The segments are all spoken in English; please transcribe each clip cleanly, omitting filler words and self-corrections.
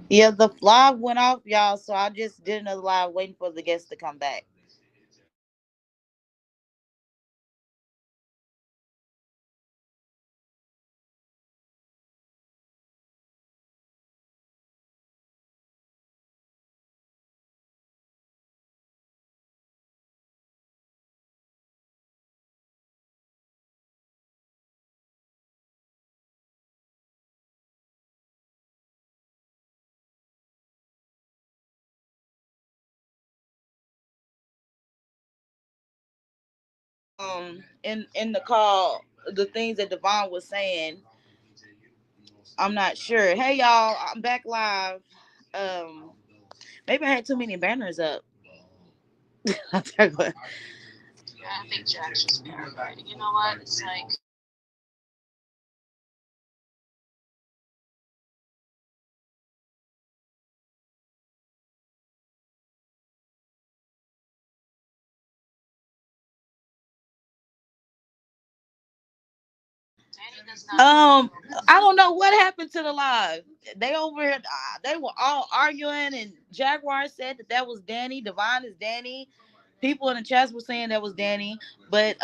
Yeah, the live went off, y'all. So I just did another live waiting for the guests to come back. In the call, the things that Devon was saying, I'm not sure. Hey y'all, I'm back live. Um, maybe I had too many banners up. I'll tell you what. I think Jack's just paranoid. You know what? It's like Danny does not. I don't know what happened to the live. They over here, they were all arguing, and Jaguar said that that was Danny. Divine is Danny. People in the chat were saying that was Danny, but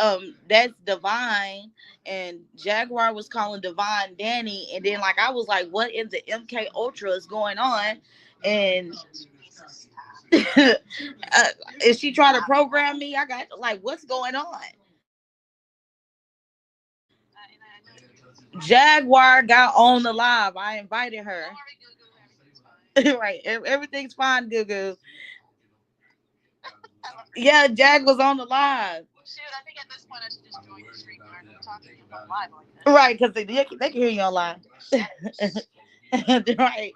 that's Divine, and Jaguar was calling Divine Danny, and then like I was like, what in the MK Ultra is going on? And is she trying to program me? I got like, what's going on? Jaguar got on the live. I invited her. Right. Everything's fine, Goo Goo. Yeah, Jag was on the live. Shoot, I think at this point I should just join the stream and talking about live like this. Right, because they can hear you online. Right.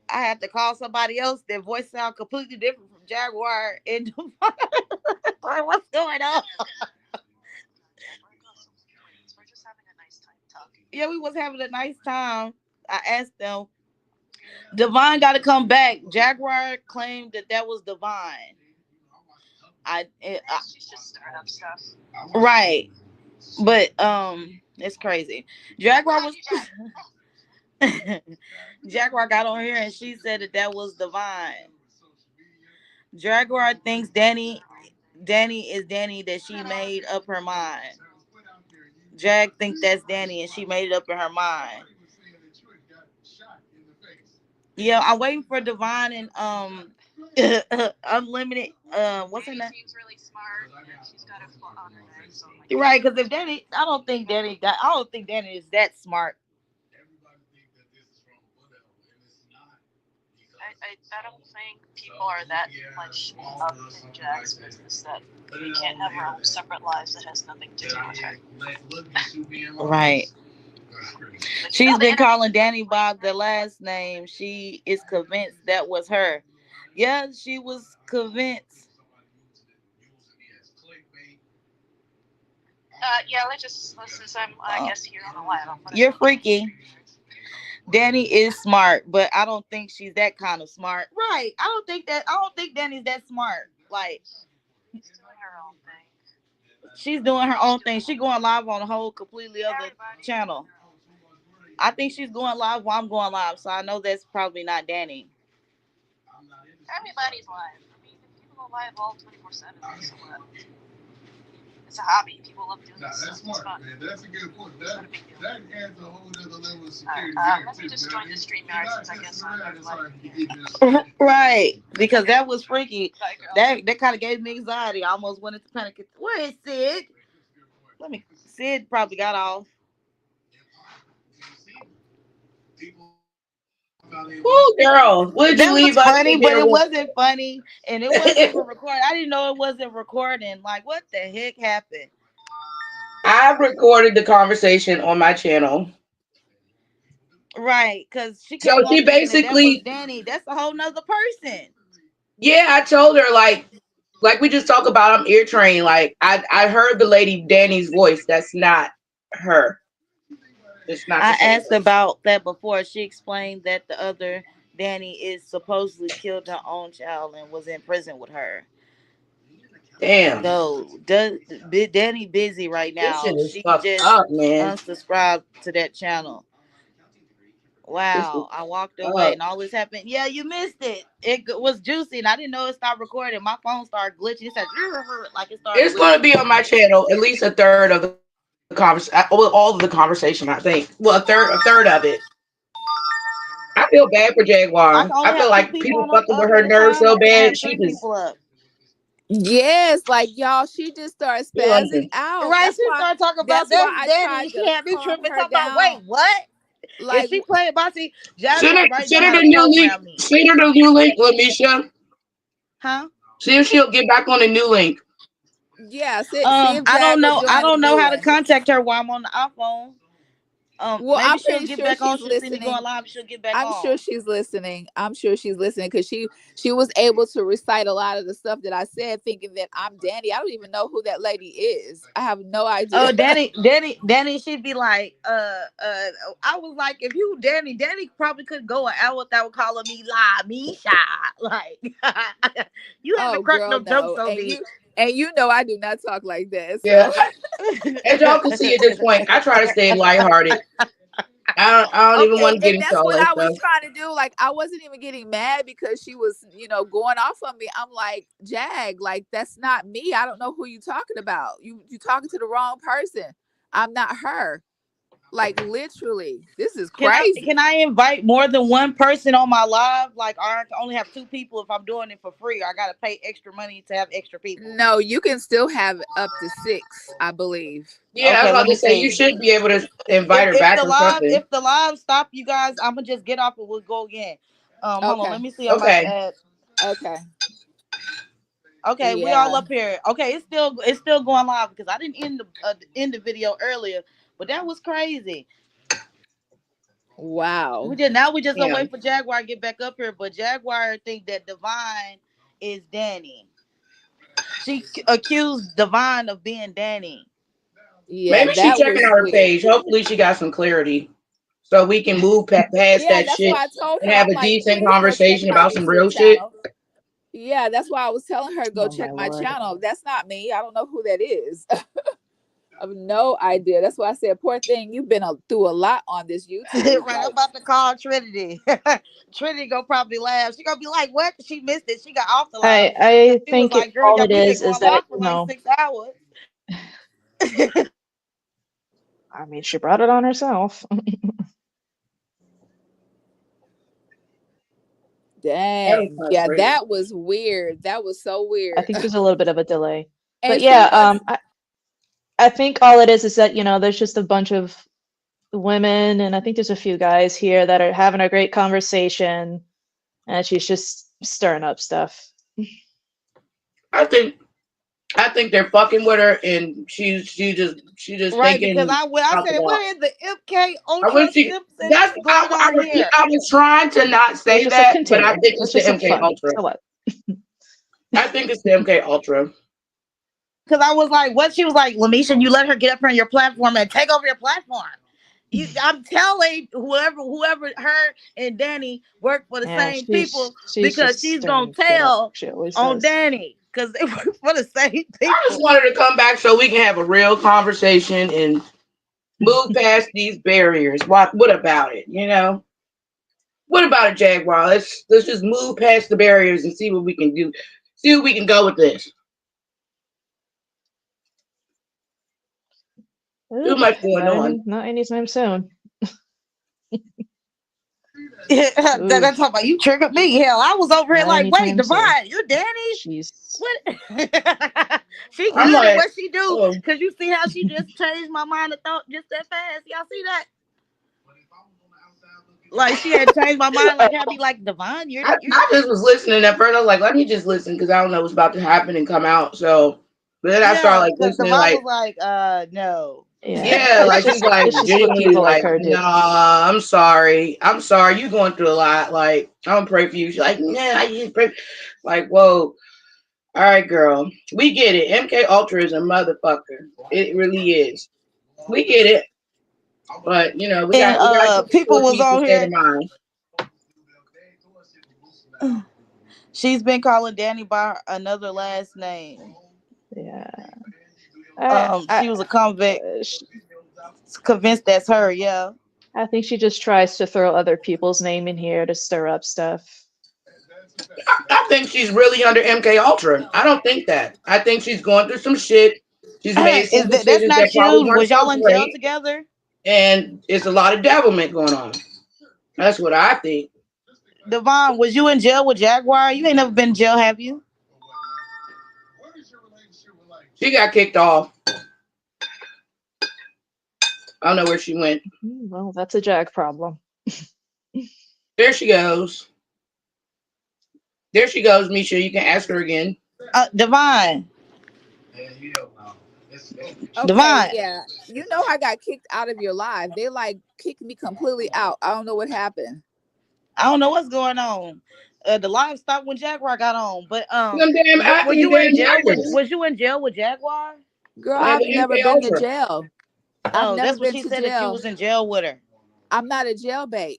I had to call somebody else. Their voice sound completely different from Jaguar and like, what's going on? We're just having a nice time talking. Yeah, we was having a nice time. I asked them. Divine got to come back. Jaguar claimed that that was Divine. She's just stirring up stuff. Right, but it's crazy. Jaguar was Jaguar got on here and she said that that was Divine. Jaguar thinks Danny is Danny, that she made up her mind. Jag thinks that's Danny and she made it up in her mind. Yeah, I'm waiting for Divine and Unlimited. What's her Danny name? seems really smart. And she's got a foot on her neck. So You're right, because if Danny, I don't think Danny is that smart. I don't think people are that much up in Jack's business that we can't have our own separate lives that has nothing to do with her. Right. But She's been calling Danny Bob the last name. She is convinced that was her. Yeah, she was convinced. Yeah, let's just since I'm I guess here on the live. You're freaky. Danny is smart, but I don't think she's that kind of smart. Right. I don't think Danny's that smart. Like she's doing her own thing. She's doing her own thing. She's going live on a whole completely other channel. I think she's going live while I'm going live, so I know that's probably not Danny. Everybody's live. I mean, people go live all 24/7. So it's a hobby. People love doing this. That's smart, man. That's a good point. That adds a whole other level of security. Let me just join the stream yard since I guess I'm right, because that was freaky. That kind of gave me anxiety. I almost went into panic. Where is Sid? Let me. Sid probably got off. Oh, girl, what did you That was leave us funny, in but there it with? wasn't funny, and it wasn't even recording. I didn't know it wasn't recording. Like, what the heck happened? I recorded the conversation on my channel. Right, because she So came off she thinking that that was basically, Danny. That's a whole nother person. yeah, I told her like we just talk about I'm ear trained. Like I heard the lady Danny's voice. That's not her. It's not the I same asked person. about that before. She explained that the other Danny is supposedly killed her own child and was in prison with her. Damn. So Danny busy right This now. shit is She fucked just up, man. unsubscribed to that channel. This is Wow, I walked away up. and all this happened. Yeah, you missed it. Was juicy and I didn't know it stopped recording. My phone started glitching. It said like it started It's going to glitching. be on my channel. At least a third of the conversation. Well, all of the conversation. I think. Well, a third of it. I feel bad for I Jaguar. can I only feel have two like people people on fucking with up her at a nerves time. so I can't bad. have She three just people up. Yes, like y'all, she just started feel spazzing like out. Right, That's she why started talking about that's why that's I Danny. tried She to had me calm tripping. her Talking about wait, down. what? And Like she playing Bossy. send Jaguar her right know send her how to the new link. program me. Send her the new link, Lamisha. Huh? See if she'll get back on the new link. yeah, see if I Jag don't will know. I join the don't know new how to link. contact her while I'm on the iPhone. Well, Maybe I'm she'll pretty get sure back on. she's She'll see me going listening. live. She'll get back I'm sure on. she's listening. I'm sure she's listening because she was able to recite a lot of the stuff that I said, thinking that I'm Danny. I don't even know who that lady is. I have no idea. Oh, Danny, she'd be like, I was like, if you Danny probably could go an hour without calling me La Misha. Like, you haven't Oh, cracked girl, no jokes no. on And me. you know I do not talk like that. Yeah, So as y'all can see at this point, I try to stay lighthearted. I don't even okay, want to get and into that's all what that I was stuff. trying to do. Like I wasn't even getting mad because she was, going off on me. I'm like, Jag, like that's not me. I don't know who you talking about. You talking to the wrong person. I'm not her. Like literally, this is Can crazy. I invite more than one person on my live? Like, I can only have two people if I'm doing it for free. I gotta pay extra money to have extra people. No, you can still have up to 6, I believe. Yeah, I was Okay, about let to me say you see. should be able to invite If her if back the or live something. if the live stop, you guys, I'm gonna just get off and we'll go again. Hold on, Okay. let me see. I'm about to Okay. add. Okay. Okay, we all Yeah. up here. Okay, it's still going live because I didn't end the video earlier, but that was crazy. Wow. We just gonna Yeah. wait for Jaguar to get back up here, but Jaguar think that Divine is Danny. She accused Divine of being Danny. Yeah, Maybe she that checking was out her weird. page. Hopefully she got some clarity so we can move past Yeah, that that's shit why I told and her, have I'm a like, decent please go check conversation my about some YouTube real shit. channel. Yeah, that's why I was telling her, go Oh my check my lord. channel. That's not me. I don't know who that is. I have no idea. That's why I said, poor thing, you've been through a lot on this YouTube. Right, I'm Like, about to call Trinity. Trinity gonna probably laugh. She gonna be like, "What? She missed it. She got off the live because I she was think like, girl, all yeah, it we've been is going that, live for like 6 hours." I mean, she brought it on herself. That was dang. kind of Yeah, crazy. that was weird. That was so I weird. think there's a little bit of a delay. But And she yeah, was, I think all it is that, there's just a bunch of women and I think there's a few guys here that are having a great conversation and she's just stirring up stuff. I think they're fucking with her and she just Right, because thinking I out the said, box. "What is the MK I Ultra wish she Simpsons that's going I on repeat here?" I was trying to not It was say just like, that, but I continue. think it's Let's the just have MK fun. Ultra. So what? I think it's the MK Ultra. Because I was like, "What?" She was like, "Lamisha, you let her get up on your platform and take over your platform." I'm telling whoever her and Danny work for the Yeah, same people she's because just she's gonna stirring shit up. tell She always on does. Danny because they work for the same I just people. wanted to come back so we can have a real conversation and move past these barriers. What about it? What about it, Jaguar? Let's just move past the barriers and see what we can do. See what we can go with this. Too much going on. Not anytime soon. That's talking about you triggered me. Hell, I was over here Not like, wait, anytime soon. Divine, you Danny? She's What? She I'm good at like, what she do. oh, Cause you see how she just changed my mind of thought just that fast. Y'all see that? Like she had changed my mind. Like I'd be like, Divine, I just was listening at first. I was like, let me just listen because I don't know what's about to happen and come out. So, but then I started yeah. like Cause listening, Divine like, was like, no. Yeah. yeah, like she's like It's just what genuinely people like like, her do. nah, I'm sorry. You going through a lot. Like, I'm gonna pray for you. She's like, nah, I just pray. Like, whoa. All right, girl. We get it. MK Ultra is a motherfucker. It really is. We get it. But we And gotta keep the people four was pieces on state here. of mind. She's been calling Danny by another last name. Yeah. I She was a convict, sh- convinced that's her. Yeah. I think she just tries to throw other people's name in here to stir up stuff. I think she's really under MK Ultra. I don't think that. I think she's going through some shit. She's made some That's decisions that not probably you? weren't Was y'all so in jail great, together? and it's a lot of devilment going on. That's what I think. Devon, was you in jail with Jaguar? You ain't never been in jail, have you? She got kicked off. I don't know where she went. Well, that's a Jag problem. There she goes. There she goes, Misha. You can ask her again. Devon. Okay, Devon. yeah. You know I got kicked out of your live. They like kicked me completely out. I don't know what happened. I don't know what's going on. The live stopped when Jaguar got on, but Them damn were you in African jail? hackers. Was you in jail with Jaguar? Girl, By I've the never MK been to Ultra. jail. I've Oh, never that's what been she to said, that you jail. was in jail with her. I'm not a jailbait.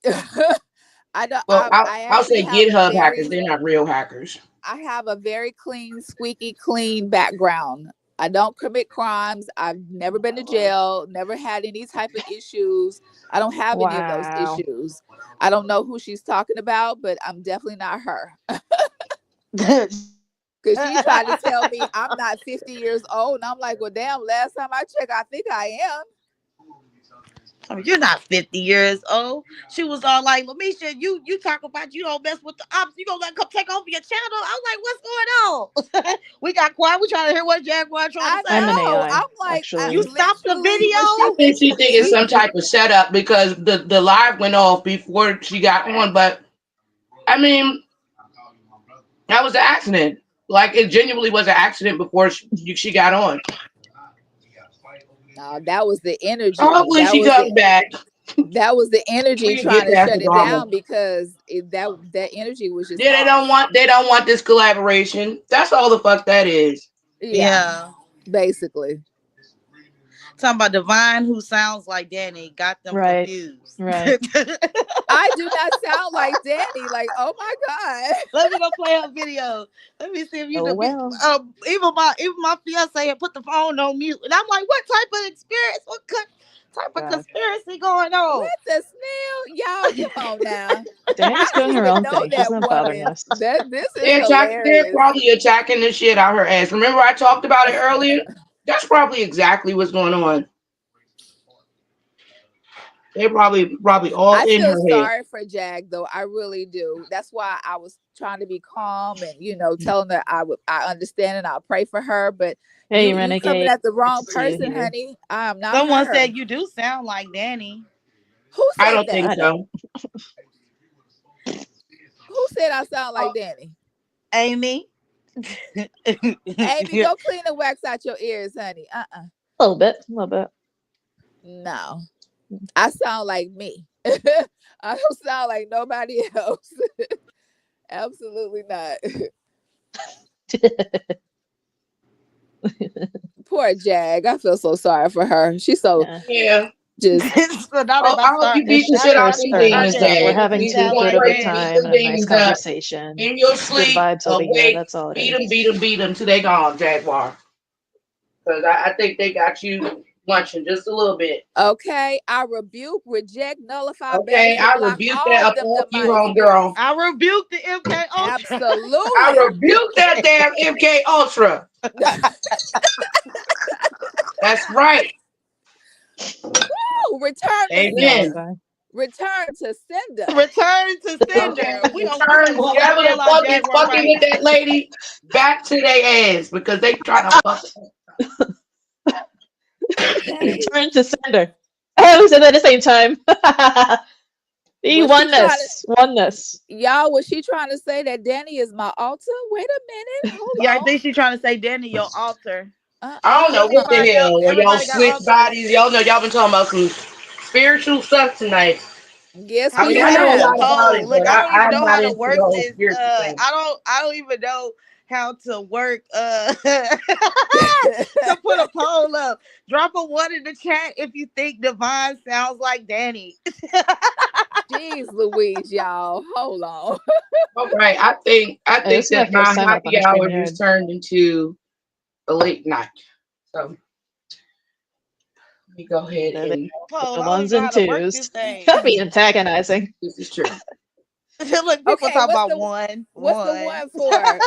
I don't. Well, I I'll actually say have a GitHub hackers. very. They're not real hackers. I have a very clean, squeaky clean background. I don't commit crimes. I've never been to jail, never had any type of issues. I don't have any of those Wow. issues. I don't know who she's talking about, but I'm definitely not her. Because she tried to tell me I'm not 50 years old. And I'm like, well, damn, last time I checked, I think I am. I mean, you're not 50 years old. She was all like, Lamisha, you talk about you don't mess with the ops. You gonna let come take over your channel. I was like, what's going on? We got quiet. We trying to hear what Jaguar trying to say. I'm an know. AI, I'm like, actually. You stopped the literally, video? I think she think it's some type of setup because the live went off before she got on. But I mean, that was an accident. Like it genuinely was an accident before she got on. No, that was the energy. Hopefully That she was comes the, back. that was the energy We can trying get to past shut the it drama. down because that energy was just Yeah, they don't want this collaboration. That's all the fuck that is. yeah, basically. Talking about Divine, who sounds like Danny, got them Right. confused. Right. I do not sound like Danny. Like, oh my God. Let me go play her video. Let me see if you Oh, can. well. Even my fiance had put the phone on mute, and I'm like, what type of experience? What type of God. conspiracy going on? What the snail? Y'all, come on now. Danny's I don't doing her even own know thing. She's that not bothering woman. us. This is They're hilarious. probably attacking the shit out her ass. Remember I talked about it earlier? That's probably exactly what's going on. They're probably all I in her feel head. sorry for Jag though. I really do. That's why I was trying to be calm and telling her I understand and I'll pray for her. But Hey, you coming Renegade. at the wrong Good to see you person, here. honey. I am not Someone her. said you do sound like Danny. Who said I don't that? think I so. Who said I sound like Danny? Amy. Amy, go clean the wax out your ears, honey. A little bit. No. I sound like me. I don't sound like nobody else. Absolutely not. Poor Jag. I feel so sorry for her. She's so Yeah. just. So now I hope you beat the shit out of them demons, We're Dad. having You too go good of a crazy, time beat and them a nice demons up conversation. in your Good sleep. vibes over here. Awake. That's all it is. Beat them till they gone, Jaguar. Because I think they got you lunching just a little bit. Okay, I rebuke, reject, nullify. Okay, I rebuke that up off you, homegirl. I rebuke the MK Ultra. Absolutely. I rebuke that damn MK Ultra. That's right. Woo, return to Amen. sender. Return to sender. Return to sender. Okay. Return whoever the fuck is fucking with that lady back to their ass because they trying to fuck. Return to sender. Oh, we said that at the same time. The oneness. Y'all, was she trying to say that Danny is my altar? Wait a minute. Hold on. I think she's trying to say Danny, your altar. I don't know what the hell. Y'all switch bodies. Y'all know y'all been talking about some spiritual stuff tonight. Yes, I we know a have. lot about it, but I don't even know how to work this. I I don't even know how to work to put a poll up. Drop a 1 in the chat if you think Divine sounds like Danny. Jeez Louise, y'all. Hold on. All right. I think that my happy hour just turned into a late night. So Let me go ahead They're and Hold the on, I don't ones even know and how to work twos. this thing. Gotta be antagonizing. this is true. Look, people Okay, talk about one. what's the one for?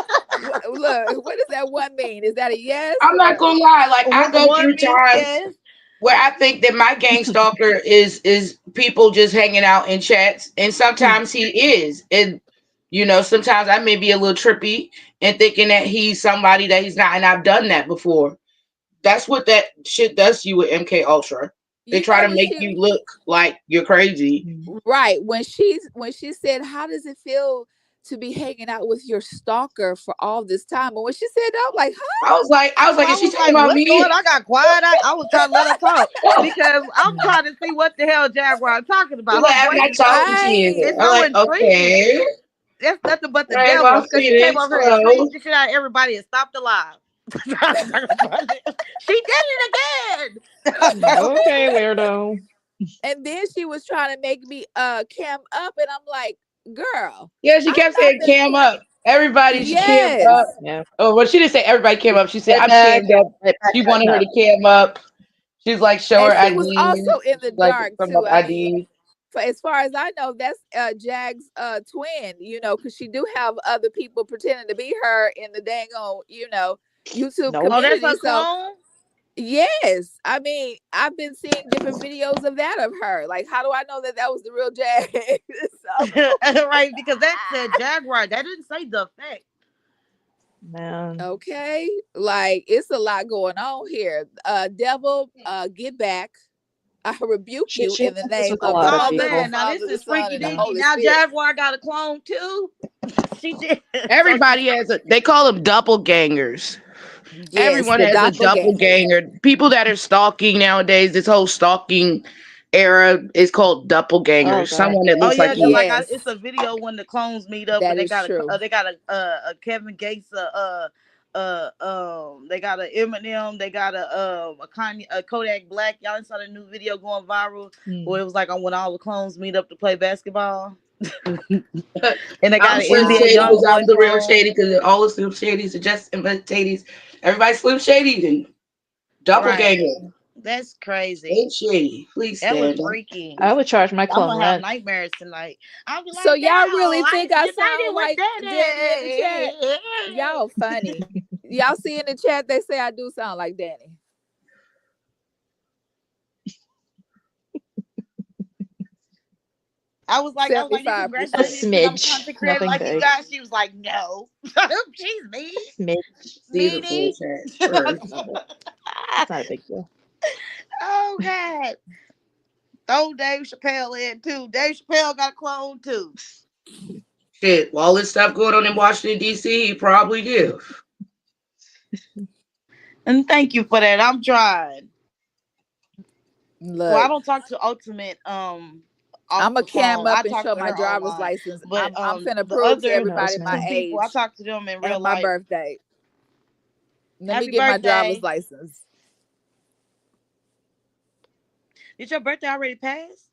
Look, what does that one mean? Is that a yes I'm not or gonna lie, like I go One through means times yes. where I think that my gang stalker is people just hanging out in chats, and sometimes he is. And sometimes I may be a little trippy and thinking that he's somebody that he's not, and I've done that before. That's what that shit does to you with MK Ultra. They you try know to when make you look like you're crazy. right when she said, how does it feel to be hanging out with your stalker for all this time? And when she said that, I'm like, huh? I was like, I is she was talking like, about what's me? going on? I got quiet. I was trying to let her talk because I'm trying to see what the hell Jaguar talking She's about. like, Her I'm not voice talking to you. is I'm so like, intriguing. okay. That's nothing but the I ain't devil gonna because see she came this. over here and So, screamed the shit out of everybody and stopped the live. She did it again. Okay, weirdo. And then she was trying to make me cam up, and I'm like, girl, yeah, she I'm kept not saying cam up. Everybody, she cammed yes. up. Yeah. Oh, well, she didn't say everybody came up. She said, I'm Back, cammed up. She back wanted her up. to cam up. She's like, show And her she was ID. also in the She's like, dark from up too. I mean, ID. for as far as I know, that's Jag's twin, because she do have other people pretending to be her in the dang on, YouTube Nope. Oh, that's community. her So clone? yes, I mean, I've been seeing different videos of that of her. Like, how do I know that was the real Jag? So, Right, because that said Jaguar. That didn't say the effect. Man. okay, like it's a lot going on here. Devil, get back. I rebuke She you in the has this name with a of the lot of Oh people. Father, man, now this the is Son, freaky and the deaky. Holy Now Spirit. Jaguar got a clone too. She did. Everybody has they call them doppelgangers. Yes, Everyone the has a doppelganger. doppelganger. People that are stalking nowadays, this whole stalking era is called doppelgangers. Oh god. Someone that Oh looks yeah, like because you. like Yes, it's a video when the clones meet up and that is true. they got a Kevin Gates they got a Eminem, they got a Kanye, a Kodak Black. Y'all saw the new video going viral where it was like on when all the clones meet up to play basketball. And they got I'm an Slim NBA Shady young because boy I'm the real clone. Shady because all the Slim Shadys are just imitations. Everybody's Slim Shady and doppelganger. Right. That's crazy. Slim Shady. Please That was stand up. freaky. I would charge my I'm clone gonna have rent. nightmares tonight. I'll be So like, y'all "Dad, really I think I united sound with like Danny in the chat? Daddy." Y'all funny. Y'all see in the chat they say I do sound like Danny. I was like, you 75%. congratulate me because I'm a content Smidge. creator Nothing like you big. guys. She was like, no. She's me. Smidge. See the full Meanie. chat first. It's not a big deal. Oh God. Throw Dave Chappelle in too. Dave Chappelle got a clone too. Shit, all this stuff going on in Washington, D.C., he probably do. And thank you for that. I'm trying. Look, Well, I don't talk to Ultimate off I'm the gonna cam phone. up I and talk show to my her driver's online. license. But I'm finna the prove to other Who knows, everybody my man? two people, I age talk to them in real and my life. birthday. Let me Happy get my driver's birthday. license. Did your birthday already pass?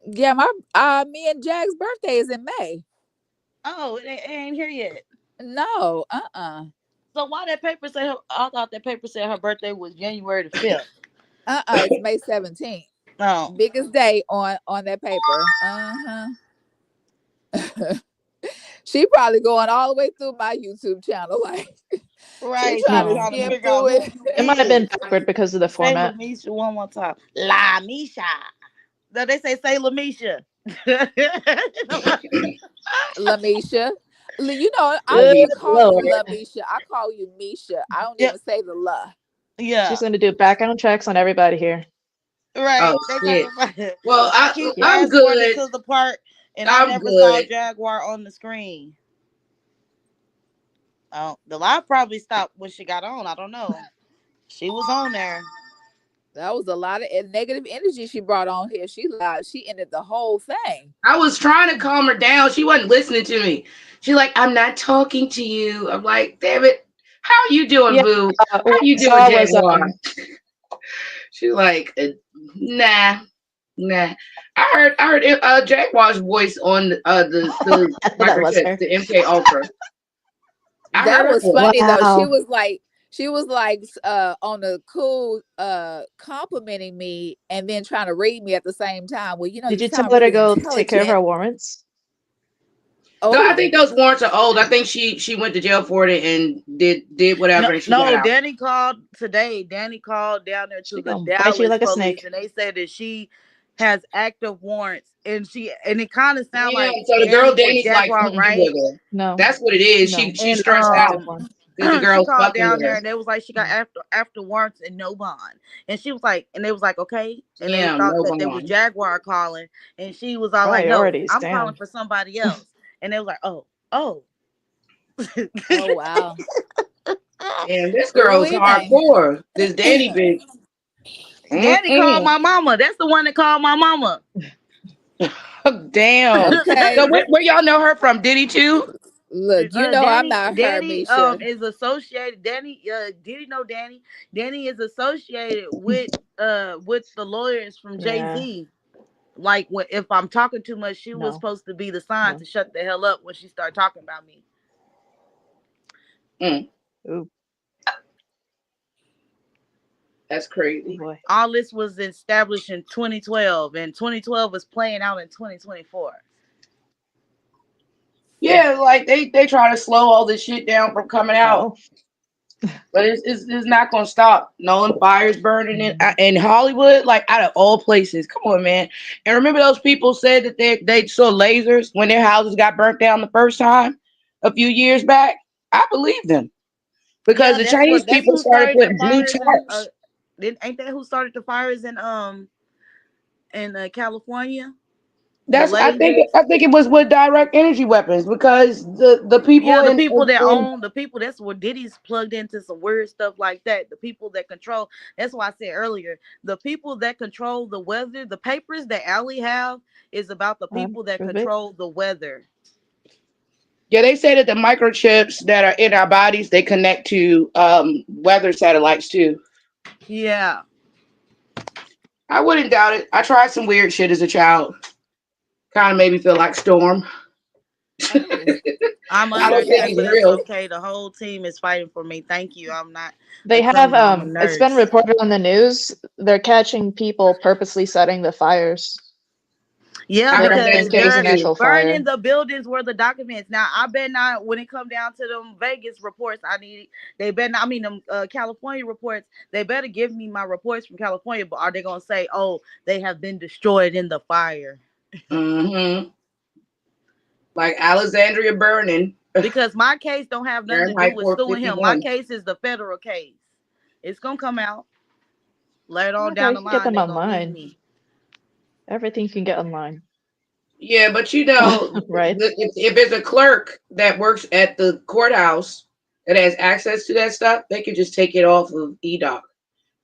Yeah, me and Jag's birthday is in May. Oh, it ain't here yet. No, So why that paper say I thought that paper said her birthday was January the 5th. it's May 17th. Oh. Biggest day on that paper. She probably going all the way through my YouTube channel, like Right. she trying No. to Trying to skim figure out through who it. you It might have been is. backward because of the Say format. Lamisha one more time. La Misha. No, they say Lamisha. Lamisha. You know, I don't Good even call you lord. Lamisha. I call you Misha. I don't Yeah. even say the la. Yeah. She's going to do background checks on everybody here. Right. Oh, They shit. talking about Well, I keep I'm fast forwarding good. to the part and I I'm never saw good. Jaguar on the screen. Oh, the live probably stopped when she got on. I don't know. She was on there. That was a lot of negative energy she brought on here. She lied. She ended the whole thing. I was trying to calm her down. She wasn't listening to me. She's like, I'm not talking to you. I'm like, damn it. How you doing, Yeah, boo? How what you I doing, saw was Jaguar? She's like, nah. I heard Jaguar's voice on the that was microchips, her. the MK Ultra. I That heard was her. funny though. She Wow. was like, She was like on the cool complimenting me and then trying to read me at the same time. Well, you know, Did you you tell sound her to really go take care of her intelligent. warrants? No, I Oh, think those warrants are old. I think she went to jail for it and did whatever, No, and she got no, out. Danny called today. Danny called down there to She the gonna bite you Dallas like a police, snake. and they said that she has active warrants, and it kind of sounds Damn. like So the girl Danny or Danny's like Jaguar, Mm-mm. fucking right? with her. No, That's what it is. no. She And stressed Not out active one. because the she girl's called fucking down with there, her. and they was like she got after warrants and no bond, and she was like, and they was like, okay, and they Damn, thought no that they was bond. Jaguar calling, and she was all like, no, Priorities, I'm calling damn. for somebody else, and they was like, oh. oh wow. Damn, this Well, girl's we think. hardcore. This Danny bitch. Danny called my mama. That's the one that called my mama. Damn. Okay. So where y'all know her from? Diddy too? Look, you know I'm Danny, not her, Danny Misha. is associated. Danny, did you know Danny? Danny is associated with the lawyers from Yeah. Jay-Z. Like if I'm talking too much, she was No. supposed to be the sign No. to shut the hell up when she started talking about me. Ooh, That's oh crazy. boy. All this was established in 2012, and 2012 was playing out in 2024. Yeah, like they try to slow all this shit down from coming out, Well, but it's not gonna stop. Nolan fires burning in Hollywood, like out of all places. Come on, man. And remember those people said that they saw lasers when their houses got burnt down the first time a few years back. I believe them because the Chinese That's people who started started the putting blue fires tarps. ain't that who started the fires in California? That's I think Lasers. it was with direct energy weapons because the people Yeah, the in people that own the people. That's where Diddy's plugged into some weird stuff like that. The people that control. That's why I said earlier. The people that control the weather. The papers that Allie have is about the people that could be. control the weather. yeah, they say that the microchips that are in our bodies they connect to weather satellites too. Yeah, I wouldn't doubt it. I tried some weird shit as a child. Kind of made me feel like Storm. I'm I don't think under attack, he's but it's real. okay. The whole team is fighting for me. Thank you. I'm not They a have criminal. I'm a it's been nurse. reported on the news. They're catching people purposely setting the fires. Yeah, I They heard don't that because think in it was case an they're too. actual burning fire. the buildings where the documents. Now, I bet not when it come down to them Vegas reports. They better. I mean, them California reports. They better give me my reports from California. But are they gonna say, "Oh, they have been destroyed in the fire"? Mm-hmm. Like Alexandria burning. Because my case don't have nothing to do Fahrenheit with suing him. My 451. case is the federal case. It's gonna come out later on Okay, down we the can get line. them They gonna need online. me. Everything you can get online. Yeah, but you know, Right. if it's a clerk that works at the courthouse that has access to that stuff, they can just take it off of EDOC.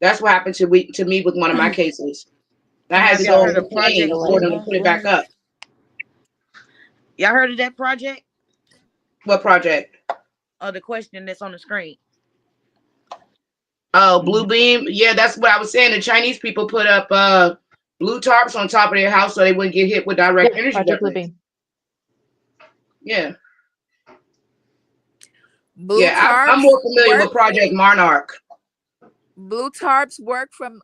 That's what happened to me with one of my cases. I had Have to y'all go heard and of Project obtain for them to Opal? put it back up. Y'all heard of that project? What project? The question that's on the screen. Oh, Blue Beam. Yeah, that's what I was saying. The Chinese people put up blue tarps on top of their house so they wouldn't get hit with direct Yeah, energy Project Blue weapons. Beam. Yeah. Blue Yeah, I'm tarps more familiar with work. Project Monarch. Blue tarps work from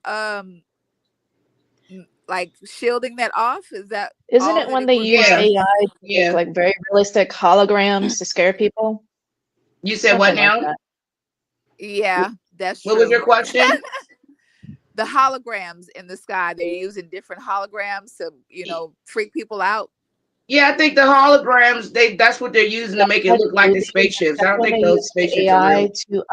like shielding that off. Is that Isn't all it that when it they use Yeah. requires? AI to Yeah. make like very realistic holograms to scare people? You said what Something like now? that. Yeah, that's What was true. your question? The holograms in the sky, they're using different holograms to, freak people out. Yeah, I think the holograms, that's what they're using to make it look like the spaceships. I That's don't when think they those use the spaceships are AI real. to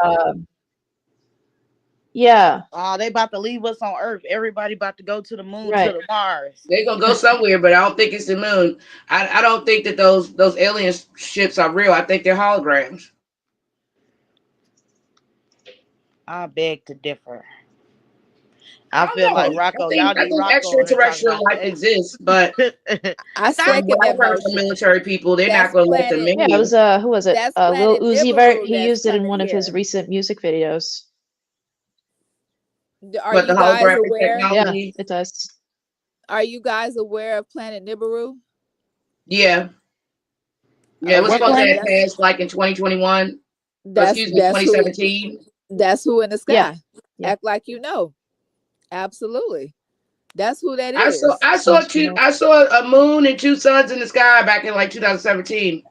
yeah, They about to leave us on Earth. Everybody about to go to the moon, right. to the Mars. They're gonna go somewhere, but I don't think it's the moon. I don't think that those alien ships are real. I think they're holograms. I beg to differ. I I don't feel like know. Rocco. Y'all I need think Rocco on here talking extraterrestrial about life exists, but I from what second I've that heard from motion. military people, they're not That's gonna let them planet. in Yeah, it here. was who was it? That's Lil planet Uzi Vert. Nibiru He that's used it in coming one of his here. recent music videos. Are But the you guys holographic aware? Yeah, technology, it does. Are you guys aware of planet Nibiru? yeah. Yeah, it was What supposed to planet? have passed like in 2021. That's Excuse me, that's who 2017. That's who in the sky. Yeah. Yeah. Act like you know. Absolutely. That's who that I saw is. I saw two I saw a moon and two suns in the sky back in like 2017.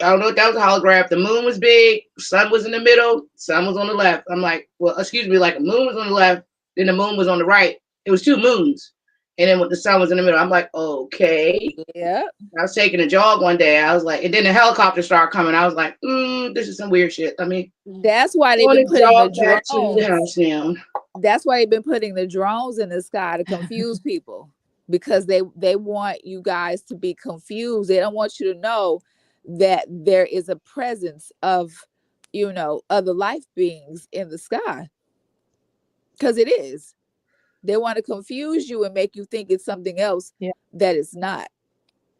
I don't know if that was a holograph. The moon was big, sun was in the middle, sun was on the left. I'm like, well, excuse me, like the moon was on the left, then the moon was on the right. It was two moons. And then the sun was in the middle. I'm like, okay. Yeah. I was taking a jog one day. I was like, and then the helicopter started coming. I was like, this is some weird shit. I mean, That's why they've I been want to putting the jog back to the drones. house now. That's why they've been putting the drones in the sky to confuse people, because they want you guys to be confused. They don't want you to know that there is a presence of, other life beings in the sky, because it is. They want to confuse you and make you think it's something else that it's not.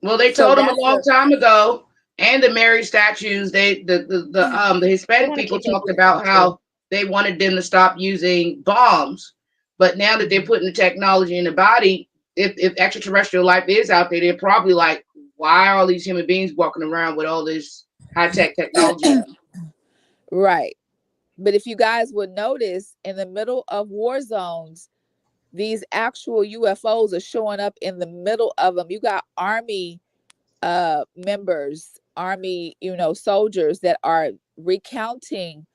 Well, they So told them a that's long time ago, and the Mary statues. The Hispanic wanna people keep talked people about connected. how they wanted them to stop using bombs, but now that they're putting the technology in the body, if extraterrestrial life is out there, they're probably like, why are all these human beings walking around with all this high-tech technology? Right. But if you guys would notice, in the middle of war zones, these actual UFOs are showing up in the middle of them. You got Army members, Army, soldiers that are recounting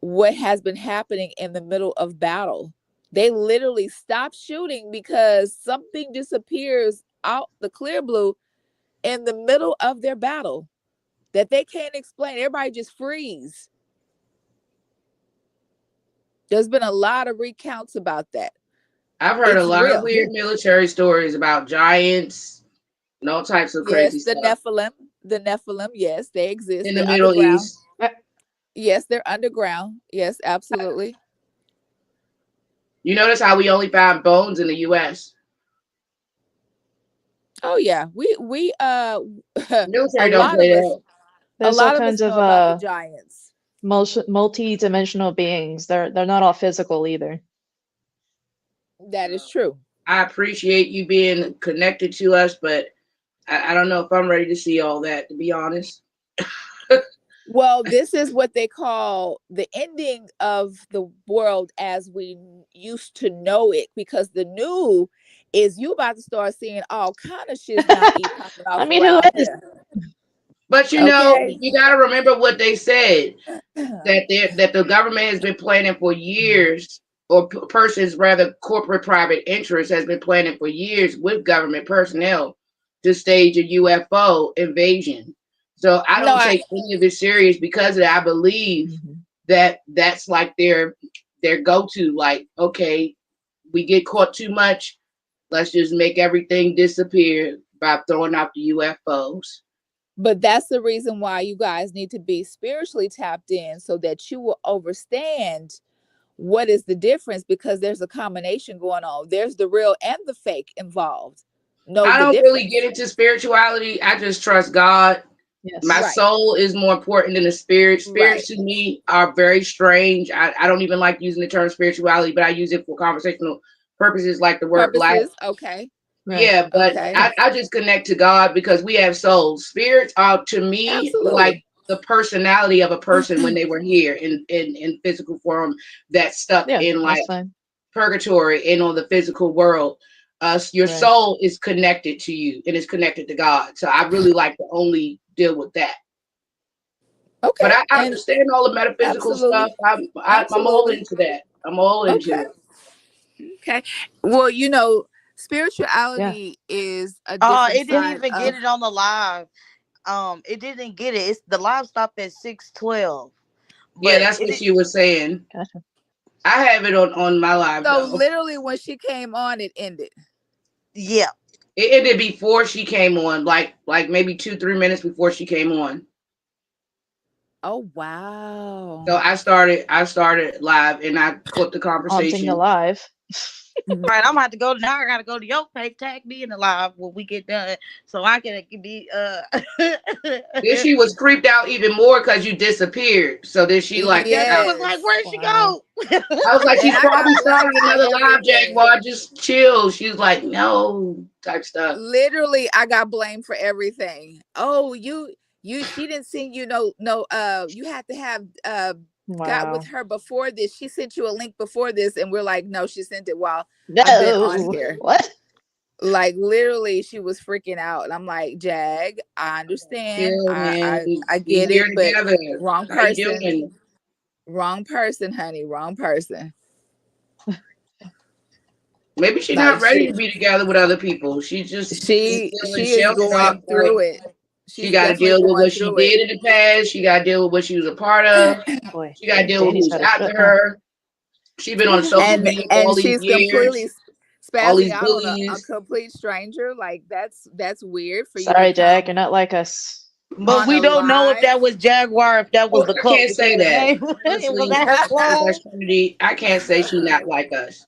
what has been happening in the middle of battle. They literally stop shooting because something disappears out the clear blue in the middle of their battle that they can't explain. Everybody just freeze. There's been a lot of recounts about that. I've heard It's a lot of real. weird military stories about giants and all types of crazy Yes, the stuff Nephilim, yes, they exist. in the They're Middle underground. East. Yes, they're underground. Yes, absolutely. You notice how we only found bones in the U.S. Oh yeah, we Military a don't lot of play us, that. There's all of us kinds of know about the giants. multi-dimensional beings. They're not all physical either. That is true. I appreciate you being connected to us, but I don't know if I'm ready to see all that, to be honest. Well, this is what they call the ending of the world as we used to know it, because the new is you about to start seeing all kind of shit now popping off I mean, who around is? here. But you know, Okay. you got to remember what they said, that the government has been planning for years, or persons rather, corporate private interest has been planning for years with government personnel to stage a UFO invasion. So I don't take any of this serious because of that. I believe that that's like their go-to. Like, okay, we get caught too much, let's just make everything disappear by throwing out the UFOs. But that's the reason why you guys need to be spiritually tapped in, so that you will understand what is the difference, because there's a combination going on. There's the real and the fake involved. I The don't really difference. get into spirituality. I just trust God. Yes. My Right. soul is more important than the spirit. Spirits Right. to me are very strange. I don't even like using the term spirituality, but I use it for conversational purposes, like the word life. Purposes. Okay. Right. Yeah, but Okay. I just connect to God because we have souls. Spirits are to me Absolutely. like the personality of a person when they were here in physical form, that stuck Yeah, in like that's fine. purgatory and on the physical world. Your Right. soul is connected to you and it's connected to God. So I really like to only deal with that. Okay. But I And understand all the metaphysical absolutely. stuff. I'm all Absolutely. into that. I'm all into Okay. it. Okay. Well, spirituality is a Oh, different it didn't side even of. get it on the live. It didn't get it. It's the live stopped at 6:12. Yeah, But that's what it she was saying. Gotcha. I have it on my live So though. literally, when she came on, it ended. yeah. It ended before she came on, like maybe 2-3 minutes before she came on. Oh wow. So I started live and I caught the Haunting conversation. the live. Right, I'm gonna have to go now. I gotta go to your page, tag me in the live when we get done, so I can be Then she was creeped out even more because you disappeared. So then she like, yeah, I Yes. was like, where'd she Wow. go? I was like, she's And I probably got blamed started for another live, everything. Jaguar. Just chill. She was like, no, type stuff. Literally, I got blamed for everything. Oh, she didn't sing you you had to have got Wow. with her before this. She sent you a link before this, and we're like, no, she sent it while I've been on No. here. What? Like literally, she was freaking out, and I'm like, Jag, I understand, Chill, man. I We get here it, but together. wrong How you person, doing? wrong person, honey, wrong person. Maybe she's Like not ready to be together with other people. She's just she feeling is sheltered off. going through Like it. she She's got to definitely deal with going what she through it. did in the past. She got to deal with what she was a part of. Boy, She got to deal with Danny's who's got a out foot, to huh? her. She been on social and media for all and these she's completely years. All spazzing these out on a bullies. complete stranger. Like that's weird for you to Sorry, Jag, come you're not like us. But on we a don't know if live. that was Jaguar, if that was Oh, the I cult, can't say because the that. name it was Honestly, that long. Professor Trinity, I can't say she's not like us.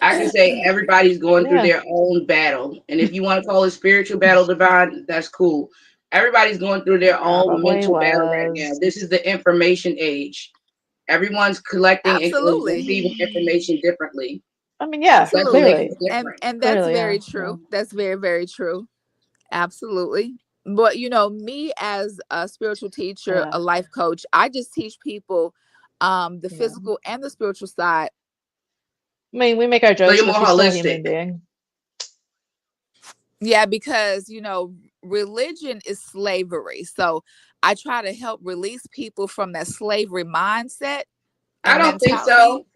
I can say everybody's going through Yeah. their own battle. And if you want to call it spiritual battle, divine, that's cool. Everybody's going through their own Probably mental battle right now. was. This is the information age. Everyone's collecting and Absolutely. receiving information differently. I mean, yeah, That's what Absolutely. makes clearly. it different. And that's Clearly, very yeah. Yeah. true. That's very, very true. Absolutely. But you know, me as a spiritual teacher, Yeah. a life coach, I just teach people the Yeah. physical and the spiritual side. I mean, we make our So jokes, you're but more she's still a human holistic. being. Yeah, because you know, religion is slavery. So I try to help release people from that slavery mindset I and don't think mentality. so.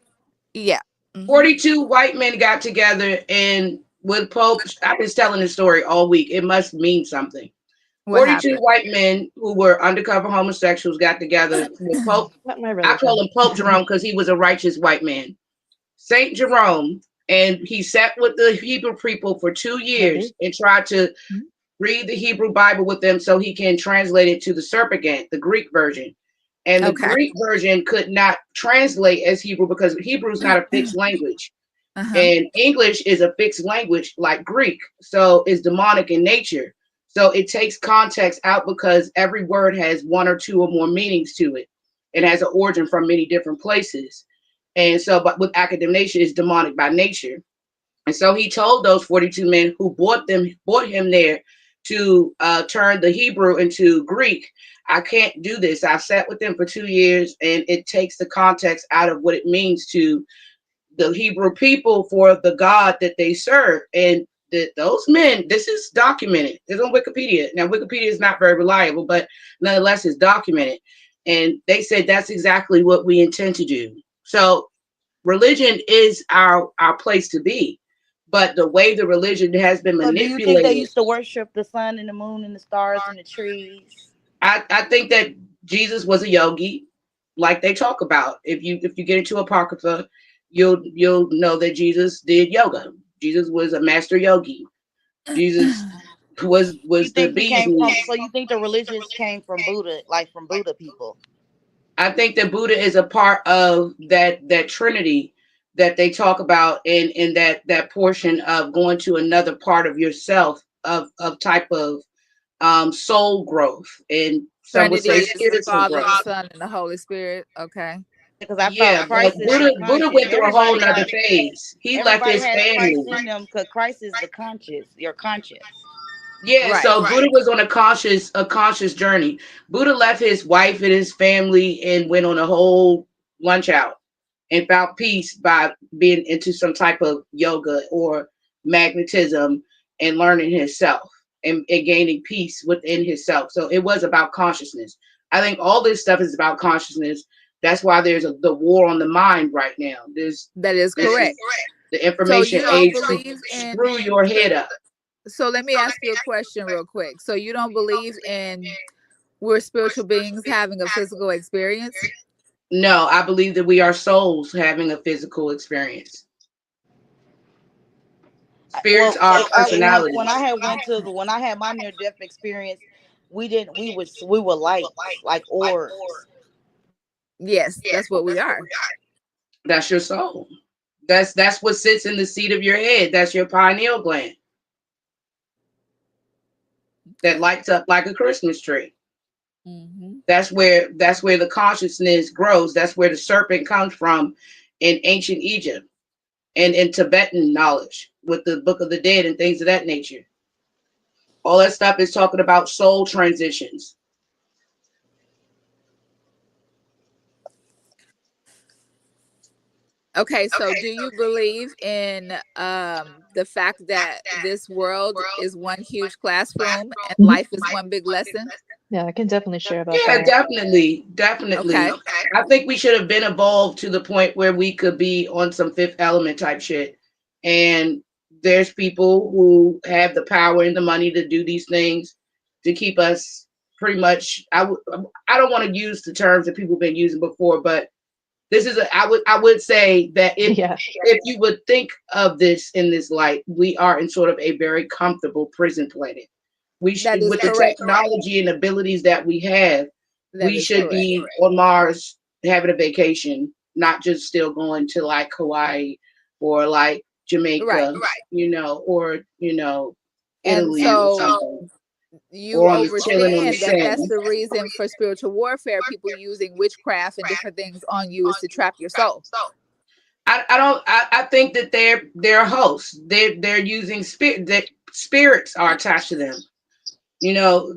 Yeah. Mhm. 42 white men got together and with Pope, I've been telling this story all week. It must mean something. What 42 happened? white men who were undercover homosexuals got together with Pope. Not my I call religion. him Pope Jerome because he was a righteous white man. Saint Jerome, and he sat with the Hebrew people for 2 years Maybe. and tried to read the Hebrew Bible with them so he can translate it to the Septuagint, the Greek version. And the Okay. Greek version could not translate as Hebrew because Hebrew is not a fixed language. Uh-huh. And English is a fixed language like Greek. So it's demonic in nature. So it takes context out because every word has one or two or more meanings to it. It has an origin from many different places. And so, but with academnation, it's demonic by nature. And so he told those 42 men who brought him there to turn the Hebrew into Greek. I can't do this. I've sat with them for 2 years, and it takes the context out of what it means to the Hebrew people for the God that they serve. And those men, this is documented. It's on Wikipedia. Now, Wikipedia is not very reliable, but nonetheless, it's documented. And they said that's exactly what we intend to do. So religion is our place to be. But the way the religion has been So do you think they manipulated, used to worship the sun and the moon and the stars and the trees? I think that Jesus was a yogi, like they talk about. If you get into Apocrypha, you'll know that Jesus did yoga. Jesus was a master yogi. Jesus You was the think he bee's came from? knees. So you think the religious came from Buddha, like from Buddha people? I think that Buddha is a part of that Trinity that they talk about in that portion of going to another part of yourself of type of soul growth, and some would Trinity say is the spiritual Father, the growth. Son, and the Holy Spirit. Okay. Because I Yeah, thought but Christ is the Buddha conscious. went through a whole nother phase. He left Everybody his has Christ family. in them because Christ is the conscious. Your conscious. Yeah, Right. so Buddha was on a conscious journey. Buddha left his wife and his family and went on a whole lunch out and found peace by being into some type of yoga or magnetism and learning himself and gaining peace within himself. So it was about consciousness. I think all this stuff is about consciousness. That's why there's the war on the mind right now. That is This is correct. the So information you don't age to believe in screw your head up. so let me ask you a question real quick. So you don't believe in we're spiritual beings having a physical experience? No, I believe that we are souls having a physical experience. Spirits Well, are personalities. when I had when I had my near death experience, we were lights, like orbs. Yes, that's what we are. That's your soul. That's what sits in the seat of your head. That's your pineal gland that lights up like a Christmas tree. Mm-hmm. That's where the consciousness grows. That's where the serpent comes from in ancient Egypt and in Tibetan knowledge with the Book of the Dead and things of that nature. All that stuff is talking about soul transitions. Okay, so do you believe in the fact that this world is one huge classroom and Mhm. life is one big lesson? Yeah, I can definitely share about Yeah, that. definitely. Okay. I think we should have been evolved to the point where we could be on some Fifth Element type shit. And there's people who have the power and the money to do these things to keep us pretty much. I don't want to use the terms that people have been using before, but this is I would say that Yeah. if you would think of this in this light, we are in sort of a very comfortable prison planet. We That should, is with the correct. technology and abilities that we have, That we is should correct. be on Mars having a vacation, not just still going to like Hawaii or like Right. Jamaica, or And Italy or so something, you or on the chilling on the understand that that's sand. the reason for spiritual warfare, people using witchcraft and different things on you is to trap your soul. I don't I think that they're hosts. They're using spirit, that spirits are attached to them.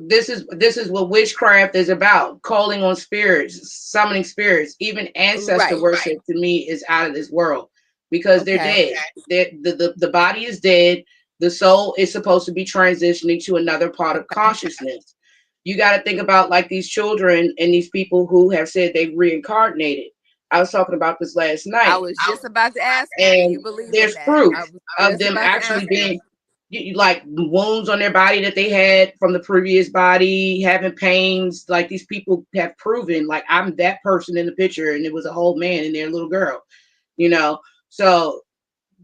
This is what witchcraft is about: calling on spirits, summoning spirits. Even ancestor Right. worship to me is out of this world, because they're Okay. dead. The body is dead. The soul is supposed to be transitioning to another part of Okay. consciousness. You got to think about like these children and these people who have said they've reincarnated. I was talking about this last I night, was just about to ask you, do you and believe in there's that? proof I was of just them about to actually ask you. being like wounds on their body that they had from the previous body, having pains. Like these people have proven, like I'm that person in the picture, and it was a whole man and their little girl, you know. So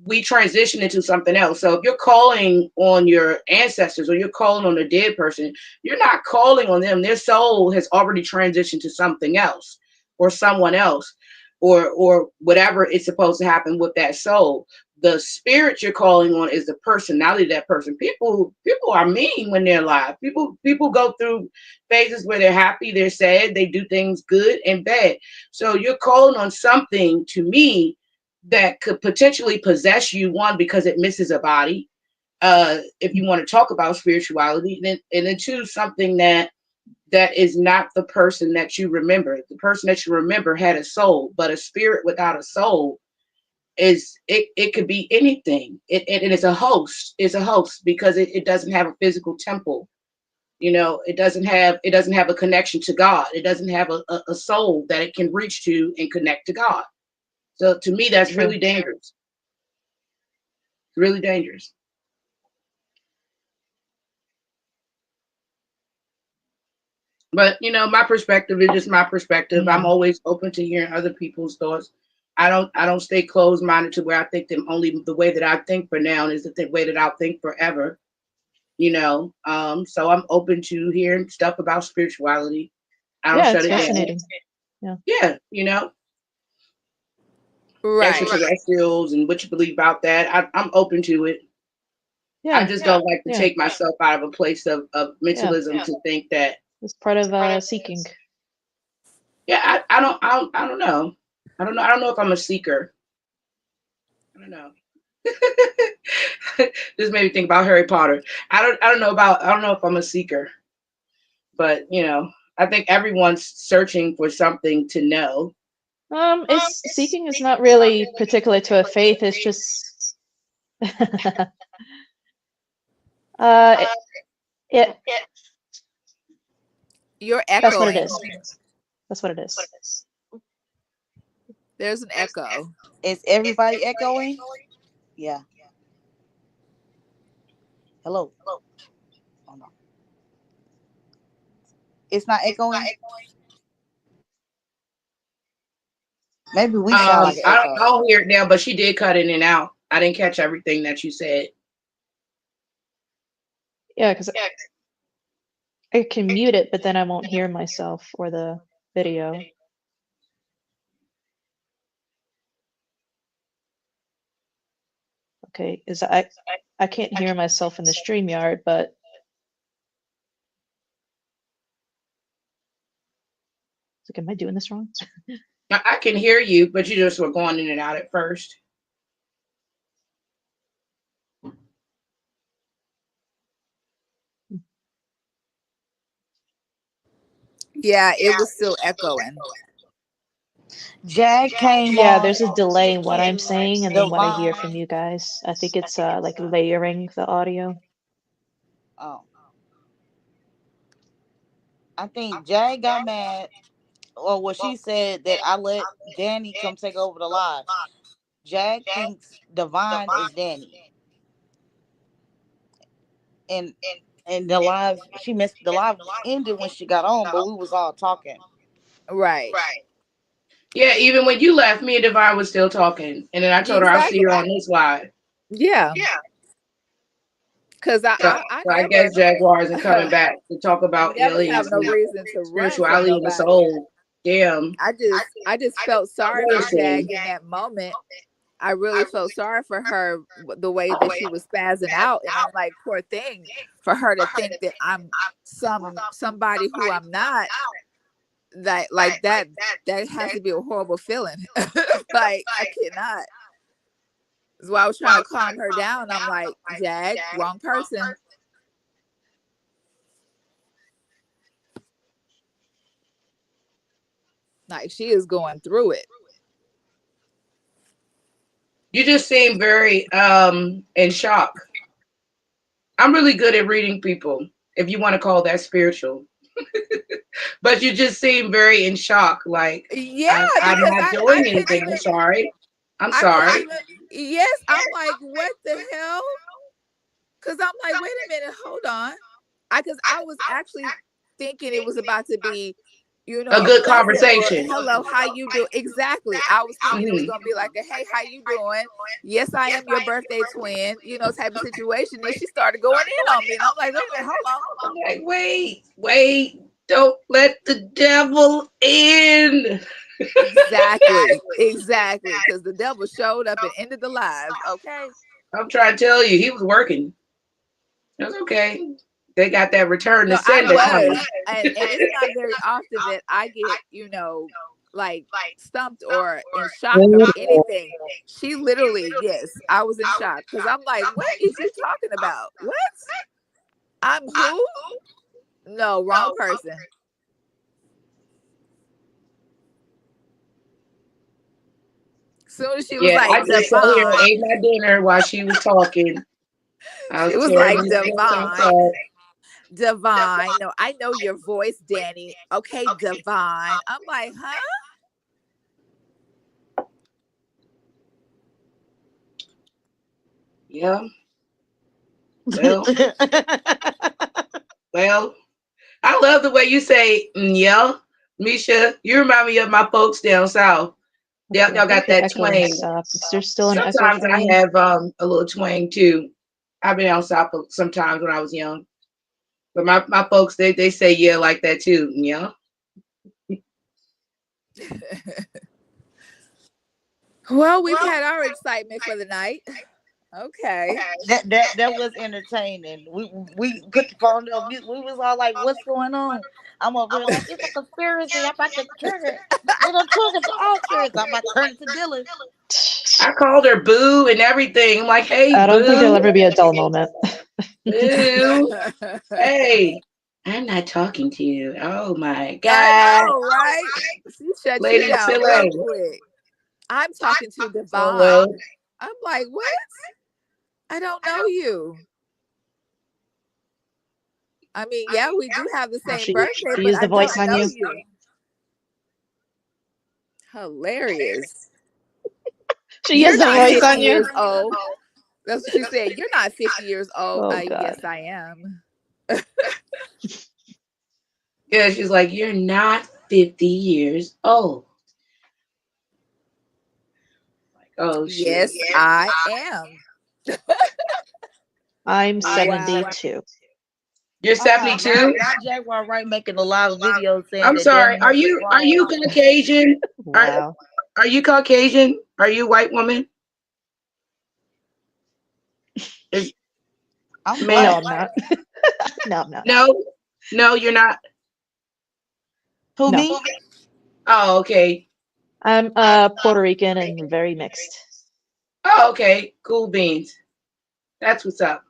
we transition into something else. So if you're calling on your ancestors or you're calling on a dead person, you're not calling on them. Their soul has already transitioned to something else or someone else, or whatever is supposed to happen with that soul. The spirit you're calling on is the personality of that person. People are mean when they're alive. People go through phases where they're happy, they're sad, they do things good and bad. So you're calling on something, to me, that could potentially possess you, one, because it misses a body, if you want to talk about spirituality, and then two, something that is not the person that you remember. The person that you remember had a soul, but a spirit without a soul it could be anything. It is a host. It's a host because it doesn't have a physical temple. It doesn't have a connection to God. It doesn't have a soul that it can reach to and connect to God. So to me, that's True. really dangerous. Really dangerous. But my perspective is just my perspective. I'm Yeah. always open to hearing other people's thoughts. I don't stay closed minded to where I think them only the way that I think for now is the way that I'll think forever. So I'm open to hearing stuff about spirituality. I don't Yeah, shut it's it down. fascinating. Yeah. Yeah, Right. extraterrestrials and what you believe about that. I'm open to it. I Yeah. just don't like to Yeah. take myself out of a place of Yeah. mentalism to think that. It's part of seeking. Yeah, I don't know. I don't know if I'm a seeker. I don't know. This made me think about Harry Potter. I don't know if I'm a seeker, but I think everyone's searching for something to know. It's seeking is not really particular to a faith. It's just uh it, You're that's what it echoing. is. That's what it is. There's an echo. Is everybody echoing? Yeah. Hello. Oh no. It's not echoing. Maybe we sound like an I echo. don't hear it now, but she did cut in and out. I didn't catch everything that you said. Yeah, because I can mute it, but then I won't hear myself or the video. Okay, is I can't hear myself in the StreamYard, but like, am I doing this wrong? I can hear you, but you just were going in and out at first. Yeah, it was still echoing. Jag came Yeah, on. there's a delay in what I'm saying and then what I hear Divine. from you guys. I think it's like layering the audio. Oh, I think Jag got mad. Or what she said that I let Danny come take over the live. Jag thinks Divine is Danny. And the live, she missed the live ended when she got on, but we was all talking. Right. Yeah, even when you left, me and Divine was still talking. And then I told her I'll see Exactly. her on this live. Yeah. Cause I So I never guess Jaguars are coming back to talk about never have aliens no and reason to run from spirituality and the nobody. soul. Damn. I just felt sorry for Listen. Jag in that moment. I really felt sorry for her the way that she was spazzing out, and I'm like, poor thing, for her to think that I'm somebody who I'm not. That like that has to be a horrible feeling. Like I cannot. That's why I was trying to calm her down. I'm like, Jag, wrong person. Like she is going through it. You just seem very in shock. I'm really good at reading people, if you want to call that spiritual. But you just seem very in shock. Like Yeah, I'm because not I doing couldn't anything. even I'm sorry. I'm I couldn't sorry. even yes, I'm like, what the hell? Because I'm like, wait a minute, hold on. Because I was actually thinking it was about to be, A a good pleasant or conversation. hello, how you do? Exactly. I was thinking it was Mhm. gonna be like a hey, how you doing? Yes, I am your birthday twin, type of situation. And she started going in on me. And I'm like, wait a minute, hold on. I'm like, wait, don't let the devil in. Exactly. Because the devil showed up and ended the live. Okay. I'm trying to tell you, he was working. That's okay. They got that return to No, I sender coming. was. And it's not very often that I get, like stumped or in shock of anything. She literally, yes, I was in shock because I'm like, what is you talking about? What? I'm who? No, wrong person. Soon as she was Yeah, like I just sat here and Divine, ate my dinner while she was talking. I she was was tearing like these things Divine. apart. Divine. No, I know your voice, Danny. Okay, Divine. I'm like, huh? Yeah. Well, well, I love the way you say, yeah. Misha, you remind me of my folks down south. Y'all Okay, I got think the that echoing twang. stopped. Is there still an echo Sometimes for I me? have a little twang too. I've been down south sometimes when I was young. But my folks, they say yeah like that too. Yeah. Well, we've had our excitement for the night. Okay. that was entertaining. We put the phone up. We was all like, "What's going on?" I'm over here like, "It's a conspiracy. I'm about to trigger. They don't trigger the altars. I'm about to turn it to Dylan." I called her boo and everything. I'm like, hey, I don't think there'll boo, ever be a dull moment. boo. Hey, I'm not talking to you. Oh my I God. know, right? She shut you Lady down real Chile. quick. I'm talking to Hello. Divine. I'm like, what? I don't know you. I mean, yeah, we do have the same She birthday, but used I the voice don't on know you. you. Hilarious. She You're used the not voice 50 on you. years old. That's what she said. You're not 50 years old. Oh Yes, God. I am. Yeah, she's like, you're not 50 years old. Like, oh shit. Yes, I am. I'm Wow. 72. You're Now 72? Jaguar right making a lot of videos saying I'm that sorry. Danny has a Are you clone. Caucasian? Are Wow. are you Caucasian? Are you a white woman? Is, I'm ma'am? No, black. I'm not. No, I'm not. No, you're not. Who No. me? Oh, okay. I'm Puerto Rican and very mixed. Oh, okay. Cool beans. That's what's up.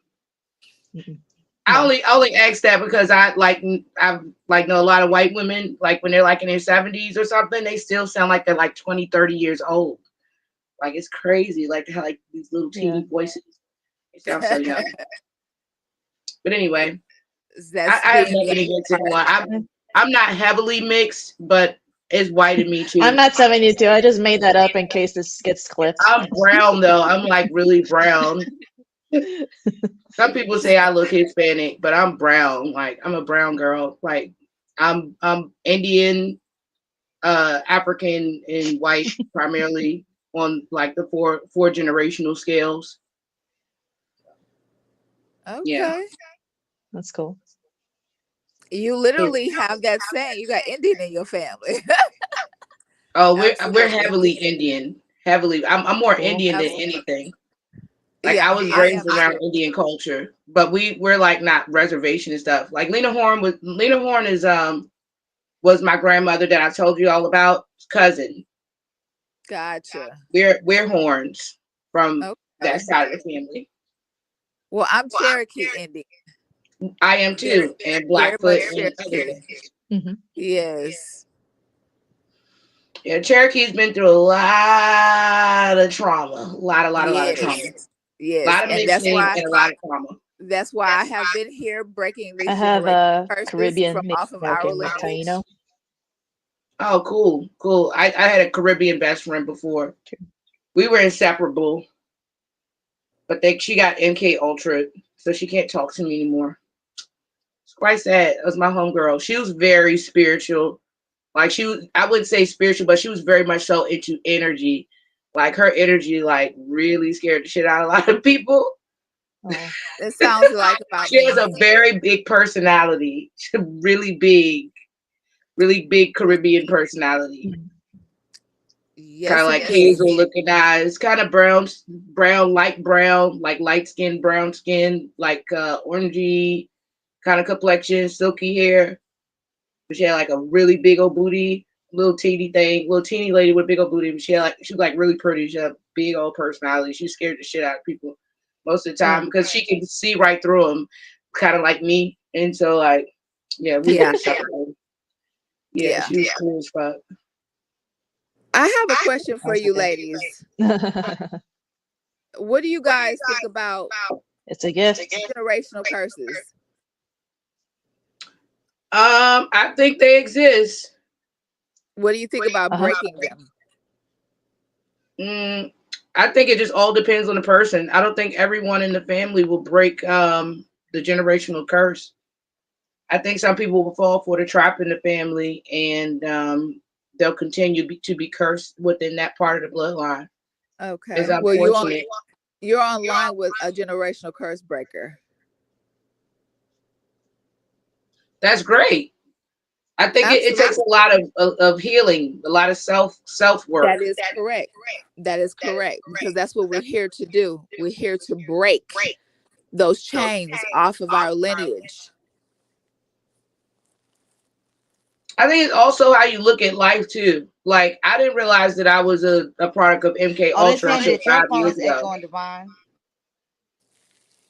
Mm-mm. I only ask that because I know a lot of white women, like when they're like in their 70s or something, they still sound like they're like 20, 30 years old. Like it's crazy. Like they have like these little teeny voices. They sound so young. But anyway, I have nothing against anyone. I'm not heavily mixed, but it's white in me too. I'm not 72. I just made that up in case this gets clipped. I'm brown though. I'm like really brown. Some people say I look Hispanic, but I'm brown. Like I'm a brown girl. Like I'm Indian, African, and white primarily on like the four generational scales. Okay. Yeah. That's cool. You literally have that saying. You got Indian in your family. Oh, we're heavily Indian. Heavily. I'm more Cool. Indian than anything. Like Yeah, I was raised around Indian culture, but we're like not reservation and stuff. Like Lena Horne is was my grandmother that I told you all about, cousin. Gotcha. We're Horns from that side of the family. Well, I'm Cherokee Indian. I am too, and Blackfoot and other. Yes. Yeah, Cherokee's been through a lot of trauma. A lot of trauma. Yes. A lot of mixing and a lot of trauma. That's why I have been here breaking these. I have a Caribbean from off of our American Taino. Oh, cool. I had a Caribbean best friend before. We were inseparable, but she got MK Ultra, so she can't talk to me anymore. It's quite sad. It was my homegirl. She was very spiritual. Like I wouldn't say spiritual, but she was very much so into energy. Like her energy, like really scared the shit out of a lot of people. Oh, it sounds like about she has a very big personality. Really big Caribbean personality. Yes, kind of like hazel looking eyes, kind of brown, light brown, like light skin, brown skin, like orangey kind of complexion, silky hair. But she had like a really big old booty, little teeny lady with big old booty. But she was like really pretty. She had a big old personality. She scared the shit out of people most of the time because she can see right through them, kind of like me. And so like, yeah, we were separated. Yeah, she was cool as fuck. I have a question for you ladies. What do you guys think about it's a gift. Generational curses? I think they exist. What do you think about breaking them? I think it just all depends on the person. I don't think everyone in the family will break the generational curse. I think some people will fall for the trap in the family and they'll continue to be cursed within that part of the bloodline. Okay. Well, you're online with a generational curse breaker. That's great. I think it takes a lot of healing, a lot of self work. That is correct. That is correct because that's what we're here to do. We're here to break those chains off of our lineage. I think it's also how you look at life too. Like I didn't realize that I was a product of MK Ultra until 5 years ago.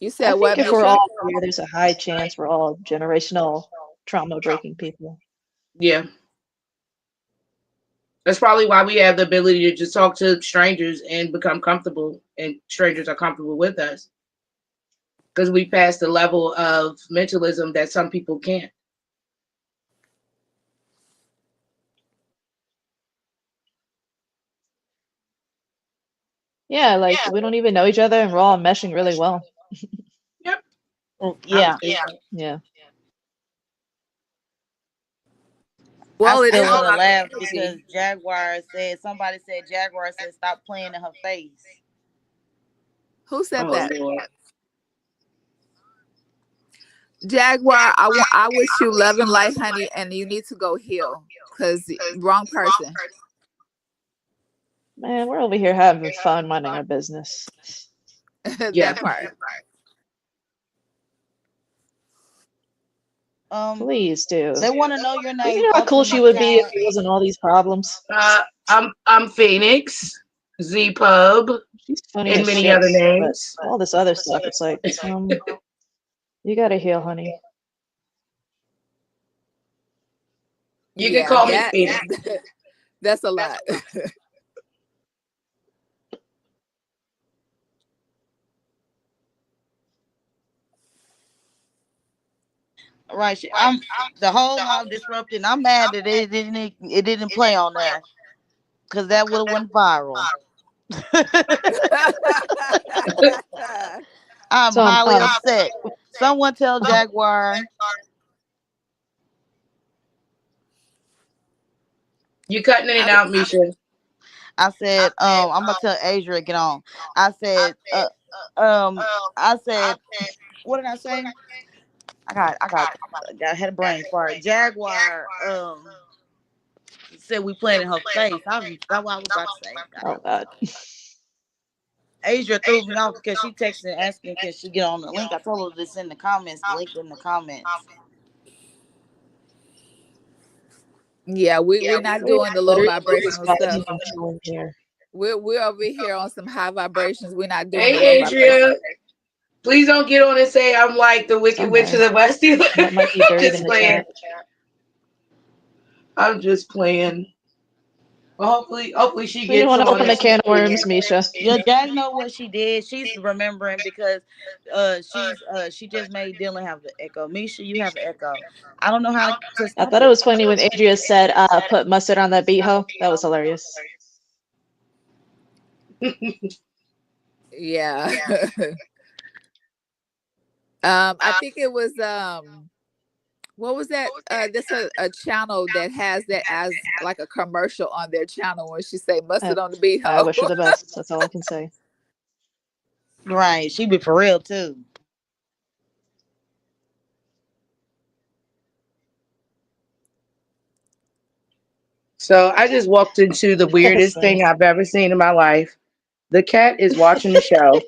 You said I think if we're all here, there's a high chance we're all generational trauma breaking people. Yeah. That's probably why we have the ability to just talk to strangers and become comfortable, and strangers are comfortable with us. Because we passed the level of mentalism that some people can't. Yeah, like we don't even know each other and we're all meshing really well. Yep. Yeah. Yeah. Well, I still want to laugh because somebody said Jaguar said stop playing in her face. Who said that? Lord. Jaguar, I wish you love and light, honey, and you need to go heal because wrong person. Man, we're over here having fun minding our business. That part. Please do. They want to know your name. You know how cool she would be if there wasn't all these problems. I'm Phoenix, Z-Pub, she's funny and many other names. All this other stuff, it's like You gotta heal, honey. You can call me that Phoenix. that's a lot. Right. I'm the whole while disrupting. I'm mad that it didn't play on there because that would have went viral. I'm So highly upset. Someone tell Jaguar. You cutting in and out, Misha. I said, I'm gonna tell Asia to get on. I said, I said, what did I say? I had a brain fart. Jaguar, said we playing in her face. That's what I was about to say. oh god. Asia threw me off because she texted asking can she get on the link. I told her to send the comments, the link in the comments. Yeah, we're not doing the low vibrational stuff. Here. We're over here on some high vibrations. We're not doing the Hey, low Adria. vibrations. Please don't get on and say I'm like the Wicked Witch of the West. That might be buried Just in the playing. chat. I'm just playing. Well, hopefully she You gets want to on open the and can of worms, Misha? Yeah, Jag know what she did. She's remembering because she just made Dylan have the echo. Misha, you have an echo. I don't know how to I stop thought it it. was funny when Adria said, put mustard on that beeho. That was hilarious. Yeah. I think it was what was that? That's a channel that has that as like a commercial on their channel when she say mustard on the beeho. I wish her the best. That's all I can say. Right, she be for real too. So I just walked into the weirdest thing I've ever seen in my life. The cat is watching the show.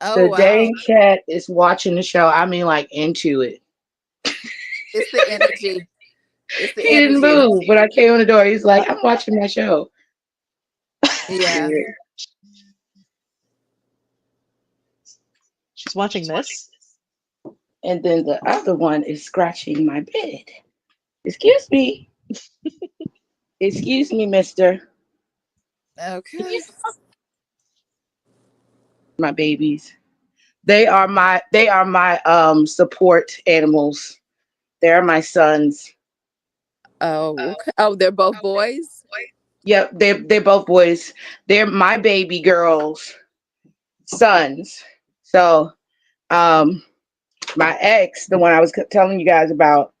Oh The wow. dang cat is watching the show. I mean, like into it. It's the energy. It's the He didn't move, but I came on the door. He's like, I'm watching my show. Yeah. Weird. She's watching this. And then the other one is scratching my bed. Excuse me. Excuse me, mister. Okay. My babies. They are my support animals. They're my sons. Oh, okay. Oh, they're both boys? Yep, they're both boys. They're my baby girls' sons. So my ex, the one I was telling you guys about,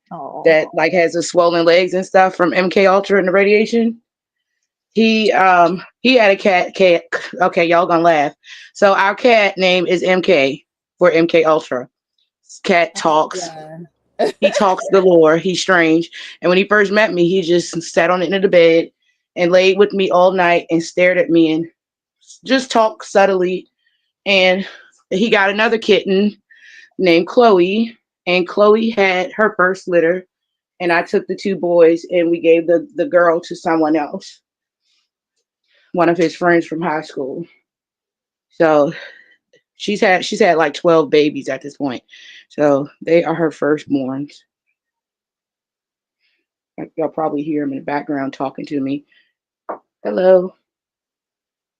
that like has the swollen legs and stuff from MK Ultra and the radiation. He had a cat. Okay, y'all gonna laugh. So our cat name is MK for MK Ultra. Cat talks. He talks galore. He's strange. And when he first met me, he just sat on the end of the bed and laid with me all night and stared at me and just talked subtly. And he got another kitten named Chloe, and Chloe had her first litter. And I took the two boys and we gave the girl to someone else, one of his friends from high school. So she's had like 12 babies at this point. So they are her firstborns. Y'all probably hear them in the background talking to me. Hello.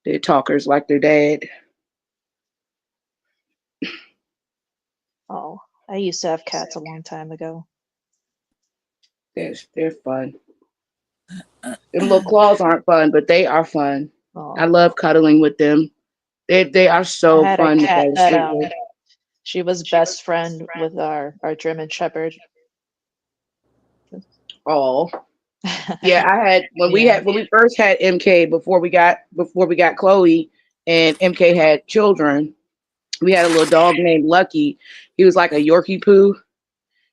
They're talkers like their dad. Oh, I used to have cats a long time ago. They're fun. Them little claws aren't fun, but they are fun. Oh. I love cuddling with them. They are so I had fun. a cat that she was best friend with our German Shepherd. Oh. Yeah, I had when we first had MK before we got Chloe and MK had children. We had a little dog named Lucky. He was like a Yorkie poo,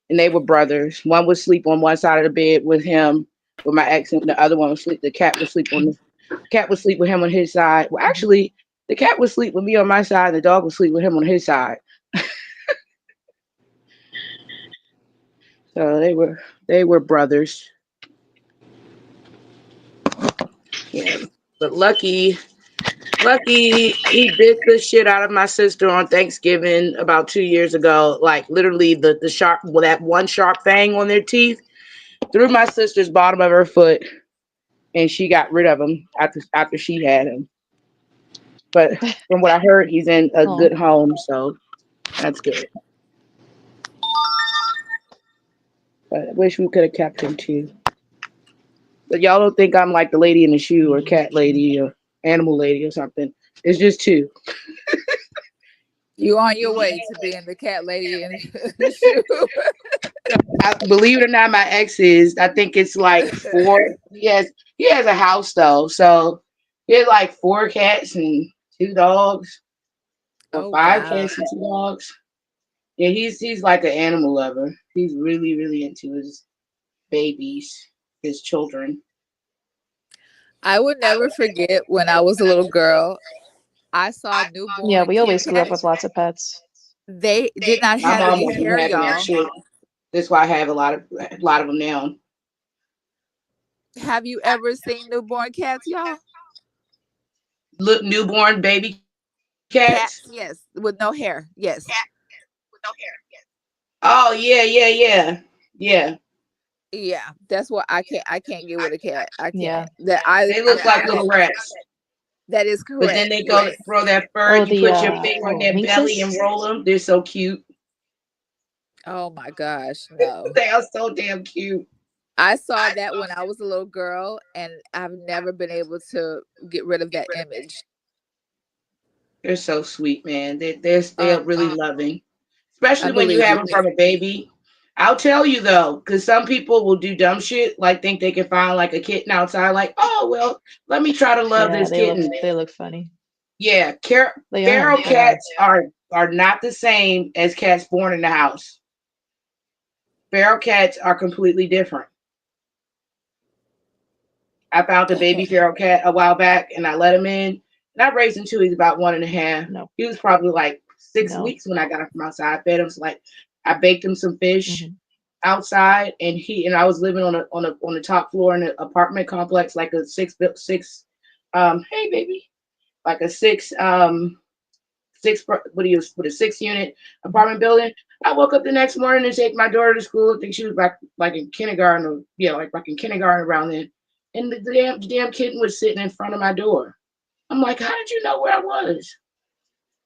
and they were brothers. One would sleep on one side of the bed with him, with my ex, and the other one would sleep. The cat would sleep with him on his side. Well, actually, the cat would sleep with me on my side, and the dog would sleep with him on his side. So they were brothers. Yeah. But Lucky Lucky he bit the shit out of my sister on Thanksgiving about 2 years ago. Like literally the sharp well, that one sharp fang on their teeth through my sister's bottom of her foot, and she got rid of him after she had him. But from what I heard, he's in a Oh, good home, so that's good. But I wish we could have kept him too. But y'all don't think I'm like the lady in the shoe or cat lady or animal lady or something. It's just two. You on your way to being the cat lady in the shoe. Believe it or not, my ex is. I think it's like four. He has a house though, so he has like four cats and two dogs, or Oh five wow. cats and two dogs. Yeah, he's like an animal lover. He's really really into his babies, his children. I would never forget when I was a little girl. I saw yeah, newborn we Kit always grew up Kats. with lots of pets. They did not My have mom any wasn't hair, having that y'all. shit. That's why I have a lot of them now. Have you ever seen newborn cats, y'all? Look, newborn baby cats. Cats, yes, with no hair. Yes. Oh yeah, yeah, yeah, yeah. Yeah, that's what I can't get with a cat. I Yeah. can't. That I They I look like little rats. that is But then correct. they go Yes. to throw that fur. Oh, You the put your finger on their belly and minxes. roll them. They're so cute. Oh my gosh, no. They are so damn cute. I saw that when I was a little girl and I've never been able to get rid of that image. They're so sweet, man. They're Um really loving, especially when you have them unbelievable. from a baby. I'll tell you though, because some people will do dumb shit, like think they can find like a kitten outside, like, oh well, let me try to love Yeah, this kitten. they look funny. Yeah, They feral are. They are. cats are not the same as cats born in the house. Feral cats are completely different. I found a baby feral cat a while back, and I let him in. And I raised him till he's about 1.5. No. He was probably like six No. weeks when I got him from outside. I fed him like I baked him some fish Hmm. outside, and I was living on the top floor in an apartment complex, like a six. Hey baby, like a what do you with a 6 unit apartment building. I woke up the next morning and take my daughter to school. I think she was back like in kindergarten, or yeah, like in kindergarten around then. And the damn kitten was sitting in front of my door. I'm like, how did you know where I was?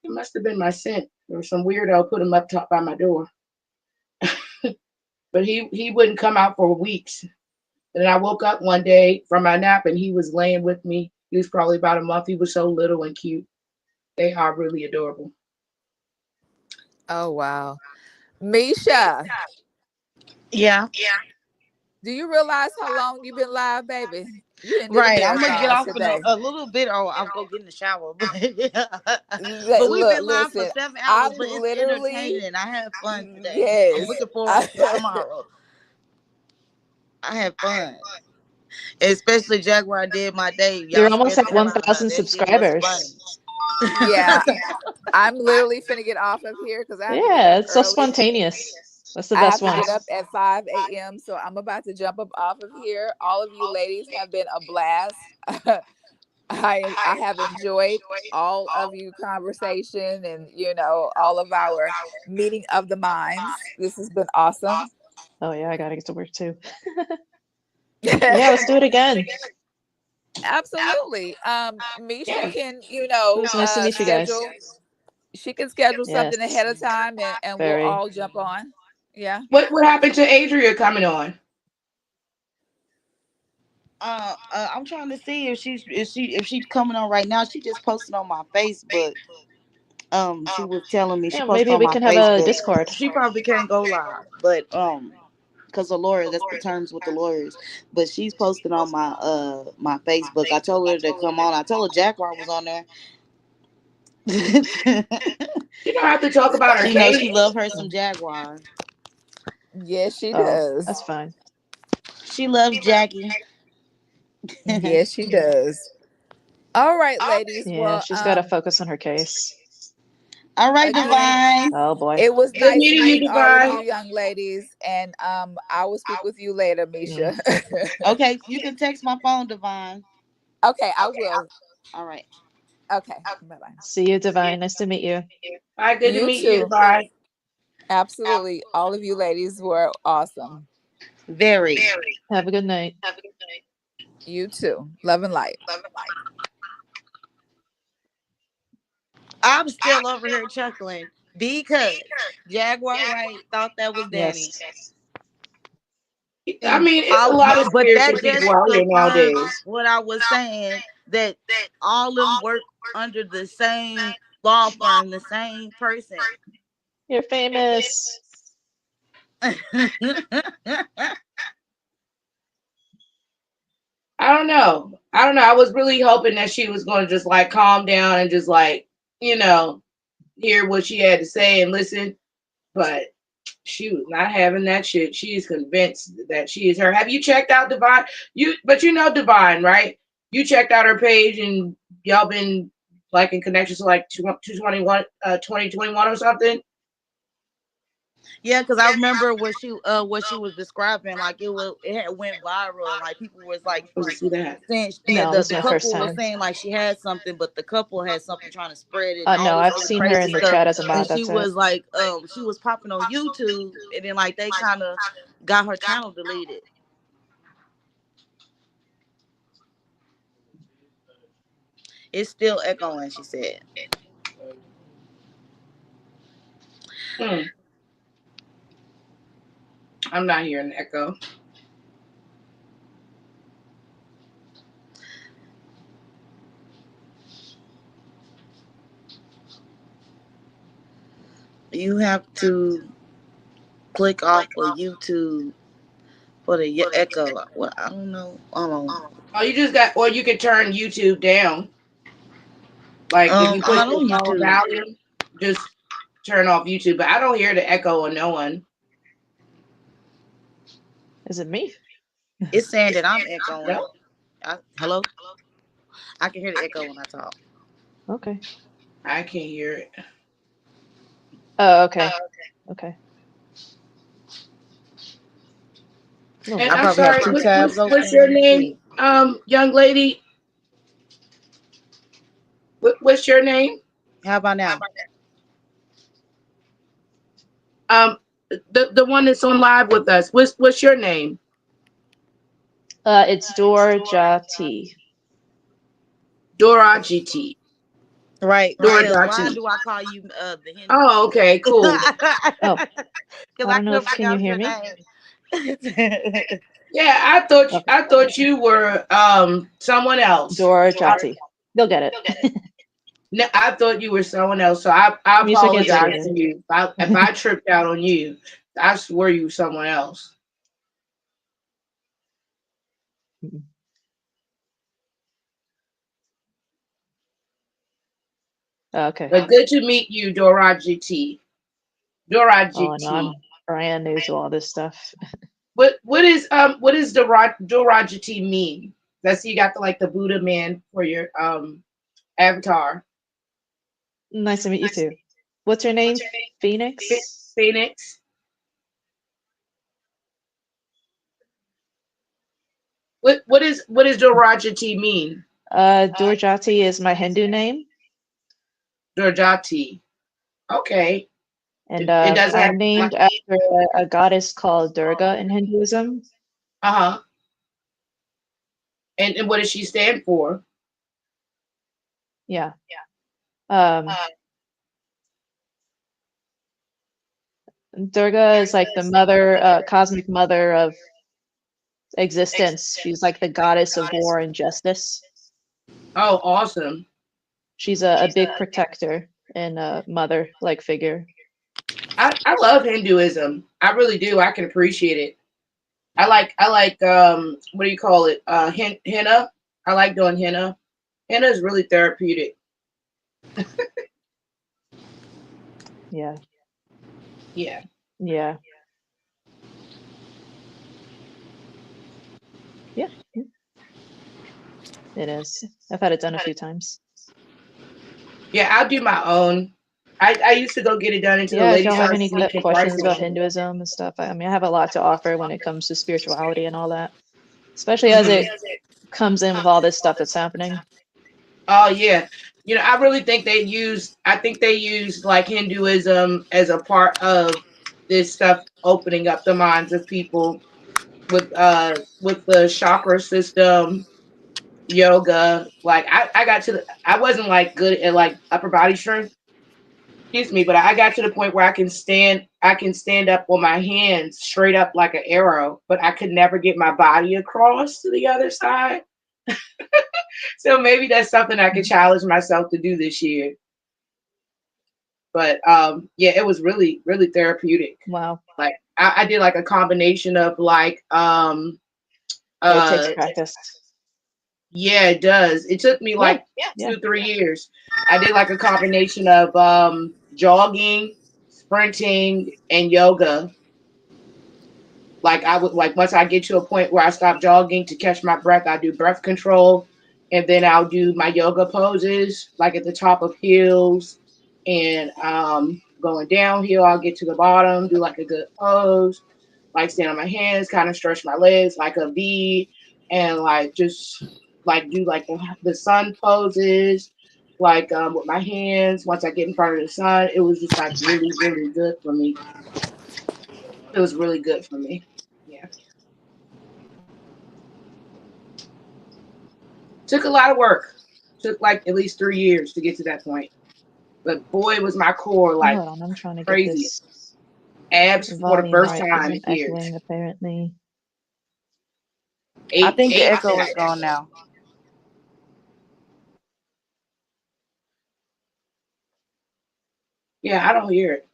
It must have been my scent. There was some weirdo put him up top by my door. But he wouldn't come out for weeks. And then I woke up one day from my nap and he was laying with me. He was probably about a month. He was so little and cute. They are really adorable. Oh wow. Misha, Yeah. do you realize how long you've been live, baby? You didn't did a Right. I'm gonna get marathon off in today. a little bit, or I'll go get in the shower. But we've Look, been live for listen, 7 hours, I'm but it's literally entertaining. I had fun today. I'm yes. looking forward to tomorrow. I had fun, especially Jaguar did my day. You're Y'all almost spread the at hell out of her. 1,000 That shit was funny. subscribers. Yeah, I'm literally finna get off of here because I have to get Yeah, up it's so early. spontaneous. That's the I best have to get ones. up at 5 a.m. So I'm about to jump up off of here. All of you ladies have been a blast. I have enjoyed all of you conversation and all of our meeting of the minds. This has been awesome. Oh yeah, I gotta get to work too. Yeah, let's do it again. Absolutely. Misha Yeah. can, It was nice to meet you guys. schedule. She can schedule something Yes, ahead of time, and we'll very. all jump on. Yeah. What happened to Adria coming on? I'm trying to see if she's coming on right now. She just posted on my Facebook. She was telling me she Yeah, posted maybe on we my can have a Facebook. Discord. She probably can't go live, but because the lawyer, that's the terms with the lawyers. But she's posted on my Facebook. I told her to come on. I told her Jaguar was on there. She don't have to talk about her She knows case. she love her some Jaguar. Yes, she Oh, does. that's fine. She loves Jackie. Yes, she does. All right, ladies. Yeah, Well, she's got to focus on her case. All right, again, Divine. Oh boy. it was Good nice meeting you, meeting all of Divine. you young ladies, and I will speak with you later, Yeah. Misha. Okay, you can text my phone, Divine. Okay, I will. All right. Okay. Bye bye. See you, Divine. Nice to meet you. All right, good to You meet you. too. Bye. Absolutely. All of you ladies were awesome. Very. Have a good night. You too. Love and light. I'm still over here chuckling because Jaguar White thought that was Danny. Yes. I And mean, it's a lot of but that spiritual just people out here confirms nowadays. what I was saying, that all them work under the same law firm, the same person. You're famous. I don't know. I don't know. I was really hoping that she was going to just like calm down and just like, hear what she had to say and listen. But she was not having that shit. She is convinced that she is her. Have you checked out Divine? But you know Divine, right? You checked out her page and y'all been like in connection to like 2021 or something. Yeah, because I remember what she was describing. Like it had went viral, and like people was like See that? saying No, the this is my first couple was time. saying like she had something, but the couple had something trying to spread it and No, all this I've other seen her crazy in the stuff. chat as a And mod. she That's it. was like, she was popping on YouTube, and then like they kind of got her channel deleted. It's still echoing, she said. I'm not hearing the echo. You have to click off of YouTube for the echo. Well, I don't know. Hold on. Oh, you just got, or you could turn YouTube down. Like if you I'm put not the on phone YouTube. volume, just turn off YouTube. But I don't hear the echo on no one. Is it me? It's saying that I'm echoing. Nope. Hello? I can hear the echo when I talk. Okay. I can't hear it. Oh, okay. Okay. And I I'm probably have sorry, two tabs open. what's your name, young lady? What's your name? How about now? The one that's on live with us. What's your name? It's Dorjati. Dora GT. Right. Dora Because why T. do I call you the Hindu? Oh, okay, cool. Oh, Because I don't know couldn't if can you pronounce hear your me? name. Yeah, I thought you were someone else. Dorjati. They'll get it. No, I thought you were someone else. So I Music apologize to Institute. you. If I tripped out on you, I swear you were someone else. Okay. But good to meet you, Dora GT. Dora GT. Oh, no, I'm brand new to all this stuff. What does Dora GT mean? That's you got the Buddha man for your avatar. Nice to meet you too. What's your name? Phoenix? Phoenix. What does Dorajati mean? Dorjati is my Hindu name. Dorjati. Okay. And it doesn't I'm named after a goddess called Durga in Hinduism. Uh-huh. And what does she stand for? Yeah. Durga is like the mother, cosmic mother of existence. She's like the goddess of war and justice. Oh, awesome. She's a big protector and a mother-like figure. I love Hinduism. I really do. I can appreciate it. I like what do you call it? Henna. I like doing henna. Henna is really therapeutic. Yeah. Yeah. Yeah. Yeah. It is. I've had it done a few times. Yeah, I'll do my own. I used to go get it done into the ladies' if y'all have any sneaking questions about prices. Hinduism and stuff, I mean, I have a lot to offer when it comes to spirituality and all that, especially as it comes in with all this stuff that's happening. Oh yeah, I really think I think they used like Hinduism as a part of this stuff, opening up the minds of people with the chakra system, yoga. Like I got to I wasn't like good at like upper body strength, excuse me, but I got to the point where I can stand up on my hands straight up like an arrow, but I could never get my body across to the other side. So maybe that's something I could challenge myself to do this year. But yeah, it was really, really therapeutic. Wow. Like I did like a combination of like It takes uh practice. yeah, it does. It took me Yeah. like Yeah. 2 3 years. I did like a combination of jogging, sprinting, and yoga. Like I would like once I get to a point where I stop jogging to catch my breath, I do breath control, and then I'll do my yoga poses like at the top of hills, and going downhill I'll get to the bottom, do like a good pose, like stand on my hands, kind of stretch my legs like a V, and like just like do like the sun poses, like with my hands. Once I get in front of the sun, it was just like really, really good for me. It was really good for me. Yeah. Took a lot of work. Took like at least 3 years to get to that point. But boy, was my core like Hold on, I'm trying to get crazy. this Abs for the volume first right because time I'm in years. echoing apparently. I Eight, think the eight. echo is gone now. Yeah, I don't hear it.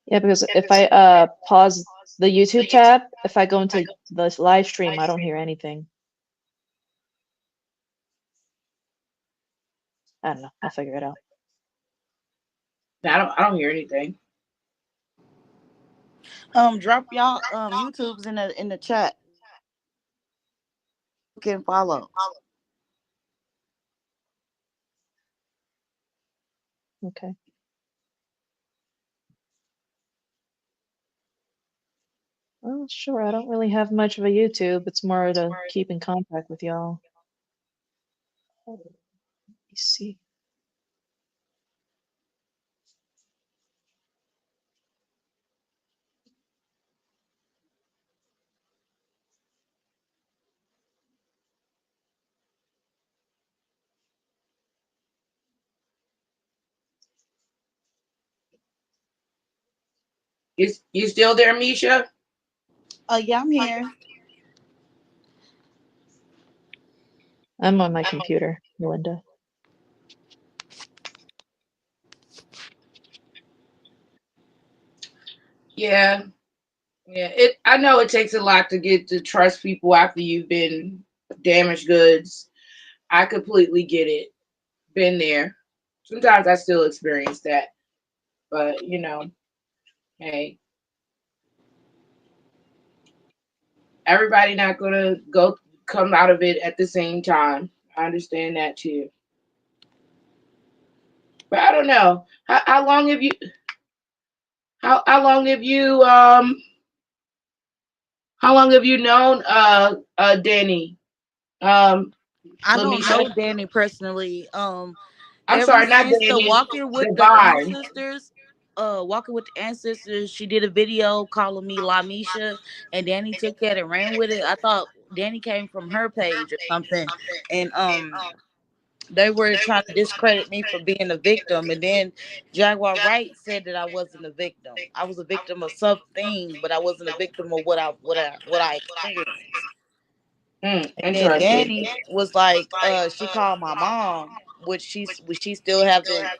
Yeah, because if I pause the YouTube tab, if I go into the live stream, I don't hear anything. I don't know. I'll figure it out. I don't hear anything. Drop y'all YouTubes in the chat. You can follow. Okay. Well, sure. I don't really have much of a YouTube. It's more to keep in contact with y'all. Let me see. You still there, Misha? Yeah, I'm here. I'm on my computer, Melinda. Yeah. Yeah. I know it takes a lot to get to trust people after you've been damaged goods. I completely get it. Been there. Sometimes I still experience that. But hey, everybody not gonna go come out of it at the same time. I understand that too. But I don't know. How long have you how long have you how long have you known Danny? Um I don't Lamisha? know Danny personally. I'm Ever sorry, not since the Danny. Walking with the Divine. Ancestors, she did a video calling me Lamisha, and Danny took that and ran with it. I thought Danny came from her page or something, and they were trying to discredit me for being a victim, and then Jaguar Wright said that I wasn't a victim. I was a victim of something, but I wasn't a victim of what I experienced. And then Interesting. Danny was like, she called my mom, which she still haven't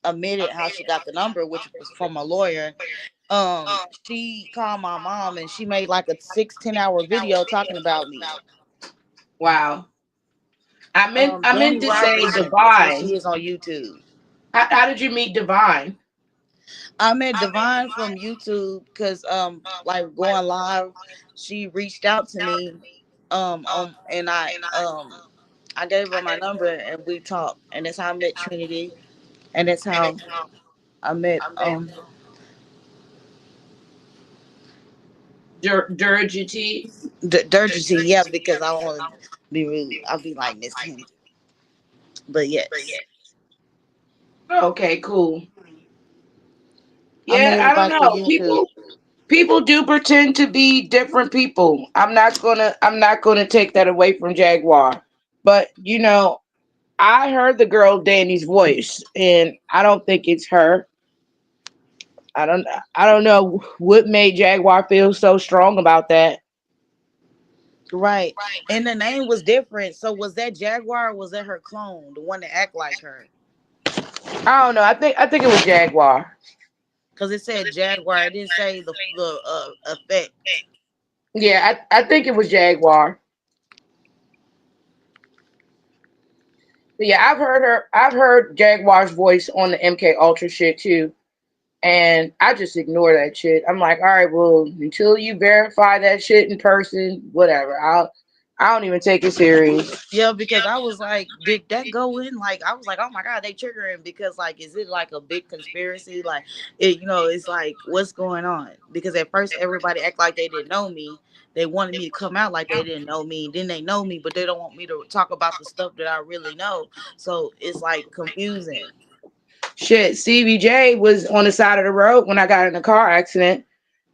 admitted how she got the number, which was from a lawyer. She called my mom and she made like a 6 10 hour video talking about me. Wow. I Danny meant to say Robertson is what she Divine. is on YouTube. How did you meet Divine? I met Divine from YouTube because like going live, she reached out to me and I gave her my number and we talked, and that's how I met Trinity, and that's how I met Durgity. Durgency, yeah, because I want to be really, I'll be like Miss Candy. But yes, Okay, cool. I made Yeah, I don't everybody for know. YouTube. People do pretend to be different people. I'm not gonna take that away from Jaguar. But I heard the girl Danny's voice, and I don't think it's her. I don't I don't know what made Jaguar feel so strong about that. Right. And the name was different. So was that Jaguar or was that her clone, the one that act like her? I don't know. I think it was Jaguar. Because it said Jaguar. It didn't say the effect. Yeah, I think it was Jaguar. But yeah, I've heard Jaguar's voice on the MK Ultra shit too. And I just ignore that shit. I'm like, all right, well, until you verify that shit in person, whatever. I don't even take it serious. Yeah, because I was like, did that go in? Like, I was like, oh my God, they triggering because, like, is it like a big conspiracy? Like, it's like, what's going on? Because at first, everybody act like they didn't know me. They wanted me to come out like they didn't know me. Then they know me, but they don't want me to talk about the stuff that I really know. So it's like confusing. Shit, CBJ was on the side of the road when I got in a car accident.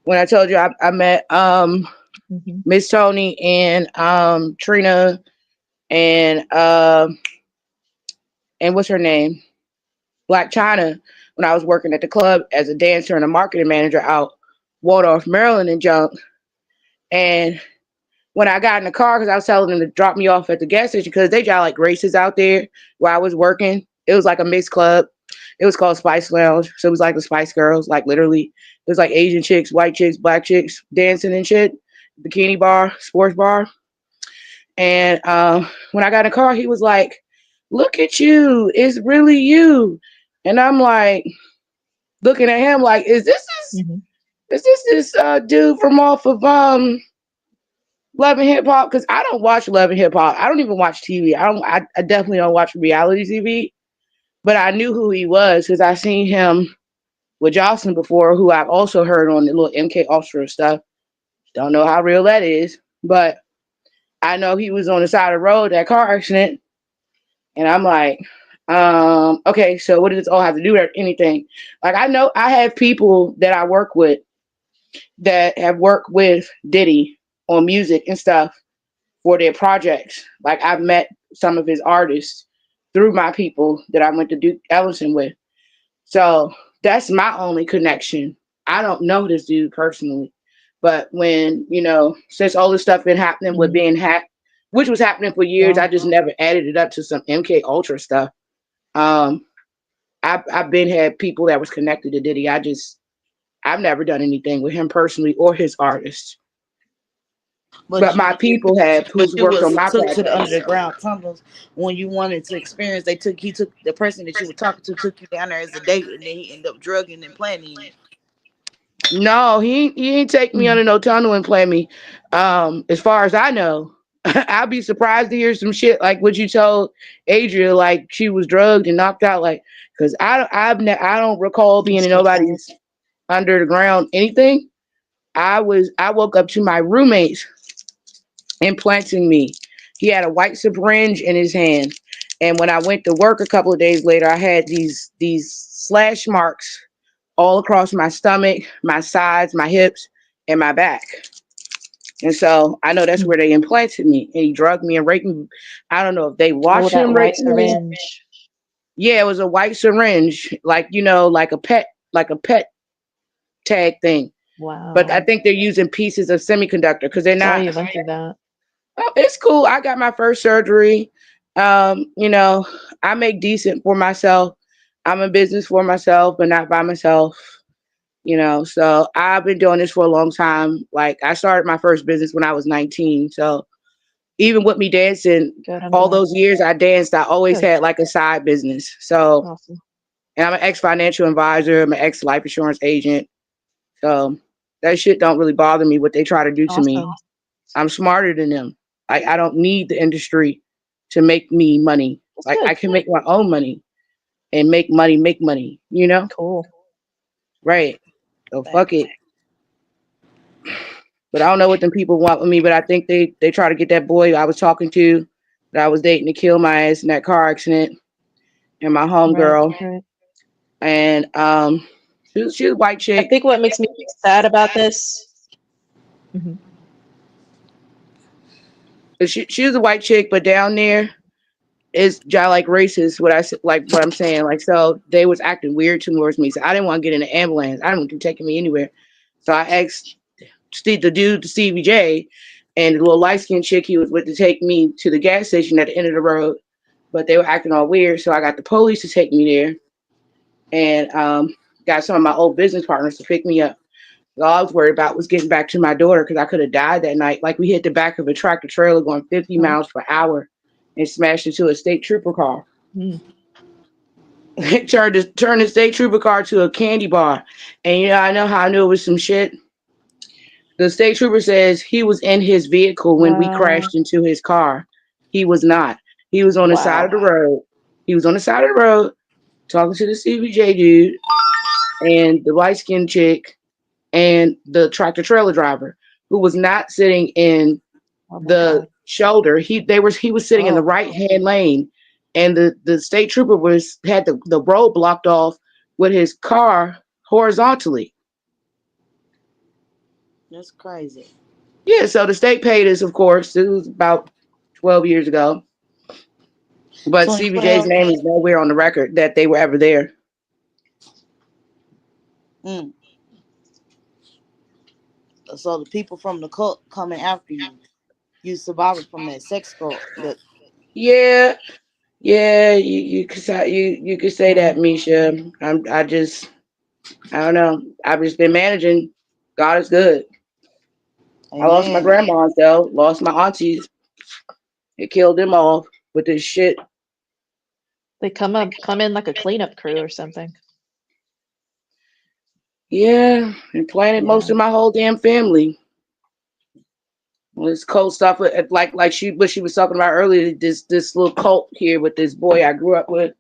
When I told you I met Mhm. Miss Tony and Trina and and what's her name? Black China, when I was working at the club as a dancer and a marketing manager out Waldorf, Maryland and junk. And when I got in the car, because I was telling them to drop me off at the gas station, because they got like races out there where I was working. It was like a mixed club. It was called Spice Lounge. So it was like the Spice Girls, like literally. It was like Asian chicks, white chicks, black chicks dancing and shit. Bikini bar, sports bar. And when I got in the car, he was like, "Look at you. It's really you." And I'm like, looking at him like, Mhm. is this dude from off of Love and Hip Hop? Because I don't watch Love and Hip Hop. I don't even watch TV. I definitely don't watch reality TV. But I knew who he was because I seen him with Jocelyn before, who I've also heard on the little MK Ultra stuff. Don't know how real that is, but I know he was on the side of the road, that car accident, and I'm like, okay, so what does this all have to do with anything? Like I know I have people that I work with that have worked with Diddy on music and stuff for their projects. Like I've met some of his artists through my people that I went to Duke Ellison with. So that's my only connection. I don't know this dude personally. But when, since all this stuff been happening with Mhm. being hacked, which was happening for years, Yeah. I just never added it up to some MK Ultra stuff. Um, I've been had people that was connected to Diddy. I've never done anything with him personally or his artists. But But you, my people have but who's you worked on was my took to the projects. underground tunnels when you wanted to experience. He took the person that you were talking to took you down there as a date, and then he ended up drugging and planning you. No, he ain't take me Mm. under no tunnel and play me. As far as I know, I'll be surprised to hear some shit like what you told Adria, like she was drugged and knocked out, like because I don't recall being That's in too sad. nobody's under the ground anything. I woke up to my roommates implanting me. He had a white syringe in his hand, and when I went to work a couple of days later, I had these slash marks all across my stomach, my sides, my hips, and my back. And so I know that's Mm. where they implanted me. And he drugged me and raped me. I don't know if they Oh, watched that him white raping me. syringe. Yeah, it was a white syringe, like like a pet tag thing. But I Wow. think they're using pieces of semiconductor because they're Sorry not. you went through that. Oh, it's cool. I got my first surgery. You know, I make decent for myself. I'm in business for myself, but not by myself. So I've been doing this for a long time. Like I started my first business when I was 19. So even with me dancing, Good. I'm all glad. those years I danced, I always Good. had like a side business. So, Awesome. and I'm an ex financial advisor. I'm an ex life insurance agent. So that shit don't really bother me what they try to do to me. Awesome. I'm smarter than them. I don't need the industry to make me money. That's Like good. I can make my own money and make money, you know? Cool. Right. So fuck Facts. it. But I don't know what them people want with me. But I think they try to get that boy I was talking to, that I was dating, to kill my ass in that car accident, and my Right, homegirl. right. And she was a white I chick. think what makes me sad about this. Mhm. But she was a white chick, but down there is like racist. What I'm saying. Like, so they was acting weird towards me. So I didn't want to get in the ambulance. I didn't want them taking me anywhere. So I asked the dude, the CBJ, and the little light skinned chick he was with, to take me to the gas station at the end of the road. But they were acting all weird, so I got the police to take me there, and got some of my old business partners to pick me up. All I was worried about was getting back to my daughter, because I could have died that night. Like, we hit the back of a tractor trailer going 50 Oh. miles per hour and smashed into a state trooper car. Mm. It turned the state trooper car to a candy bar. And I know how I knew it was some shit. The state trooper says he was in his vehicle when we Wow. crashed into his car. He was not. He was on the side of Wow. the road. He was on the side of the road talking to the CBJ dude and the light skinned chick and the tractor trailer driver, who was not sitting in Oh my the God. shoulder. He was sitting in the Oh. right hand lane, and the state trooper had the road blocked off with his car horizontally. That's crazy. Yeah, so the state paid us, of course. It was about 12 years ago. But CBJ's 2012. name is nowhere on the record that they were ever there. Mm. So the people from the cult coming after you, you survived from that sex cult. That Yeah, yeah, you could say that, mm, Misha. I don't know. I've just been managing. God is good. I lost my amen. grandmas though, lost my aunties. It killed them off with this shit. They come in like a cleanup crew or something. Yeah, and planted most Yeah. of my whole damn family. Well, this cult stuff, like what she was talking about earlier. This little cult here with this boy I grew up with,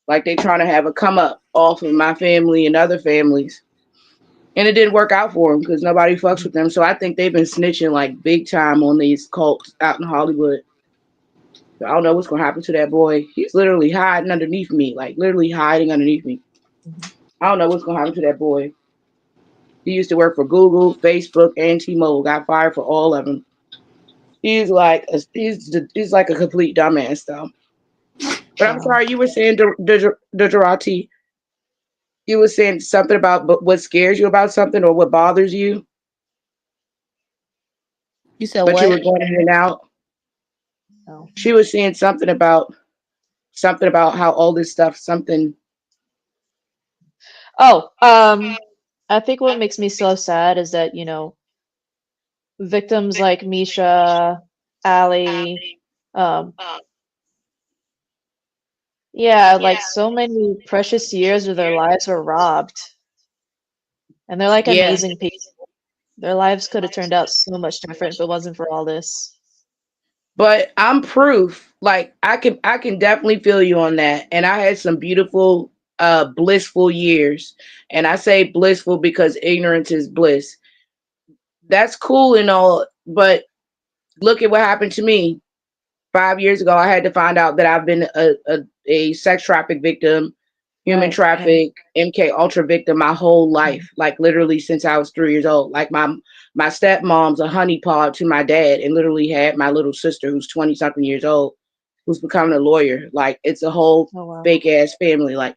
like they trying to have a come up off of my family and other families, and it didn't work out for them because nobody fucks with them. So I think they've been snitching like big time on these cults out in Hollywood. So I don't know what's gonna happen to that boy. He's literally hiding underneath me, like literally hiding underneath me. Mhm. I don't know what's gonna happen to that boy. He used to work for Google, Facebook, and T-Mobile. Got fired for all of them. He's like a complete dumbass though. But I'm Wow. sorry, you were saying, Dorati, you were saying something about what scares you about something or what bothers you, You said but you what? were going in and out. No. She was saying something about how all this stuff, something. Oh, I think what makes me so sad is that, victims like Misha, Ali, um, yeah, like so many precious years of their lives were robbed. And they're like Yeah, amazing people. Their lives could have turned out so much different if it wasn't for all this. but I'm proof. Like I can definitely feel you on that. And I had some beautiful, blissful years. And I say blissful because ignorance is bliss. That's cool and all, but look at what happened to me 5 years ago. I had to find out that I've been a sex traffic victim, human Right, right. traffic, MK Ultra victim my whole Mhm. life, like literally since I was 3 years old. Like my stepmom's a honeypot to my dad, and literally had my little sister who's 20 something years old, who's becoming a lawyer. Like it's a whole Oh wow. fake ass family. Like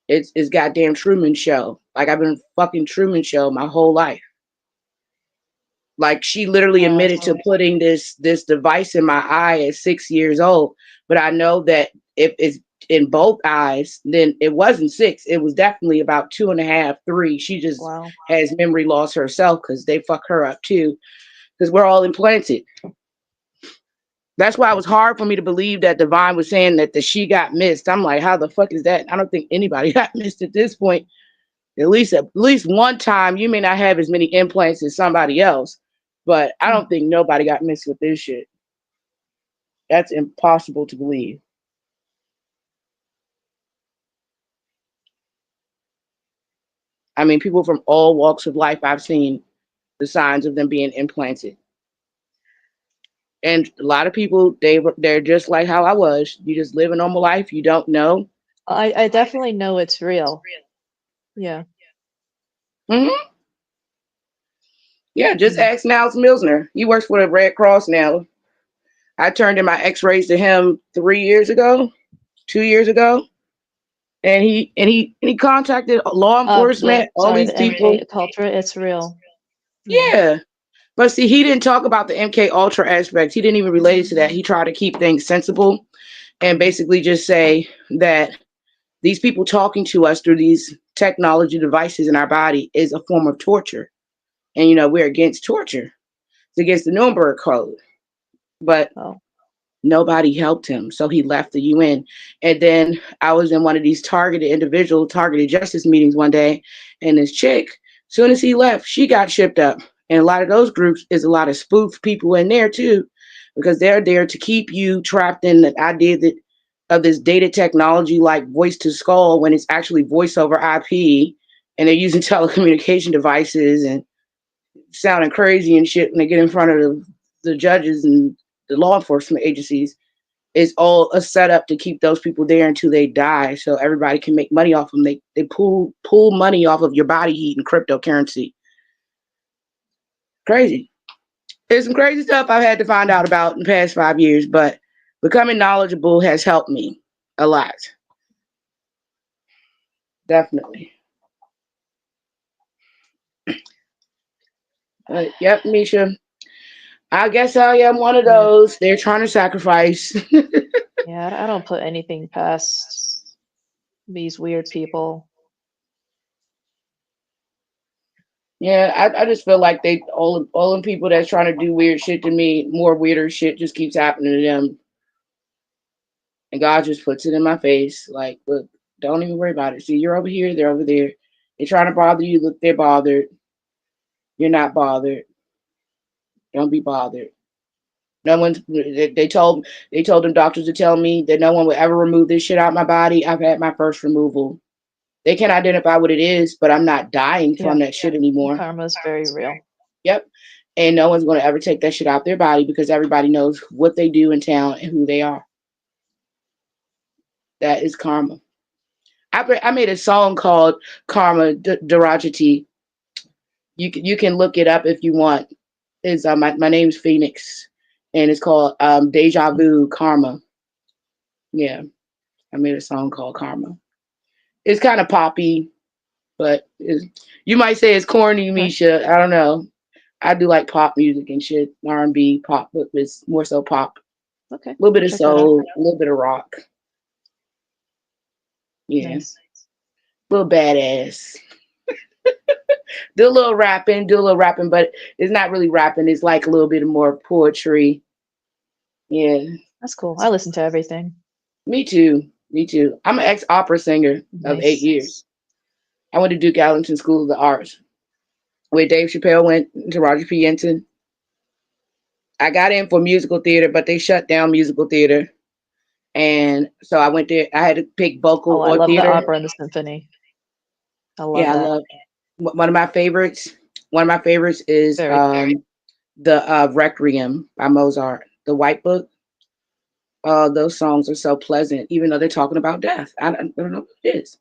it's goddamn Truman Show. Like I've been fucking Truman Show my whole life. Like she literally Wow, admitted to putting this device in my eye at 6 years old. But I know that if it's in both eyes, then it wasn't six. It was definitely about two and a half, three. She just wow. has memory loss herself because they fuck her up too. Because we're all implanted. That's why it was hard for me to believe that Divine was saying that she got missed. I'm like, how the fuck is that? I don't think anybody got missed at this point. At least one time, you may not have as many implants as somebody else, but I Mm. don't think nobody got missed with this shit. That's impossible to believe. I mean, people from all walks of life I've seen. the signs of them being implanted. And a lot of people, they're just like how I was. You just live a normal life. You don't know. I definitely know it's real. Yeah. Hmm. Yeah, just Mm. ask Niles Milsner. He works for the Red Cross now. I turned in my X-rays to him 3 years ago, 2 years ago, and he contacted law enforcement. All Sorry, these the MK people. Ultra, it's real. Yeah. Yeah, but see, he didn't talk about the MK Ultra aspects. He didn't even relate it to that. He tried to keep things sensible and basically just say that these people talking to us through these technology devices in our body is a form of torture. And we're against torture. It's against the Nuremberg Code. But Oh. nobody helped him. So he left the UN. And then I was in one of these targeted justice meetings one day, and this chick, soon as he left, she got shipped up. And a lot of those groups is a lot of spoof people in there too, because they're there to keep you trapped in the idea of this data technology like voice to skull when it's actually voice over IP, and they're using telecommunication devices and sounding crazy and shit when they get in front of the judges and the law enforcement agencies. Is all a setup to keep those people there until they die, so everybody can make money off them. They pull money off of your body heat and cryptocurrency. Crazy. There's some crazy stuff I've had to find out about in the past 5 years, but becoming knowledgeable has helped me a lot. Definitely. Yep, Misha. I guess I am one of Yeah. those. They're trying to sacrifice. Yeah, I don't put anything past these weird people. Yeah, I just feel like they all them people that's trying to do weird shit to me, more weirder shit just keeps happening to them. And God just puts it in my face. Like, look, don't even worry about it. See, you're over here, they're over there. They're trying to bother you. Look, they're bothered. You're not bothered. Don't be bothered. No one's. They told them doctors to tell me that no one would ever remove this shit out of my body. I've had my first removal. They can't identify what it is, but I'm not dying Yeah. from that shit anymore. Karma's very real. Yep. And no one's going to ever take that shit out their body because everybody knows what they do in town and who they are. That is karma. I made a song called Karma Darajati. You can look it up if you want. It's my name's Phoenix, and it's called Deja Vu Karma. Yeah, I made a song called Karma. It's kind of poppy, but you might say it's corny, Misha. I don't know. I do like pop music and shit, R&B, pop, but it's more so pop. Okay. A little bit of Check that out. soul, a little bit of rock. Yeah, Nice. a little badass. Do a little rapping, but it's not really rapping. It's like a little bit more poetry. Yeah, That's cool. I listen to everything. me too. Me too. I'm an ex-opera singer of 8 years. I went to Duke Ellington School of the Arts, where Dave Chappelle went to Roger P. Yenton. I got in for musical theater, but they shut down musical theater. And so I went there. I had to pick vocal Oh, I or love the theater. opera and the symphony. I love Yeah, I that. love one of my favorites. One of my favorites is Very. the Requiem by Mozart, the White Book. Those songs are so pleasant, even though they're talking about death. I don't know what it is.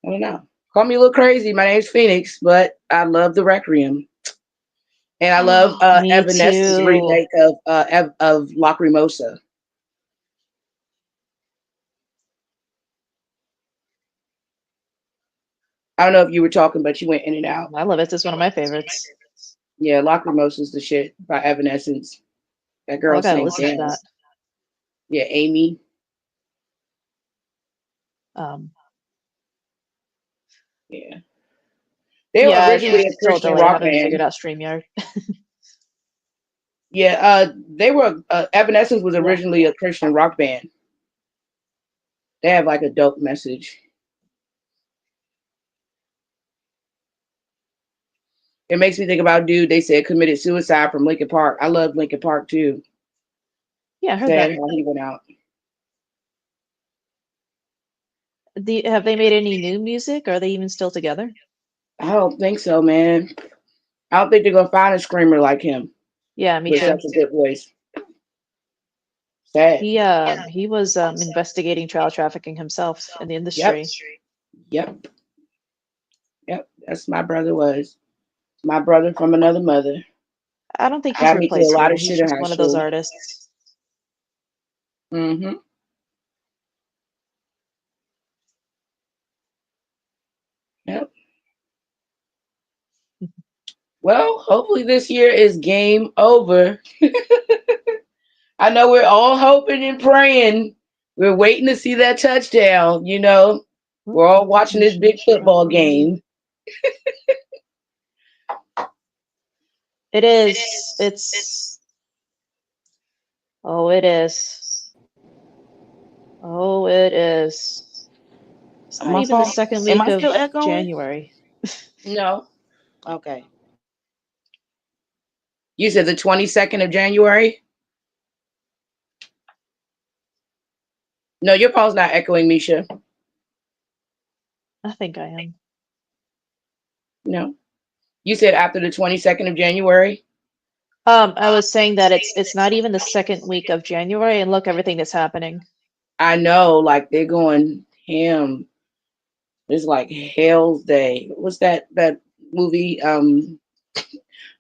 I don't know. Call me a little crazy. My name's Phoenix, but I love the Requiem. And I love Me Evanescence too. remake of Lacrimosa. I don't know if you were talking, but you went in and out. I love it. It's one of my favorites. Yeah, Lacrimosa is the shit by Evanescence. That Oh, I girl gotta sings listen to that. dance. Yeah, Amy. Um, Yeah. They were yeah, originally a it's still Christian delayed. I rock haven't band. figured out StreamYard. Yeah, they were Evanescence was Yeah. originally a Christian rock band. They have like a dope message. It makes me think about a dude they said committed suicide from Linkin Park. I love Linkin Park too. Yeah, I heard Sad that. how he went out. Have they made any new music? Are they even still together? I don't think so, man. I don't think they're gonna find a screamer like him Yeah, me with too. such a good voice. Sad. He was investigating child trafficking himself in the Yep. industry. Yep. Yep. That's my brother was. My brother from another mother. I don't think he's Got me to a lot replaceable. of He's shit in just high one of those school. artists. Mm-hmm. Yep. Well, hopefully this year is game over. I know we're all hoping and praying. We're waiting to see that touchdown, you know. We're all watching this big football game. It is. It's. Oh, it is. Oh, it is. It's not My even the phone. second Am week I of still echoing? January. No. Okay. You said the 22nd of January? No, your phone's not echoing, Misha. I think I am. No. You said after the 22nd of January? I was saying that it's not even the second week of January, and look everything that's happening. I know, like they're going ham. It's like Hell's Day. What's that movie?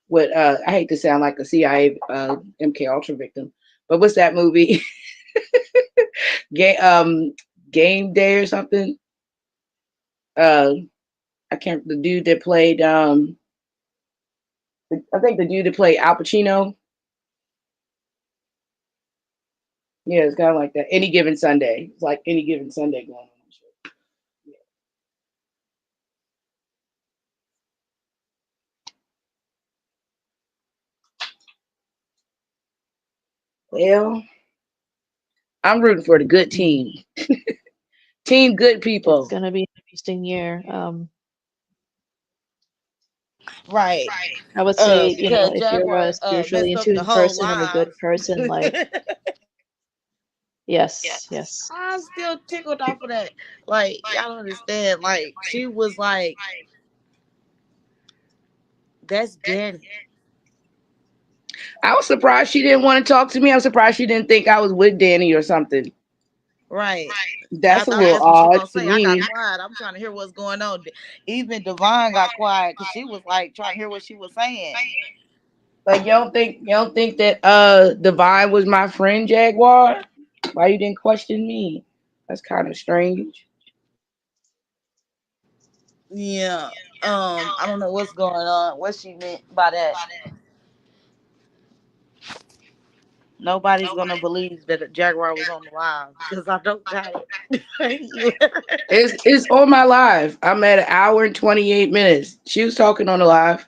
With I hate to sound like a CIA MK Ultra victim, but what's that movie? Game Day or something. I can't. The dude that played I think the dude that played Al Pacino. Yeah, it's kind of like that. Any given Sunday. It's like any given Sunday going on. Well, I'm rooting for the good team. Team good people. It's gonna be an interesting year. Right. I would say, Because if you're a Jaguar spiritually messed in up the tune whole person and a good live. person, like yes. I'm still tickled off of that. Like, y'all don't understand. Like, she was like, that's Danny. I was surprised she didn't want to talk to me. I was surprised she didn't think I was with Danny or something. Right. I That's a thought little that's what she was odd gonna to say. I got me. quiet. I'm trying to hear what's going on. Even Devon got quiet because she was like trying to hear what she was saying. Like you don't think that Divine was my friend, Jaguar? Why you didn't question me? That's kind of strange. Yeah. I don't know what's going on. What she meant by that. Nobody's gonna believe that a Jaguar was on the live because I don't doubt it. It's on my live. I'm at 1 hour and 28 minutes. She was talking on the live.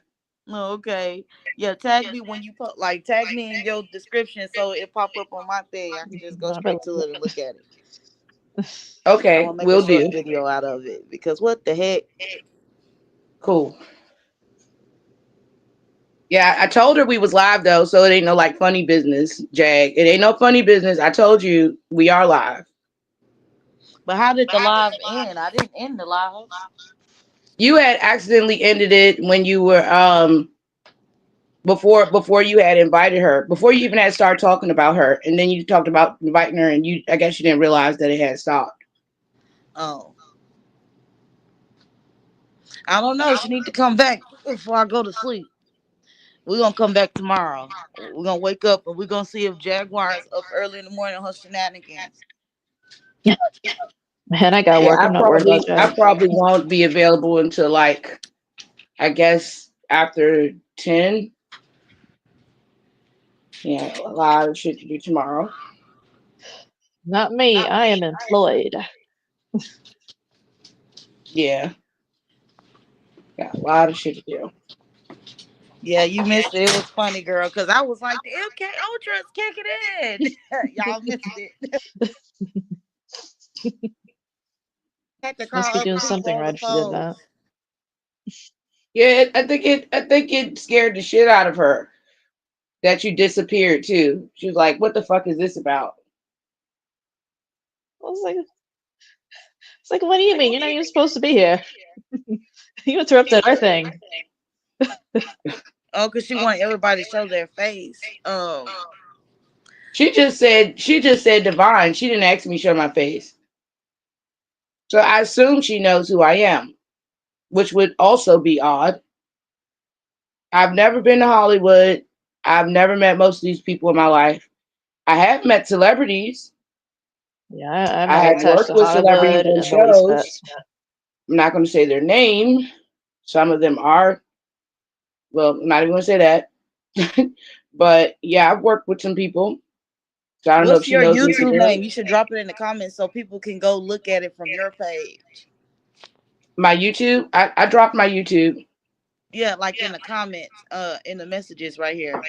Oh, okay. Yeah, tag me when you put like tag me in your description so it pop up on my thing. I can just go I straight to believe it and look at it. I'm Okay, gonna make a will short do. video out of it because what the heck? Cool. Yeah, I told her we was live though, so it ain't no like funny business, Jag. It ain't no funny business. I told you we are live. But how did the live end? I didn't end the live. You had accidentally ended it when you were before you had invited her, before you even had started talking about her, and then you talked about inviting her, and I guess you didn't realize that it had stopped. Oh, I don't know. She need to come back before I go to sleep. We're gonna come back tomorrow. We're gonna wake up and we're gonna see if Jaguar's up early in the morning on her shenanigans. Man, I got Yeah, work. I'm not worried about I Jack. probably won't be available until like I guess after 10. Yeah, a lot of shit to do tomorrow. Not me. I am employed. Yeah, got a lot of shit to do. Yeah, you missed it. It was funny, girl, because I was like, the MK Ultra's kicking in. Y'all missed it. Had to call Must be other doing people something on the right if she did phone. that. Yeah, I think it scared the shit out of her that you disappeared too. She was like, "What the fuck is this about?" I was like, it's like, what do you mean? You're not even supposed to be here. You interrupted our thing. Oh, because she want everybody to show their face. She just said Divine. She didn't ask me to show my face. So I assume she knows who I am, which would also be odd. I've never been to Hollywood. I've never met most of these people in my life. I have met celebrities. Yeah, I'm I not have attached worked to with celebrities Hollywood on in the least bit. shows. I'm not going to say their name. Some of them are. Well, I'm not even going to say that. But yeah, I've worked with some people. So I don't know if what's she your knows me for YouTube them. name? You should drop it in the comments so people can go look at it from your page. My YouTube, I dropped my YouTube. Yeah, like in the comments, in the messages right here.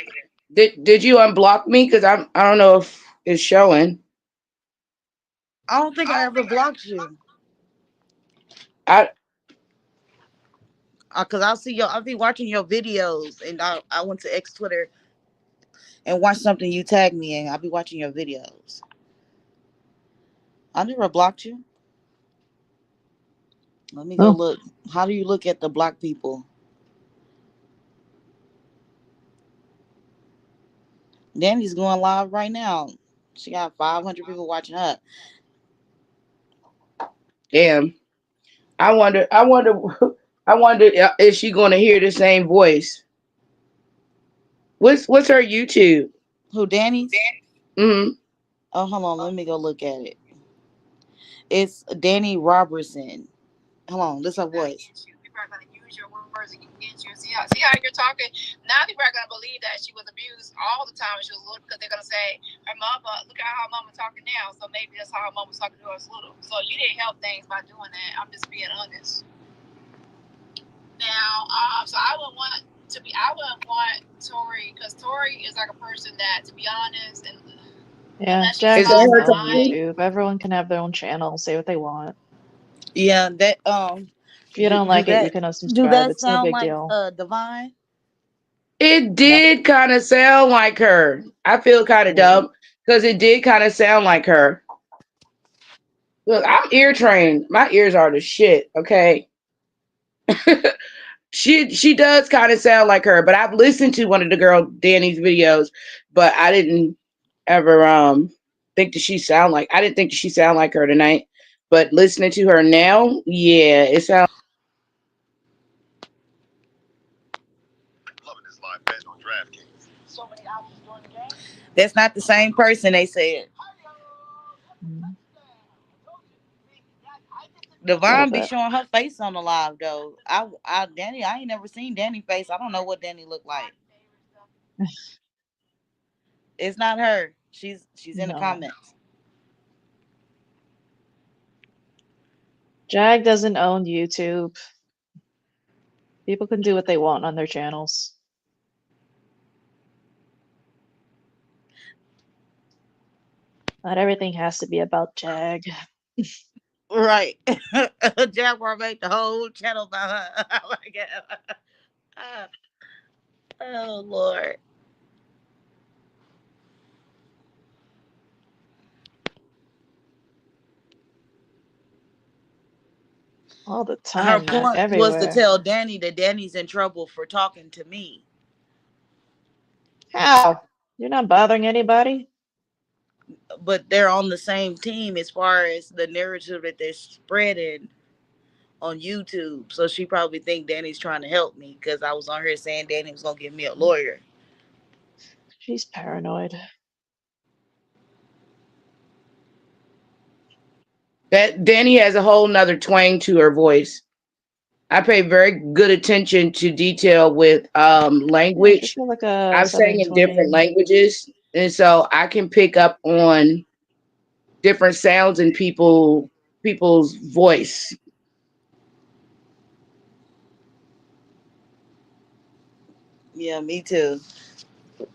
Did you unblock me? Because I don't know if it's showing. I don't think I ever blocked you. I Cause I'll be watching your videos, and I went to X Twitter and watched something you tagged me in. I'll be watching your videos. I never blocked you. Let me go Oh, look. How do you look at the block people? Danny's going live right now. She got 500 people watching her. damn. I wonder. I wonder. I wonder is she going to hear the same voice? What's her YouTube? Who, Danny's? Hmm. Oh, hold on. Let me go look at it. It's Danny Robertson. Hold on. This her voice. People are going to use your words against you. See how you're talking? Now people are going to believe that she was abused all the time when she was little because they're going to say, her mama, look at how mama talking now. So maybe that's how her mama was talking to her as little. So you didn't help things by doing that. I'm just being honest. Now, so I wouldn't want Tori, because Tori is like a person that, to be honest, and yeah, unless Jag Is that doesn't her own talking? YouTube. Everyone can have their own channel, say what they want. Yeah, that If you don't like it, you can do unsubscribe. that It's no sound big like deal. Divine? It No. did kind of sound like her. I feel kind of dumb because it did kind of sound like her. Look, I'm ear trained. My ears are the shit. Okay. She does kind of sound like her, but I've listened to one of the girl Danny's videos, but I didn't ever think that she sound like I didn't think that she sound like her tonight. But listening to her now, yeah, it sounds. Loving this live bet on DraftKings. So many options during the game. That's not the same person they said. Mm, a little Divine be bit. showing her face on the live though. Danny, I ain't never seen Danny face. I don't know what Danny look like. It's not her. She's in the No. comments. Jag doesn't own YouTube. People can do what they want on their channels. Not everything has to be about Jag. Right. Jaguar made the whole channel about her. Oh my god. Oh Lord. All the Her time, man. point was to Everywhere. tell Danny that Danny's in trouble for talking to me. How? You're not bothering anybody? But they're on the same team as far as the narrative that they're spreading on YouTube. So she probably think Danny's trying to help me because I was on here saying Danny was gonna give me a lawyer. She's paranoid. That Danny has a whole nother twang to her voice. I pay very good attention to detail with Yeah, she's language. got like a I've sang southern in different twang. languages, and so I can pick up on different sounds in people's voice. Yeah, me too.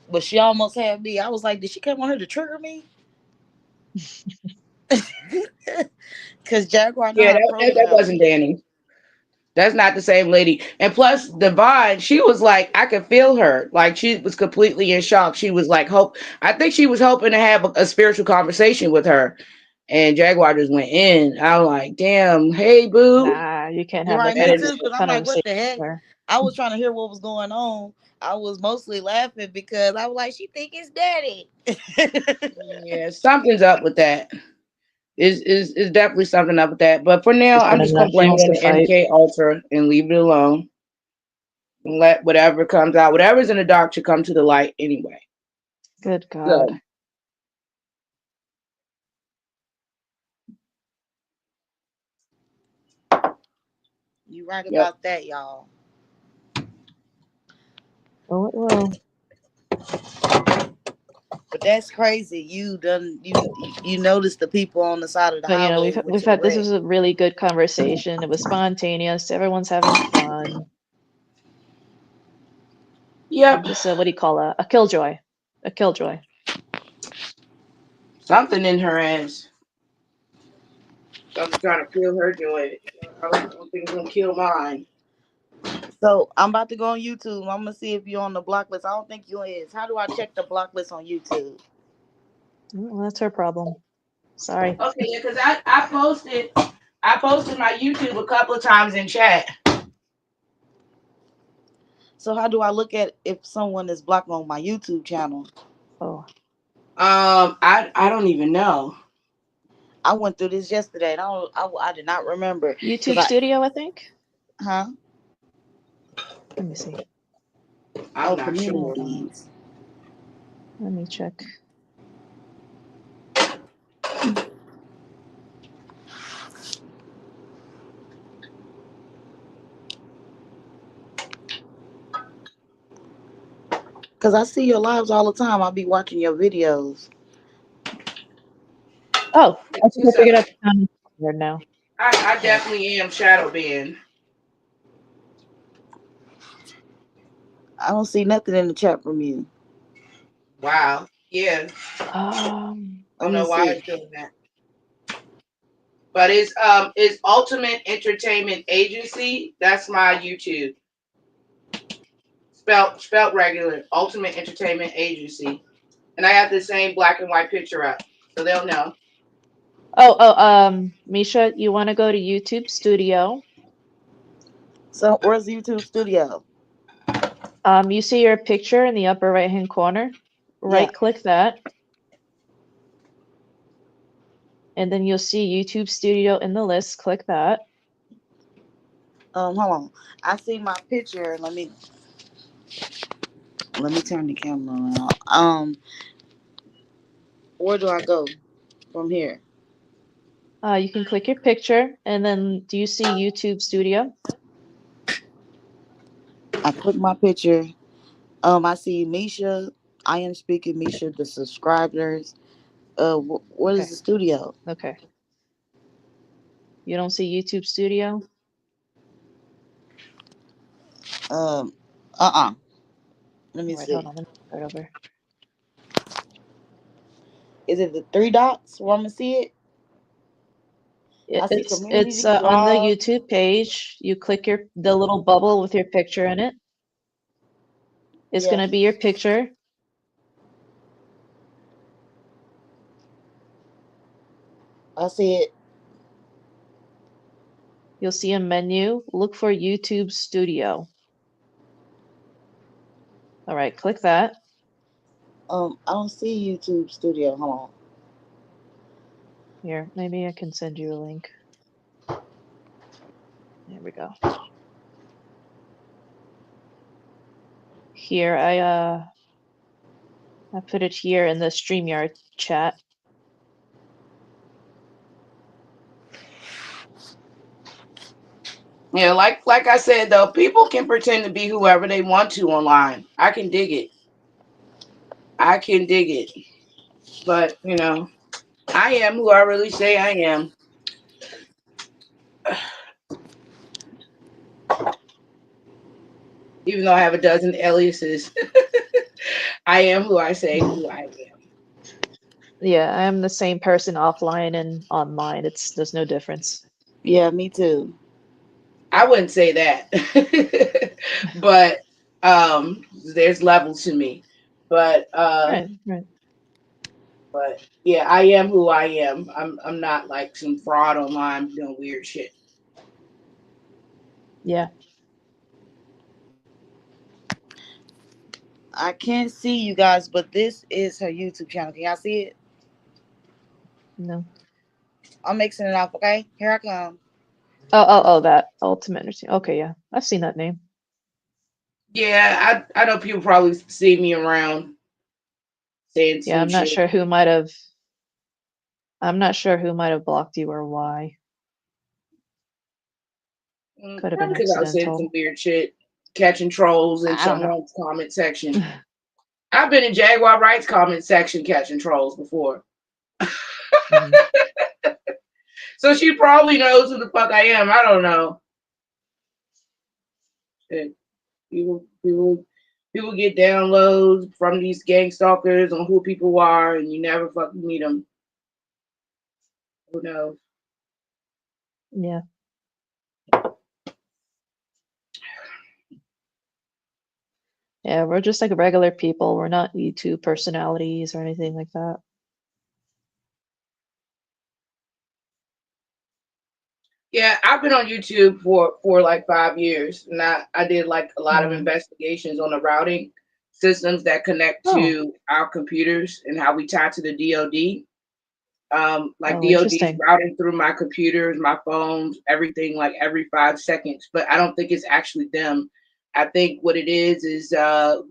But she almost had me. I was like, did she come on here to trigger me? Because Jaguar know Yeah, how to that program wasn't me. Danny. That's not the same lady. And plus, Divine, she was like, I could feel her. Like she was completely in shock. She was like, hope. I think she was hoping to have a spiritual conversation with her. And Jaguar just went in. I was like, damn, hey, boo. Nah, you can't You're have right, that me kind of too. Because I'm like, what conversation the with heck? her. I was trying to hear what was going on. I was mostly laughing because I was like, she think it's daddy. Yeah, something's up with that. Is definitely something up with that. But for now, She's I'm put just in gonna that. She blame it wants on to the fight. MK Ultra and leave it alone. And let whatever comes out, whatever's in the dark should come to the light anyway. Good So God. You right yep. about that, y'all. Oh, well. But that's crazy. You noticed the people on the side of the But you know, highway we've went we've to the had this wreck. was a really good conversation. It was spontaneous. Everyone's having fun. Yep. Just what do you call a killjoy? A killjoy. Something in her ass. Something trying to kill her joy. I don't think it's gonna kill mine. So I'm about to go on YouTube. I'm gonna see if you're on the block list. I don't think you is. How do I check the block list on YouTube? Well, that's her problem. Sorry. Okay, yeah, because I posted my YouTube a couple of times in chat. So how do I look at if someone is blocked on my YouTube channel? Oh, I don't even know. I went through this yesterday. And I did not remember because YouTube Studio, I think. huh? Let me see. I'm Oh, not sure. Hold on. communities. Let me check. Cause I see your lives all the time. I'll be watching your videos. Oh, I think I It's figured a, out the sound here now. I Oh, definitely am shadow banned. I don't see nothing in the chat from you. Wow. Yeah. I Let don't me know why see. it's doing that. But it's Ultimate Entertainment Agency. That's my YouTube. Spelt regular. Ultimate Entertainment Agency. And I have the same black and white picture up. So they'll know. Misha, you want to go to YouTube Studio? So where's YouTube Studio? You see your picture in the upper right-hand corner. Yeah. Right-click that, and then you'll see YouTube Studio in the list. Click that. Hold on. I see my picture. Let me turn the camera around. Where do I go from here? You can click your picture, and then do you see YouTube Studio? I click my picture. I see Misha. I am speaking Misha. The subscribers. What is Okay, the studio? okay. You don't see YouTube Studio? Um. Uh. Let me All right, hold see. on. Let me start over. Is it the three dots where I'm gonna see it? I see It's community on the blog. YouTube page. You click the little bubble with your picture in it. It's Yeah, gonna be your picture. I see it. You'll see a menu. Look for YouTube Studio. All right, click that. I don't see YouTube Studio. Hold on. Here, maybe I can send you a link. There we go. Here, I put it here in the StreamYard chat. Yeah, like I said though, people can pretend to be whoever they want to online. I can dig it. I can dig it. But I am who I really say I am. Even though I have a dozen aliases, I am who I say who I am. Yeah, I'm the same person offline and online. There's no difference. Yeah, me too. I wouldn't say that. But there's levels to me. But Right, right. but yeah, I am who I am. I'm not like some fraud online doing weird shit. Yeah. I can't see you guys, but this is her YouTube channel. Can y'all see it? No. I'm mixing it up, okay? Here I come. Oh, that Ultimate Entertainment. Okay, yeah. I've seen that name. Yeah, I know people probably see me around saying Yeah, some shit. I'm not sure who might have blocked you or why. Could have been Probably because I was saying some accidental. weird shit, catching trolls in I don't know. someone's comment section. I've been in Jaguar Rights comment section catching trolls before. Mhm. So she probably knows who the fuck I am. I don't know. Shit. People get downloads from these gang stalkers on who people are, and you never fucking meet them. Who knows? Yeah. Yeah, we're just like regular people. We're not YouTube personalities or anything like that. Yeah, I've been on YouTube for like 5 years, and I did like a lot of Wow. investigations on the routing systems that connect Oh, to our computers and how we tie to the DoD. Like oh, DoD's interesting. routing through my computers, my phones, everything like every 5 seconds. But I don't think it's actually them. I think what it is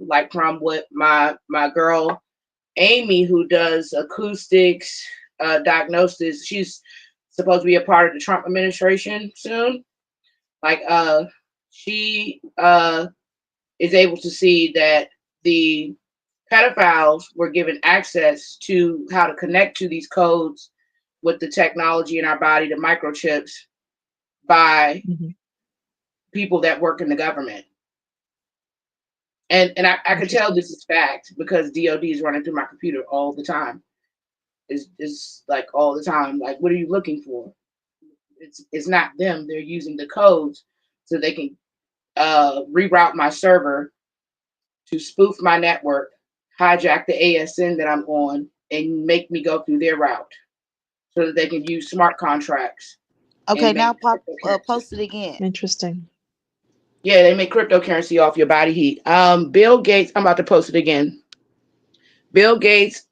like from what my girl Amy, who does acoustics diagnosis, she's supposed to be a part of the Trump administration soon. Like she is able to see that the pedophiles were given access to how to connect to these codes with the technology in our body, the microchips, by Hmm. people that work in the government. And I could tell Interesting. this is fact because DOD is running through my computer all the time. It's like all the time. Like, what are you looking for? It's not them. They're using the codes so they can reroute my server to spoof my network, hijack the ASN that I'm on, and make me go through their route so that they can use smart contracts Okay, and now make pop cryptocurrency. post it again. Interesting. Yeah, they make cryptocurrency off your body heat. Bill Gates, I'm about to post it again. Bill Gates,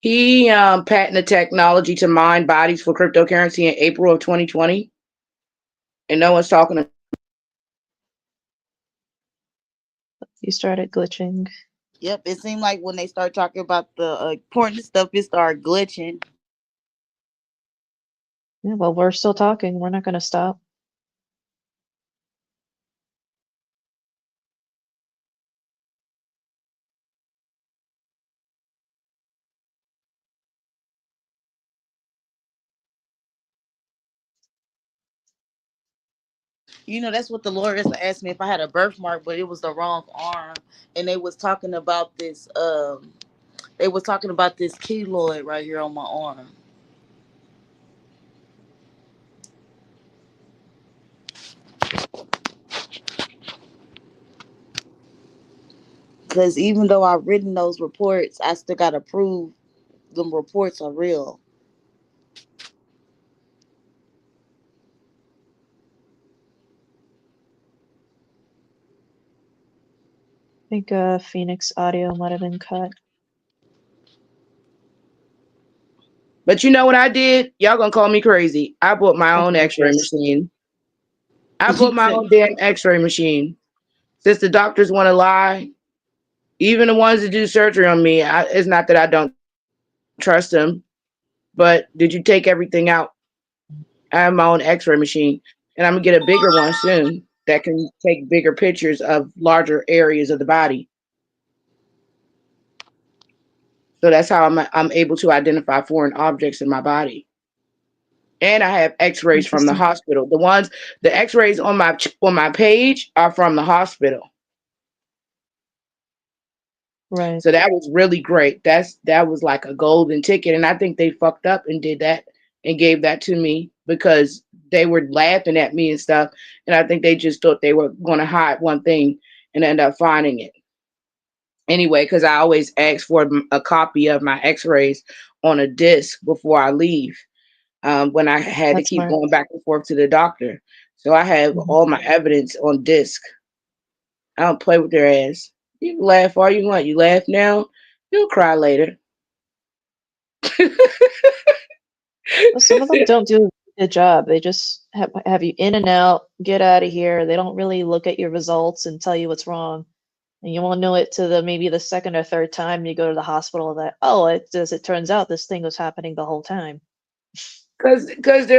he patented technology to mine bodies for cryptocurrency in April of 2020, and no one's talking. You started glitching. Yep, it seemed like when they start talking about the important stuff, it started glitching. Yeah, well, we're still talking. We're not going to stop. You know, that's what the lawyers asked me if I had a birthmark, but it was the wrong arm. And they was talking about this. They was talking about this keloid right here on my arm. Because even though I've written those reports, I still got to prove them reports are real. I think Phoenix audio might have been cut. But you know what I did? Y'all gonna call me crazy. I bought my Of own X-ray course. machine. I You bought my said, own damn X-ray machine. Since the doctors want to lie, even the ones that do surgery on me, it's not that I don't trust them. But did you take everything out? I have my own X-ray machine, and I'm gonna get a bigger one soon that can take bigger pictures of larger areas of the body. So that's how I'm able to identify foreign objects in my body. And I have X-rays from the Interesting. hospital. The X-rays on my page are from the hospital. Right. So that was really great. That was like a golden ticket, and I think they fucked up and did that and gave that to me because they were laughing at me and stuff, and I think they just thought they were going to hide one thing and end up finding it anyway. Because I always ask for a copy of my X-rays on a disc before I leave. When I had to That's keep smart. going back and forth to the doctor, so I have Hmm. all my evidence on disc. I don't play with their ass. You can laugh all you want. You laugh now, you'll cry later. Well, some of them don't do a good job. They just have you in and out, get out of here. They don't really look at your results and tell you what's wrong. And you won't know it to the maybe the second or third time you go to the hospital that, oh, as it turns out, this thing was happening the whole time. Because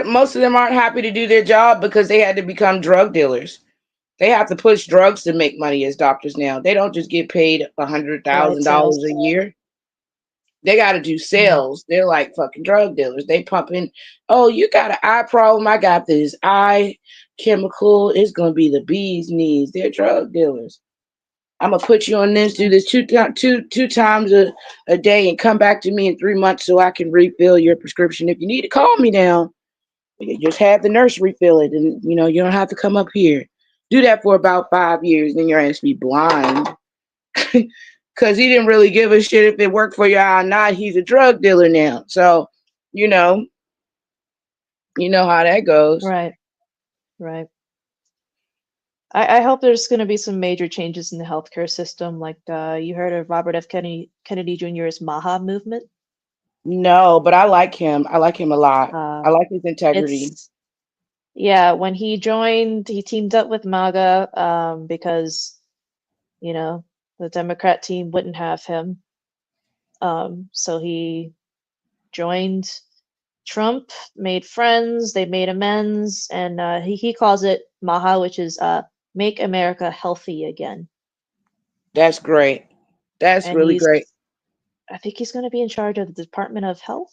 most of them aren't happy to do their job because they had to become drug dealers. They have to push drugs to make money as doctors now. They don't just get paid Right, $100,000 sales. a year. They got to do Mhm. sales. They're like fucking drug dealers. They pump in, oh, you got an eye problem. I got this eye chemical. It's going to be the bee's knees. They're drug dealers. I'm going to put you on this, do this two times a day and come back to me in 3 months so I can refill your prescription. If you need to call me now, you just have the nurse refill it. And, you don't have to come up here. Do that for about 5 years. Then your ass be blind. Because he didn't really give a shit if it worked for you or not. He's a drug dealer now. So, you know, you know how that goes. Right, right. I hope there's going to be some major changes in the healthcare system. Like you heard of Robert F. Kennedy Jr.'s MAHA movement. No, but I like him. I like him a lot. I Um, like his integrity. it's Yeah, when he joined, he teamed up with MAGA because you know the Democrat team wouldn't have him. So he joined Trump, made friends, they made amends, and he calls it MAHA, which is Make America Healthy Again. That's great. That's And really great. I think he's going to be in charge of the Department of Health.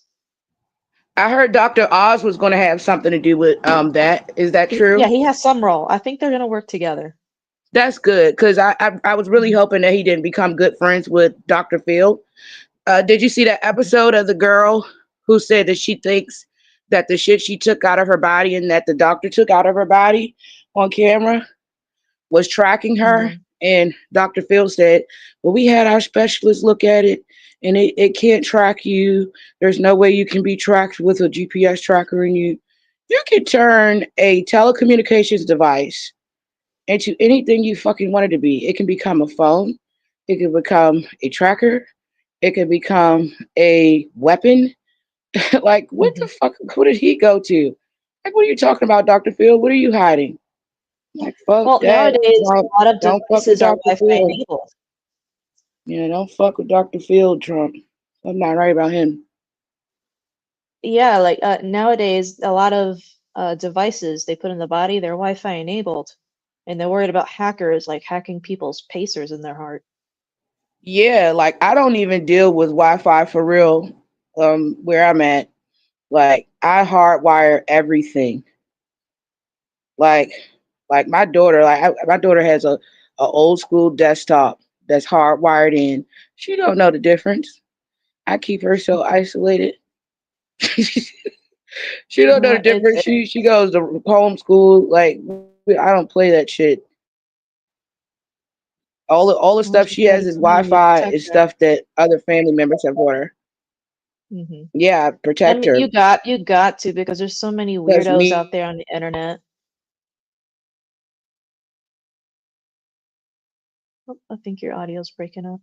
I heard Dr. Oz was going to have something to do with that. Is that Yeah, true? he has some role. I think they're going to work together. That's good because I was really Mhm. hoping that he didn't become good friends with Dr. Phil. Did you see that episode of the girl who said that she thinks that the shit she took out of her body and that the doctor took out of her body on camera was tracking her? No. And Dr. Phil said, well, we had our specialists look at it and it can't track you. There's no way you can be tracked with a GPS tracker in you. You can turn a telecommunications device into anything you fucking want it to be. It can become a phone. It can become a tracker. It can become a weapon. Like, what the Mhm. fuck? Who did he go to? Like, what are you talking about, Dr. Phil? What are you hiding? Like, fuck Well, that. nowadays Don't, a lot of don't fuck with devices are Dr. Wi-Fi Phil. enabled. Don't fuck with Dr. Phil, Trump. I'm not right about him. Yeah, like nowadays, a lot of devices they put in the body, they're Wi-Fi enabled, and they're worried about hackers like hacking people's pacers in their heart. Yeah, like, I don't even deal with Wi-Fi for real, where I'm at. Like, I hardwire everything. Like, my daughter, my daughter has a old school desktop that's hardwired in. She don't know the difference. I keep her so isolated. She don't know the No, difference. She goes to homeschool. Like, I don't play that shit. All the well, stuff she's she got has is somebody to Wi-Fi. protect Is her. stuff that other family members have bought her. Hmm. Yeah, I protect mean, her. you got to because there's so many Because weirdos out me, there on the internet. Oh, I think your audio's breaking up.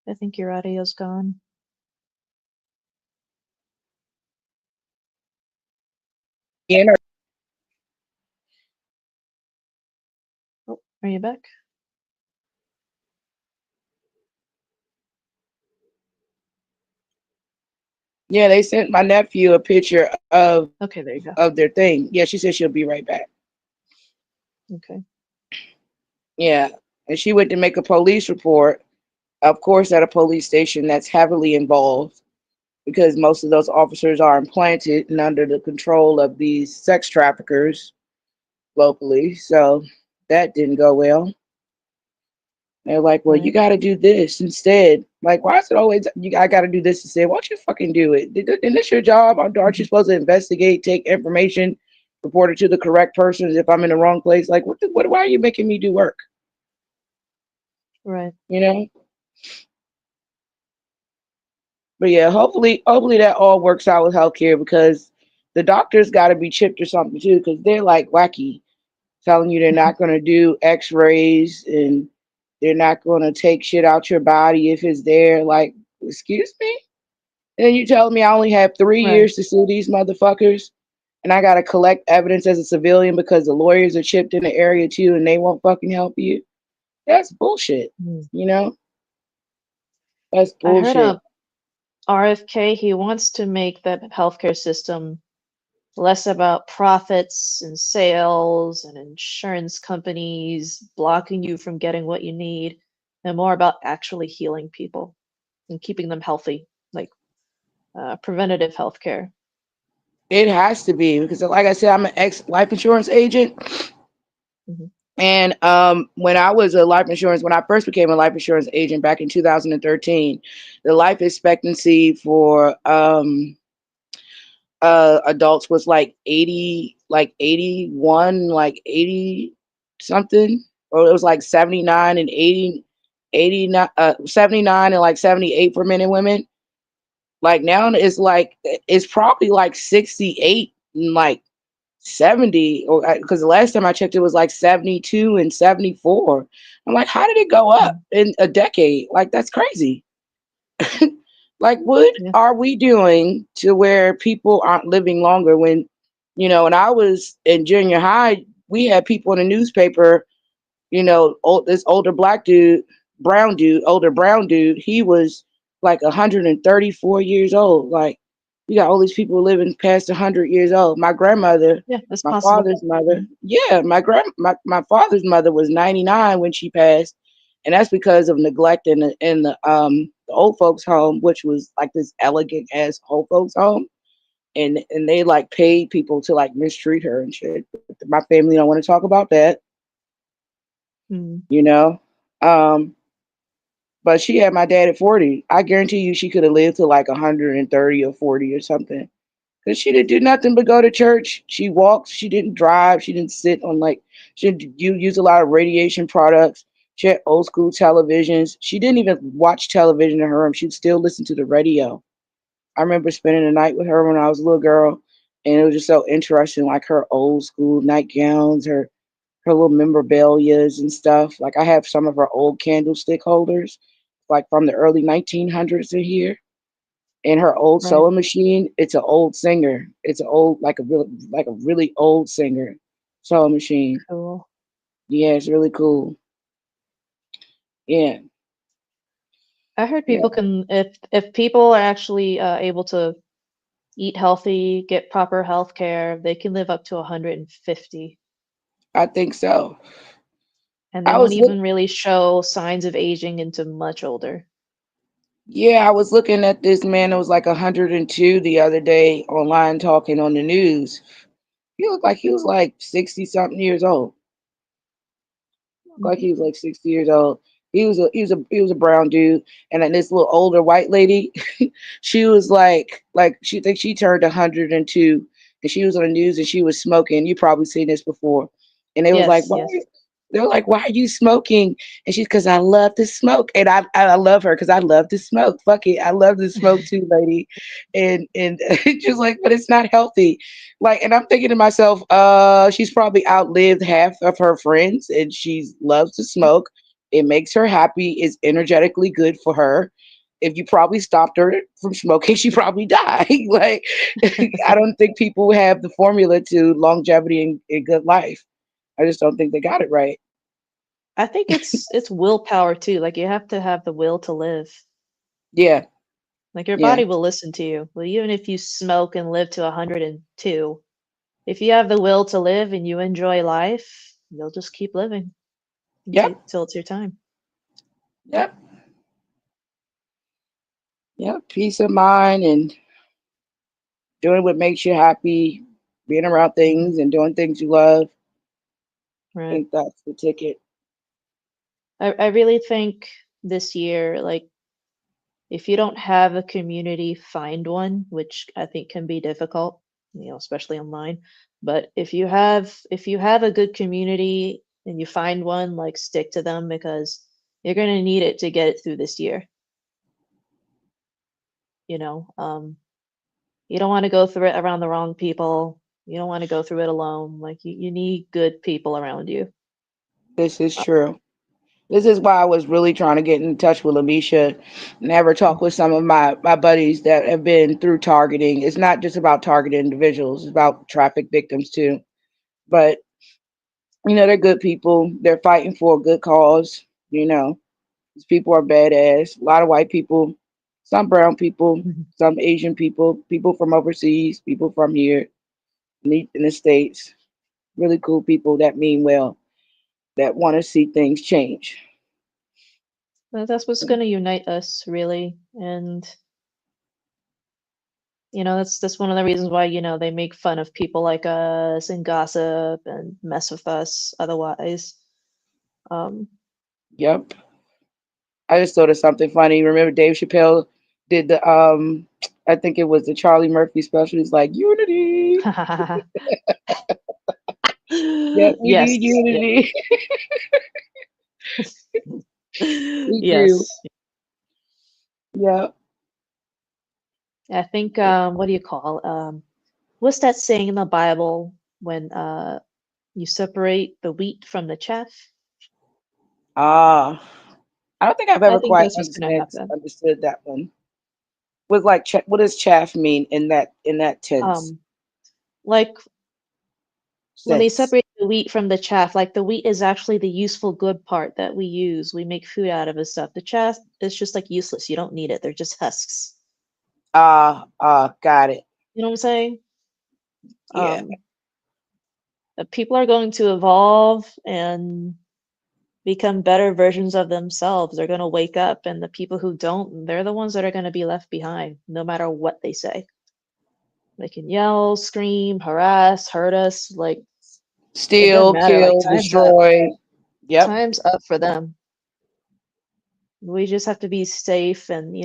I think your audio's gone. Oh, are you back? yeah, they sent my nephew a picture Okay, there you go. of their thing. Yeah, she said she'll be right back. Okay. Yeah, and she went to make a police report, of course, at a police station that's heavily involved because most of those officers are implanted and under the control of these sex traffickers locally. So that didn't go well. They're like, well, you Right. got to do this instead. Like, why is it always I got to do this instead? Why don't you fucking do it? Isn't this your job? Aren't you supposed to investigate, take information, report it to the correct persons if I'm in the wrong place? Like, what? Why are you making me do work? Right. You know? But yeah, hopefully that all works out with healthcare because the doctors got to be chipped or something too because they're like wacky, telling you they're not going to do X-rays and they're not going to take shit out your body if it's there. Like, excuse me? And then you telling me I only have 3 years Right. to sue these motherfuckers, and I got to collect evidence as a civilian because the lawyers are chipped in the area too, and they won't fucking help you. That's bullshit. Mm. You know, that's I heard bullshit. RFK, he wants to make the healthcare system less about profits and sales and insurance companies blocking you from getting what you need, and more about actually healing people and keeping them healthy, like preventative healthcare. It has to be because, like I said, I'm an ex life insurance agent, Hmm. and when I was a life insurance, when I first became a life insurance agent back in 2013, the life expectancy for adults was like 80, like 81, like 80 something, or it was like 79 and 80, 89, 79 and like 78 for men and women. Like now it's probably like 68 and like 70, or because the last time I checked it was like 72 and 74. I'm like, how did it go up in a decade? Like that's crazy. Like, what Yeah. are we doing to where people aren't living longer when, when I was in junior high, we had people in the newspaper, this older brown dude, he was like 134 years old. Like, you got all these people living past 100 years old. My grandmother, Yeah, that's my possible. father's mother, yeah, my father's mother was 99 when she passed, and that's because of neglect in the old folks home, which was like this elegant ass old folks home, and they like paid people to like mistreat her and shit. My family don't want to talk about that, Mm. you know. Um, but she had my dad at 40. I guarantee you she could have lived to like 130 or 40 or something. Because she didn't do nothing but go to church. She walked. She didn't drive. She didn't sit on like, she didn't use a lot of radiation products. She had old school televisions. She didn't even watch television in her room. She'd still listen to the radio. I remember spending the night with her when I was a little girl. And it was just so interesting, like her old school nightgowns, her little memorabilias and stuff. Like I have some of her old candlestick holders, like from the early 1900s in here. And her old Right. sewing machine, it's an old Singer. It's an old, like a really old Singer sewing machine. Cool. Yeah, it's really cool. Yeah, I heard yeah, people can, if people are actually able to eat healthy, get proper health care, they can live up to 150, I think so. and they I won't was look, even really show signs of aging into much older. yeah, I was looking at this man that was like 102 the other day online talking on the news. He looked like he was like 60 something years old. Like Mhm. he was like 60 years old. He was a brown dude, and then this little older white lady, she was like she thinks she turned 102, and she was on the news and she was smoking. You probably seen this before, and they was like, Yes, why? yes. They're like, why are you smoking? And she's because I love to smoke, and I love her because I love to smoke. Fuck it, I love to smoke too, lady, and just like, but it's not healthy. Like, and I'm thinking to myself, she's probably outlived half of her friends and she loves to smoke. It makes her happy, is energetically good for her. If you probably stopped her from smoking, she probably died. Like, I don't think people have the formula to longevity and good life. I just don't think they got it right. I think it's willpower too. Like you have to have the will to live. Yeah, Like your yeah, body will listen to you. Well, even if you smoke and live to 102, if you have the will to live and you enjoy life, you'll just keep living yep, until it's your time. yep, yep. Peace of mind and doing what makes you happy, being around Mhm. things and doing things you love. I Right. think that's the ticket. I really think this year, like, if you don't have a community, find one, which I think can be difficult, especially online. But if you have a good community and you find one, like, stick to them because you're gonna need it to get it through this year. You know, you don't want to go through it around the wrong people. You don't want to go through it alone. Like you need good people around you. This is true. This is why I was really trying to get in touch with Lamisha and have her talk with some of my buddies that have been through targeting. It's not just about targeted individuals, it's about traffic victims too. But, they're good people. They're fighting for a good cause. These people are badass. A lot of white people, some brown people, Mhm. some Asian people, people from overseas, people from here in the States. Really cool people that mean well, that want to see things change. That's what's going to unite us, really. And that's one of the reasons why they make fun of people like us and gossip and mess with us otherwise. Um, Yep. I just thought of something funny. Remember Dave Chappelle did I think it was the Charlie Murphy special. He's like, Unity. Yep, we yes, need unity. We do. yes. Yeah. I think what do you call what's that saying in the Bible when you separate the wheat from the chaff? Ah. I don't think I've I ever think quite that's what's gonna happen. understood that one. Was like what does chaff mean in that tense Um, like when they sense? separate the wheat from the chaff, like the wheat is actually the useful good part that we use. We make food out of and stuff. The chaff is just like useless. You don't need it. They're just husks. Got it. You know what I'm saying? Yeah. Um, People are going to evolve and become better versions of themselves. They're going to wake up, and the people who don't, they're the ones that are going to be left behind, no matter what they say. They can yell, scream, harass, hurt us. Like, it doesn't Steal, matter. Like, kill, destroy. Yep. time's up for them. We just have to be safe and,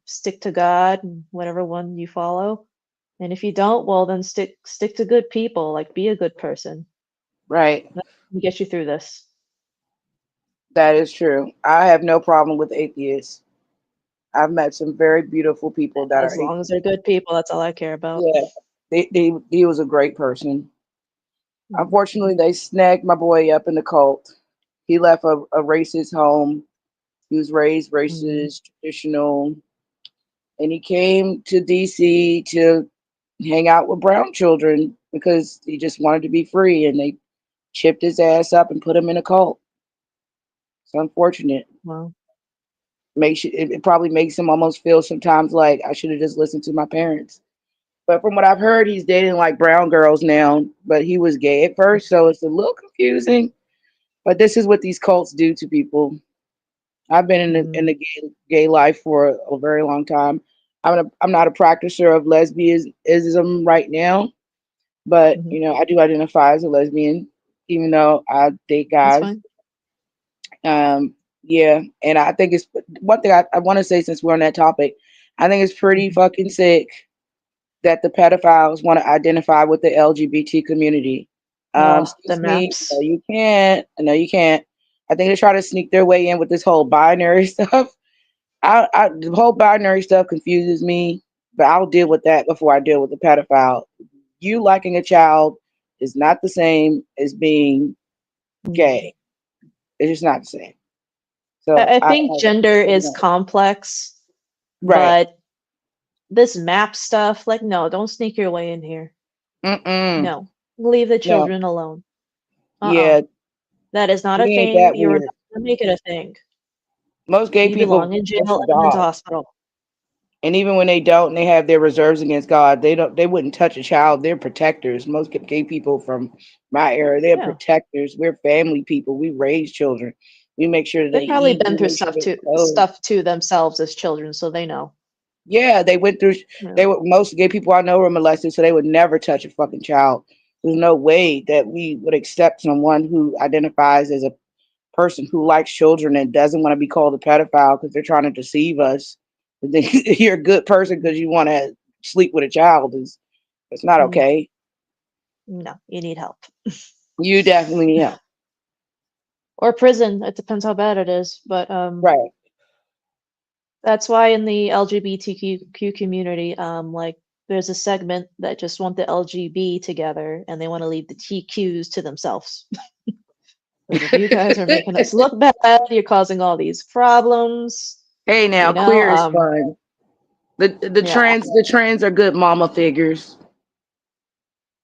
stick to God and whatever one you follow. And if you don't, well, then stick to good people. Like, be a good person. Right. That can get you through this. That is true. I have no problem with atheists. I've met some very beautiful people that are As long as they're good people, that's all I care about. yeah. He was a great person. Mhm. Unfortunately, they snagged my boy up in the cult. He left a racist home. He was raised Mhm. racist, traditional, and he came to DC to hang out with brown children because he just wanted to be free. And they chipped his ass up and put him in a cult. It's unfortunate. Well, It probably makes him almost feel sometimes like I should have just listened to my parents. But from what I've heard, he's dating like brown girls now. But he was gay at first, so it's a little confusing. But this is what these cults do to people. I've been in the mhm, gay life for a very long time. I'm not a practicer of lesbianism right now, but mhm. I do identify as a lesbian, even though I date That's guys. fine. Yeah, and I think it's one thing I want to say since we're on that topic. I think it's pretty Mhm. fucking sick that the pedophiles want to identify with the LGBT community. Oh, the Excuse me, no, maps. you can't. No, you can't. I think they try to sneak their way in with this whole binary stuff. The whole binary stuff confuses me, but I'll deal with that before I deal with the pedophile. You liking a child is not the same as being Mhm. gay. It's just not the same. So I think gender is no. complex, Right. but this map stuff, like, no, don't sneak your way in here. Mm-mm. No, leave the No. children alone. Uh-uh. Yeah, That is not it a ain't thing. that You are weird. not gonna make it a thing. Most gay You people belong in jail worship and a mental God. hospital. And even when they don't, and they have their reserves against God. They wouldn't touch a child. They're protectors. Most gay people from my era, they're Yeah. protectors. We're family people. We raise children. We make sure that they They've probably eat. been We through make sure stuff they're to clothed. stuff to themselves as children, so they know. Yeah, they went through. Yeah. They were most gay people I know were molested, so they would never touch a fucking child. There's no way that we would accept someone who identifies as a person who likes children and doesn't want to be called a pedophile because they're trying to deceive us. And then you're a good person because you want to sleep with a child is it's not Mm, okay. no, you need help. You definitely need help. Or prison. It depends how bad it is. But Right. that's why in the LGBTQ community, like there's a segment that just want the LGB together and they want to leave the TQs to themselves. Because if you guys are making us look bad, you're causing all these problems. Hey now, You know, queer is fun. The yeah, trans are good mama figures.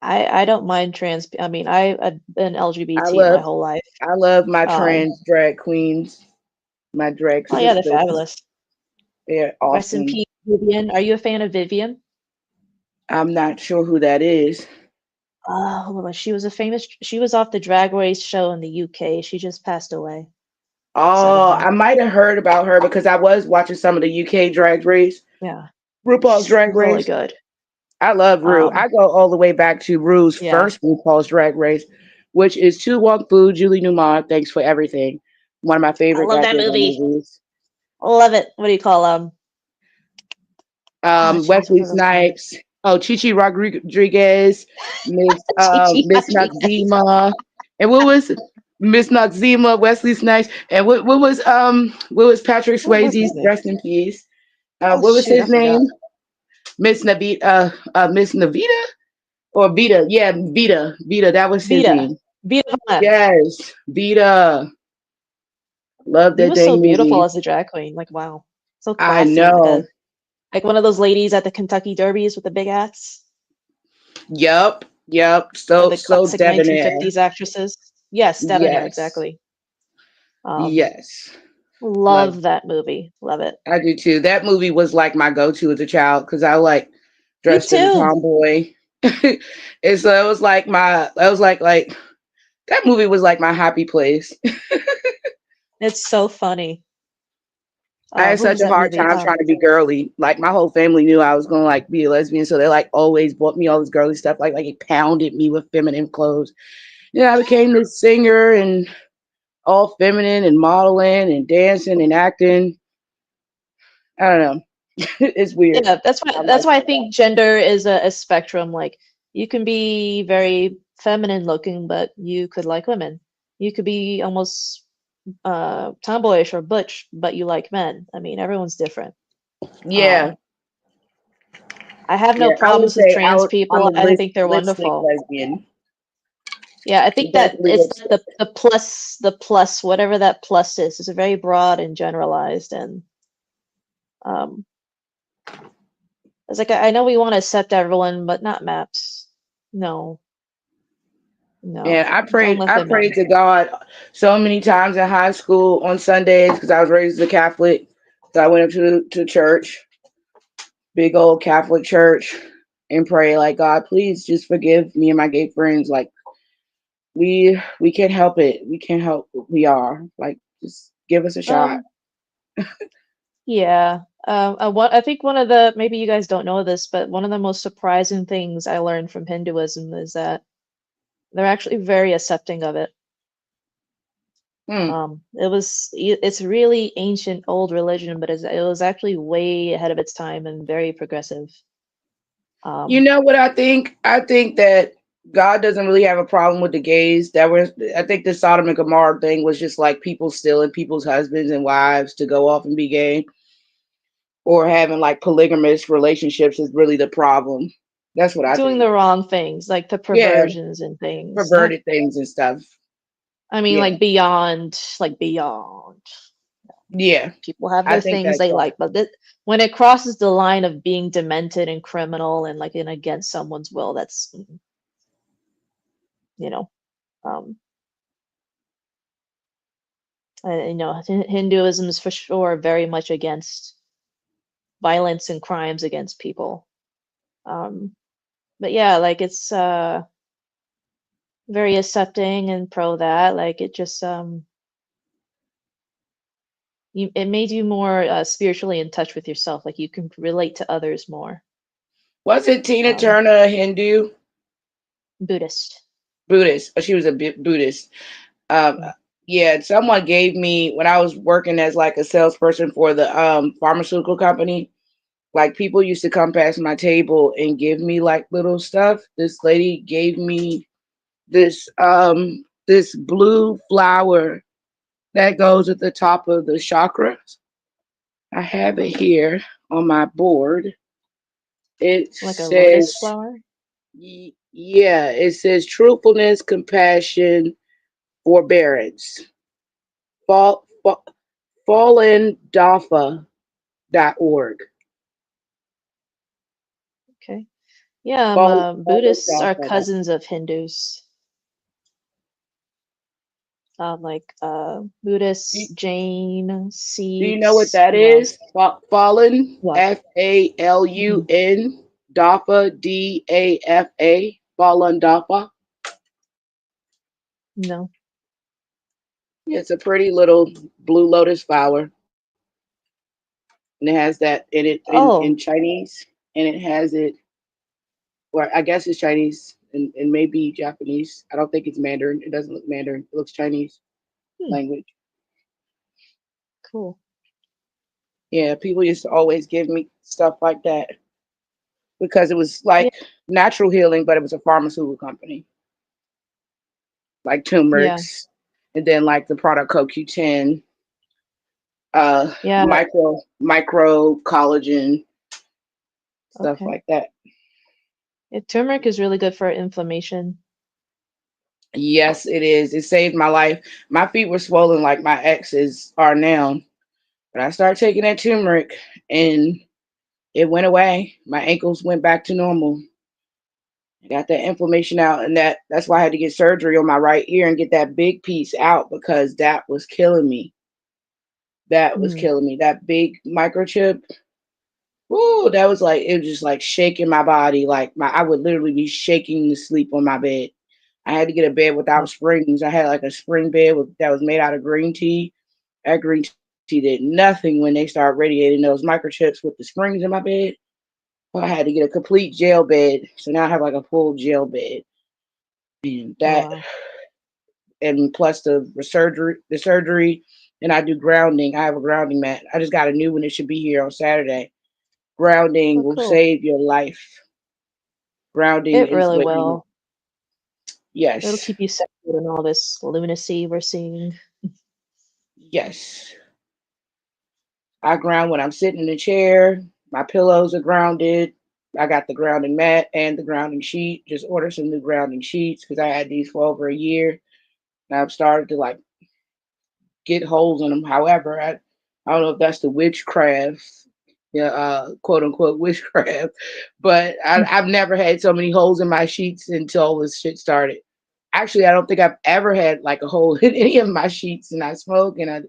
I don't mind trans. I mean, I've been I LGBT my love whole life. I love my Um, trans drag queens, my drag oh yeah, they're sisters. fabulous. They're Rest in awesome. peace, Vivian. Are you a fan of Vivian? I'm not sure who that is. Oh, well, she was a famous. She was off the Drag Race show in the UK. She just passed away Oh, suddenly. I might have heard about her because I was watching some of the UK drag race, Yeah, RuPaul's Drag really Race. good. I love Ru. Um, I go all the way back to Ru's yeah, first RuPaul's Drag Race, which is Tu Wong Fu, Julie Newmar. Thanks for everything. One of my I favorite love that goddamn movie. movies. Love it. What do you call Jesus, Wesley what was her name? Snipes. Oh, Chichi Rodriguez, Gigi Miss Rodriguez. Noxzema, and what was Miss Noxzema, Wesley Snipes, and what was Patrick What was Swayze's his name? rest in peace? Oh What was shoot, I his name? forgot. Miss Navita, Miss Navita or Vita? Yeah, Vita. That was his Vita. name. Vita Vaughn. Yes, Vita. Love He that was so dang beautiful movie. as a drag queen. Like wow, so I classy with know. the like one of those ladies at the Kentucky Derbies with the big hats, Yep. or So the so classic debonair. 1950s actresses. Yes, debonair, Yes, exactly. Um, yes. Like love that movie. Love it. I do too. That movie was like my go-to as a child because I like Me dressed as a too. tomboy. And so it was like I was like that movie was like my happy place. It's so funny. I had What such was a that hard movie? time trying to be girly. Like my whole family knew I was gonna like be a lesbian, so they like always bought me all this girly stuff. Like it pounded me with feminine clothes. Yeah, I became this singer and all feminine and modeling and dancing and acting. I don't know. It's weird. Yeah, I that's like why I it. think gender is a spectrum. Like you can be very feminine looking, but you could like women. You could be almost tomboyish or butch, but you like men. I mean, everyone's different. Yeah, Um, I have no yeah. I would problems with say trans I'm people. a I think they're lipstick wonderful. lesbian. Yeah, I think that Definitely it's lipstick. the plus, whatever that plus is. It's very broad and generalized, and um, it's like I know we want to accept everyone, but not maps. No, And no, don't let I them prayed in. to God so many times in high school on Sundays because I was raised as a Catholic. So I went up to church, big old Catholic church, and pray like God, please just forgive me and my gay friends. Like we can't help it. We can't help what we are. Like just give us a shot. Um, yeah. I think one of the maybe you guys don't know this, but one of the most surprising things I learned from Hinduism is that they're actually very accepting of it. Hmm. It's really ancient, old religion, but it was actually way ahead of its time and very progressive. You Um, know what I think? I think that God doesn't really have a problem with the gays. I think the Sodom and Gomorrah thing was just like people stealing people's husbands and wives to go off and be gay, or having like polygamous relationships is really the problem. That's what I doing think. the wrong things, like the Yeah, perversions and things. Not, perverted things and stuff. I mean, Yeah, like beyond. yeah. People have I their think things that's they right. like, but when it crosses the line of being demented and criminal and like in against someone's will, that's you know, um, and, Hinduism is for sure very much against violence and crimes against people. Um, but yeah, like it's very accepting and pro that. Like it just it made you more spiritually in touch with yourself. Like you can relate to others more. Wasn't Tina Um, Turner a Hindu Buddhist. Buddhist? She was a Buddhist. Um, Yeah. Yeah, someone gave me when I was working as like a salesperson for the pharmaceutical company. Like people used to come past my table and give me like little stuff. This lady gave me this blue flower that goes at the top of the chakras. I have it here on my board. It Like a lotus says flower. yeah, it says truthfulness, compassion, forbearance. Fall, fall, fallendafa.org. Okay. Yeah, Buddhists are Fallendafa. cousins of Hindus. Like Buddhists, Jain, Do you know what Sikhs. that Who else? is? Fallen, What? Falun, Dafa, Dafa, Falun Dafa. No. It's a pretty little blue lotus flower, and it has that in it in Oh, Chinese, and it has it, or I guess it's Chinese and maybe Japanese. I don't think it's Mandarin. It doesn't look Mandarin. It looks Chinese hmm, language. cool. Yeah, people used to always give me stuff like that because it was Yeah, like natural healing, but it was a pharmaceutical company, like yeah, turmerics, and then like the product CoQ10, yeah. micro collagen, stuff Okay. like that. Yeah, turmeric is really good for inflammation. Yes, it is. It saved my life. My feet were swollen like my exes are now, but I started taking that turmeric and it went away. My ankles went back to normal. I got that inflammation out, and that's why I had to get surgery on my right ear and get that big piece out because that was killing me. That was Mm. killing me. That big microchip. Ooh, that was like it was just like shaking my body. Like I would literally be shaking to sleep on my bed. I had to get a bed Wow. without springs. I had like a spring bed that was made out of green tea. That green tea did nothing when they started radiating those microchips with the springs in my bed. So I had to get a complete gel bed. So now I have like a full gel bed. And Oh, that wow. and plus the surgery, and I do grounding. I have a grounding mat. I just got a new one. It should be here on Saturday. Grounding Oh, will cool. save your life. Grounding It is really what you will. It'll yes. keep you separate in all this lunacy we're seeing. Yes. I ground when I'm sitting in a chair. My pillows are grounded. I got the grounding mat and the grounding sheet. Just order some new grounding sheets because I had these for over a year. And I've started to like get holes in them. However, I don't know if that's the witchcraft, yeah, quote unquote witchcraft, but I've never had so many holes in my sheets until this shit started. Actually, I don't think I've ever had like a hole in any of my sheets, and I smoke and I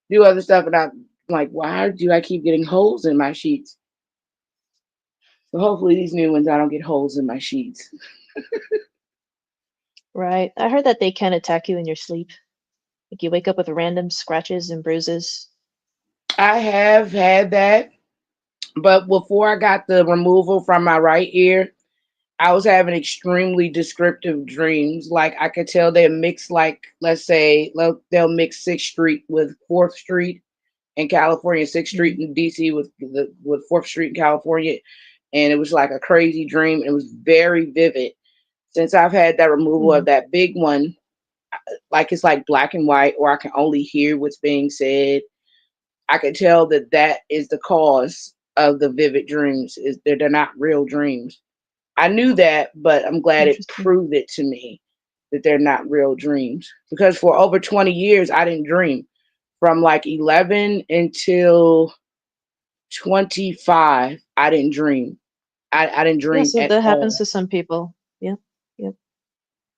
do other stuff, and I'm like, why do I keep getting holes in my sheets? So hopefully these new ones I don't get holes in my sheets. Right. I heard that they can attack you in your sleep. Like you wake up with random scratches and bruises. I have had that, but before I got the removal from my right ear, I was having extremely descriptive dreams. Like I could tell they mix, like let's say they'll mix Sixth Street with Fourth Street in California, Sixth Street Mm. in DC with Fourth Street in California, and it was like a crazy dream. It was very vivid. Since I've had that removal of Mm. that big one, like it's like black and white, or I can only hear what's being said. I can tell that that is the cause of the vivid dreams. Is they're not real dreams. I knew that, but I'm glad it Interesting. proved it to me that they're not real dreams. Because for over 20 years, I didn't dream. From like 11 until 25, I didn't dream. I didn't Yeah, dream so at that happens all. to some people. Yep. Yep.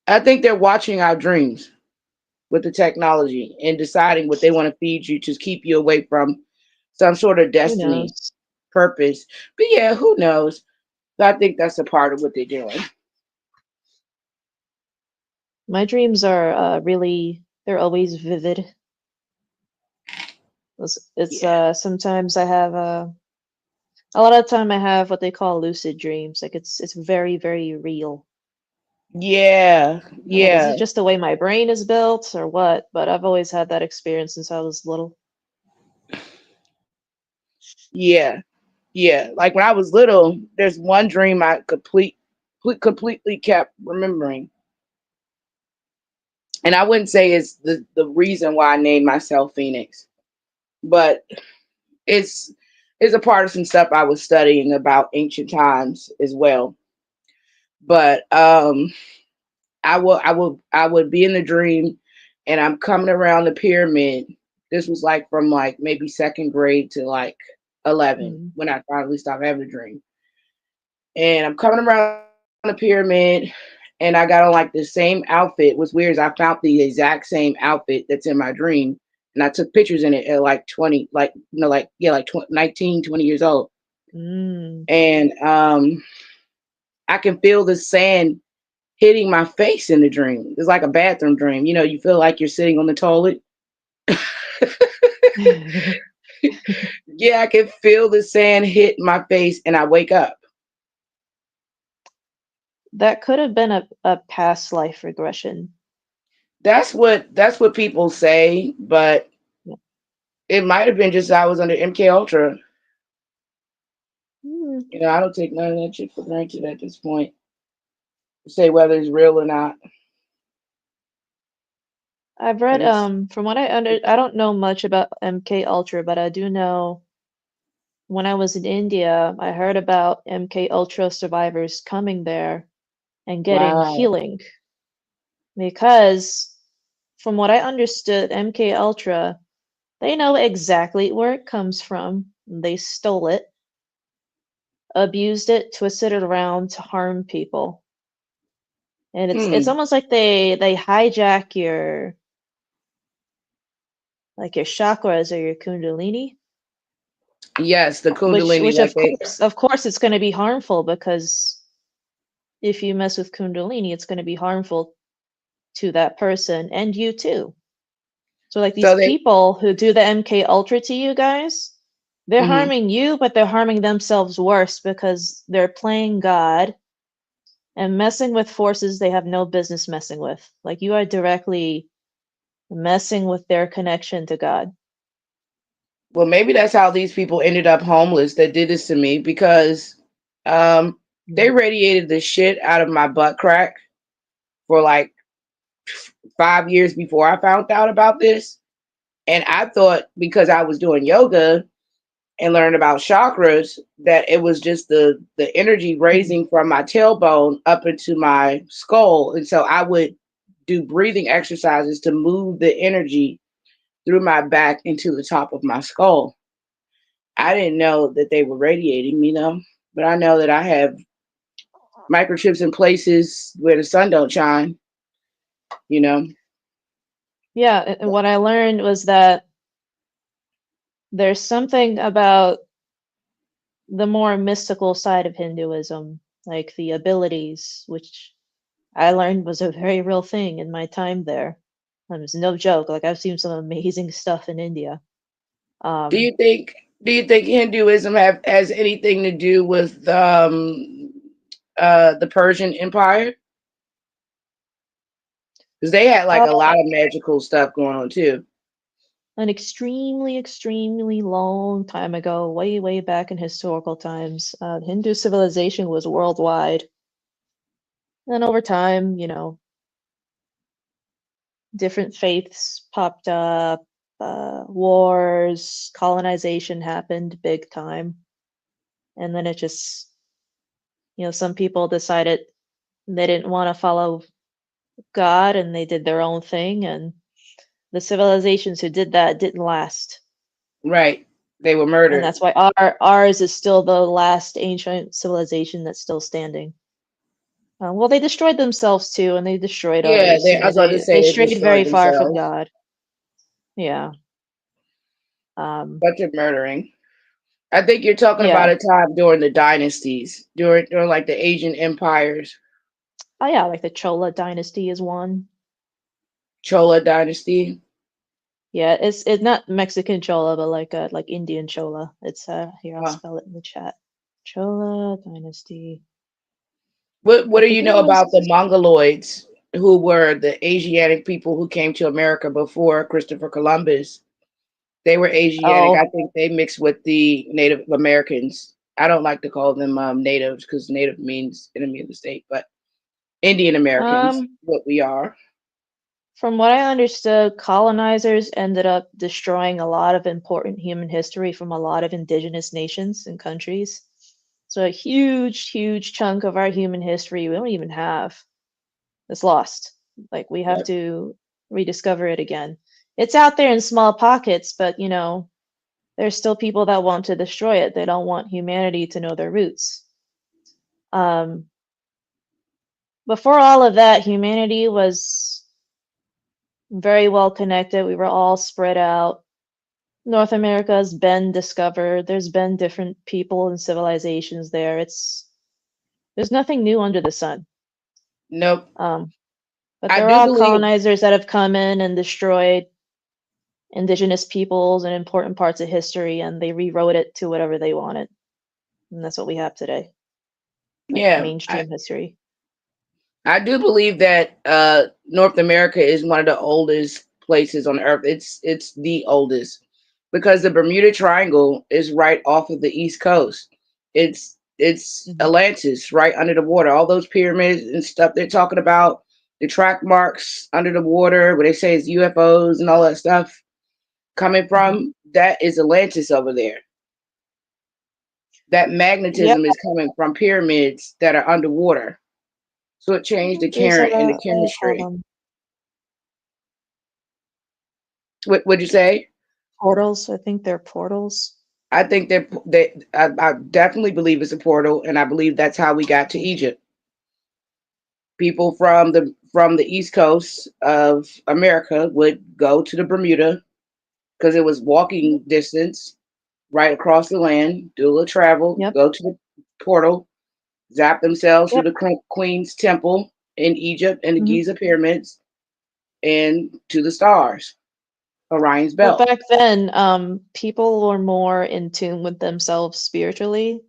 I think they're watching our dreams with the technology and deciding what they want to feed you to keep you away from some sort of Who destiny, knows? purpose. But yeah, who knows? I think that's a part of what they're doing. My dreams are they're always vivid. It's Yeah. sometimes I have a lot of time I have what they call lucid dreams. Like it's very, very real. Yeah, I'm like, is yeah, it just the way my brain is built or what? But I've always had that experience since I was little. yeah, yeah. Like when I was little, there's one dream I completely kept remembering, and I wouldn't say it's the reason why I named myself Phoenix, but it's it's a part of some stuff I was studying about ancient times as well. But I would be in the dream, and I'm coming around the pyramid. This was like from like maybe second grade to like 11 Mm. when I finally stopped having a dream. And I'm coming around the pyramid, and I got on like the same outfit. What's weird is I found the exact same outfit that's in my dream, and I took pictures in it at like 20, like like yeah, like 19, 20 years old. Mm. And I can feel the sand hitting my face in the dream. It's like a bathroom dream. You feel like you're sitting on the toilet. Yeah, I can feel the sand hit my face, and I wake up. That could have been a past life regression. That's what people say, but Yeah. it might have been just I was under MK Ultra. Mm. I don't take none of that shit for granted at this point. To say whether it's real or not, I've but read it's from what I don't know much about MK Ultra, but I do know when I was in India, I heard about MK Ultra survivors coming there and getting wow. healing because from what I understood, MK Ultra, they know exactly where it comes from. They stole it, abused it, twisted it around to harm people. And it's Hmm. almost like they hijack your chakras or your kundalini, Yes, the which Kundalini, which like they. of course it's going to be harmful because if you mess with kundalini, it's going to be harmful to that person and you too. So like these So they. people who do the MK Ultra to you guys, they're Mhm. harming you, but they're harming themselves worse because they're playing God and messing with forces they have no business messing with. Like you are directly messing with their connection to God. Well, maybe that's how these people ended up homeless that did this to me because um, they Mm. radiated the shit out of my butt crack for like 5 years before I found out about this. And I thought because I was doing yoga and learning about chakras that it was just the energy Mhm. raising from my tailbone up into my skull. And so I would do breathing exercises to move the energy through my back into the top of my skull. I didn't know that they were radiating me though, but I know that I have microchips in places where the sun don't shine. You know. Yeah, and what I learned was that there's something about the more mystical side of Hinduism, like the abilities, which I learned was a very real thing in my time there. It's no joke. Like I've seen some amazing stuff in India. Do Um, you think do you think Hinduism has anything to do with the Persian Empire? Because they had like a uh, lot of magical stuff going on too. an extremely, extremely long time ago, way, way back in historical times, Hindu civilization was worldwide. And over time, different faiths popped up, wars, colonization happened big time. And then it just, some people decided they didn't want to follow God and they did their own thing. And the civilizations who did that didn't last. Right. They were And murdered. that's why ours is still the last ancient civilization that's still standing. Well, they destroyed themselves too, and they destroyed Yeah, others. I was about to They say they strayed destroyed very far from themselves. God. Yeah. Um, Bunch of murdering. I think you're talking about yeah. a time during the dynasties, during like the Asian empires, Oh yeah, like the Chola dynasty is one. Chola dynasty. Yeah, it's not Mexican Chola, but like Indian Chola. It's here, I'll Uh, spell it in the chat. Chola dynasty. What I do think you it know about the was Mongoloids, who were the Asiatic people who came to America before Christopher Columbus? They were Asiatic. I oh think they mixed with the Native Americans. I don't like to call them natives because native means enemy of the state, but Indian Americans, um what we are. from what I understood, colonizers ended up destroying a lot of important human history from a lot of indigenous nations and countries. So a huge, huge chunk of our human history we don't even have. It's lost. Like we have Yep. to rediscover it again. It's out there in small pockets, but there's still people that want to destroy it. They don't want humanity to know their roots. Um, before all of that, humanity was very well connected. We were all spread out. North America has been discovered. There's been different people and civilizations there. There's nothing new under the sun. Nope. Um, but I there do are believe. colonizers that have come in and destroyed indigenous peoples and important parts of history, and they rewrote it to whatever they wanted. And that's what we have today, like Yeah, mainstream history. I do believe that North America is one of the oldest places on Earth. It's the oldest because the Bermuda Triangle is right off of the East Coast. It's Mhm. Atlantis right under the water. All those pyramids and stuff they're talking about, the track marks under the water, where they say it's UFOs and all that stuff coming Mhm. from, that is Atlantis over there. That Yeah, magnetism is coming from pyramids that are underwater. So it changed the there's current and the what do you call chemistry. them? What would you say? Portals. I think they're portals. I think I definitely believe it's a portal, and I believe that's how we got to Mhm. Egypt. People from the East Coast of America would go to the Bermuda because it was walking distance right across the land, do a little travel, Yep. go to the portal, zap themselves through Yep. the Queen's Temple in Egypt and the Hmm. Giza pyramids and to the stars, Orion's Well, belt. back then, people were more in tune with themselves spiritually,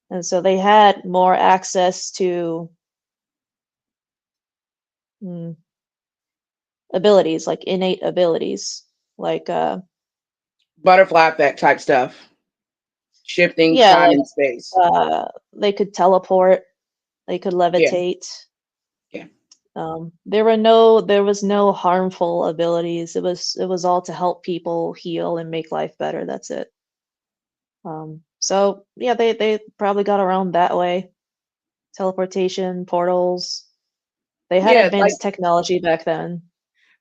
and so they had more access to mm, abilities, like innate abilities, like Butterfly effect type stuff, shifting yeah, time like and space. they could teleport, they could Yeah, levitate. yeah. There was no harmful abilities. It was all to help people heal and make life better. That's it. So yeah, they probably got around that way. Teleportation, portals. They had Yeah, like advanced technology back then.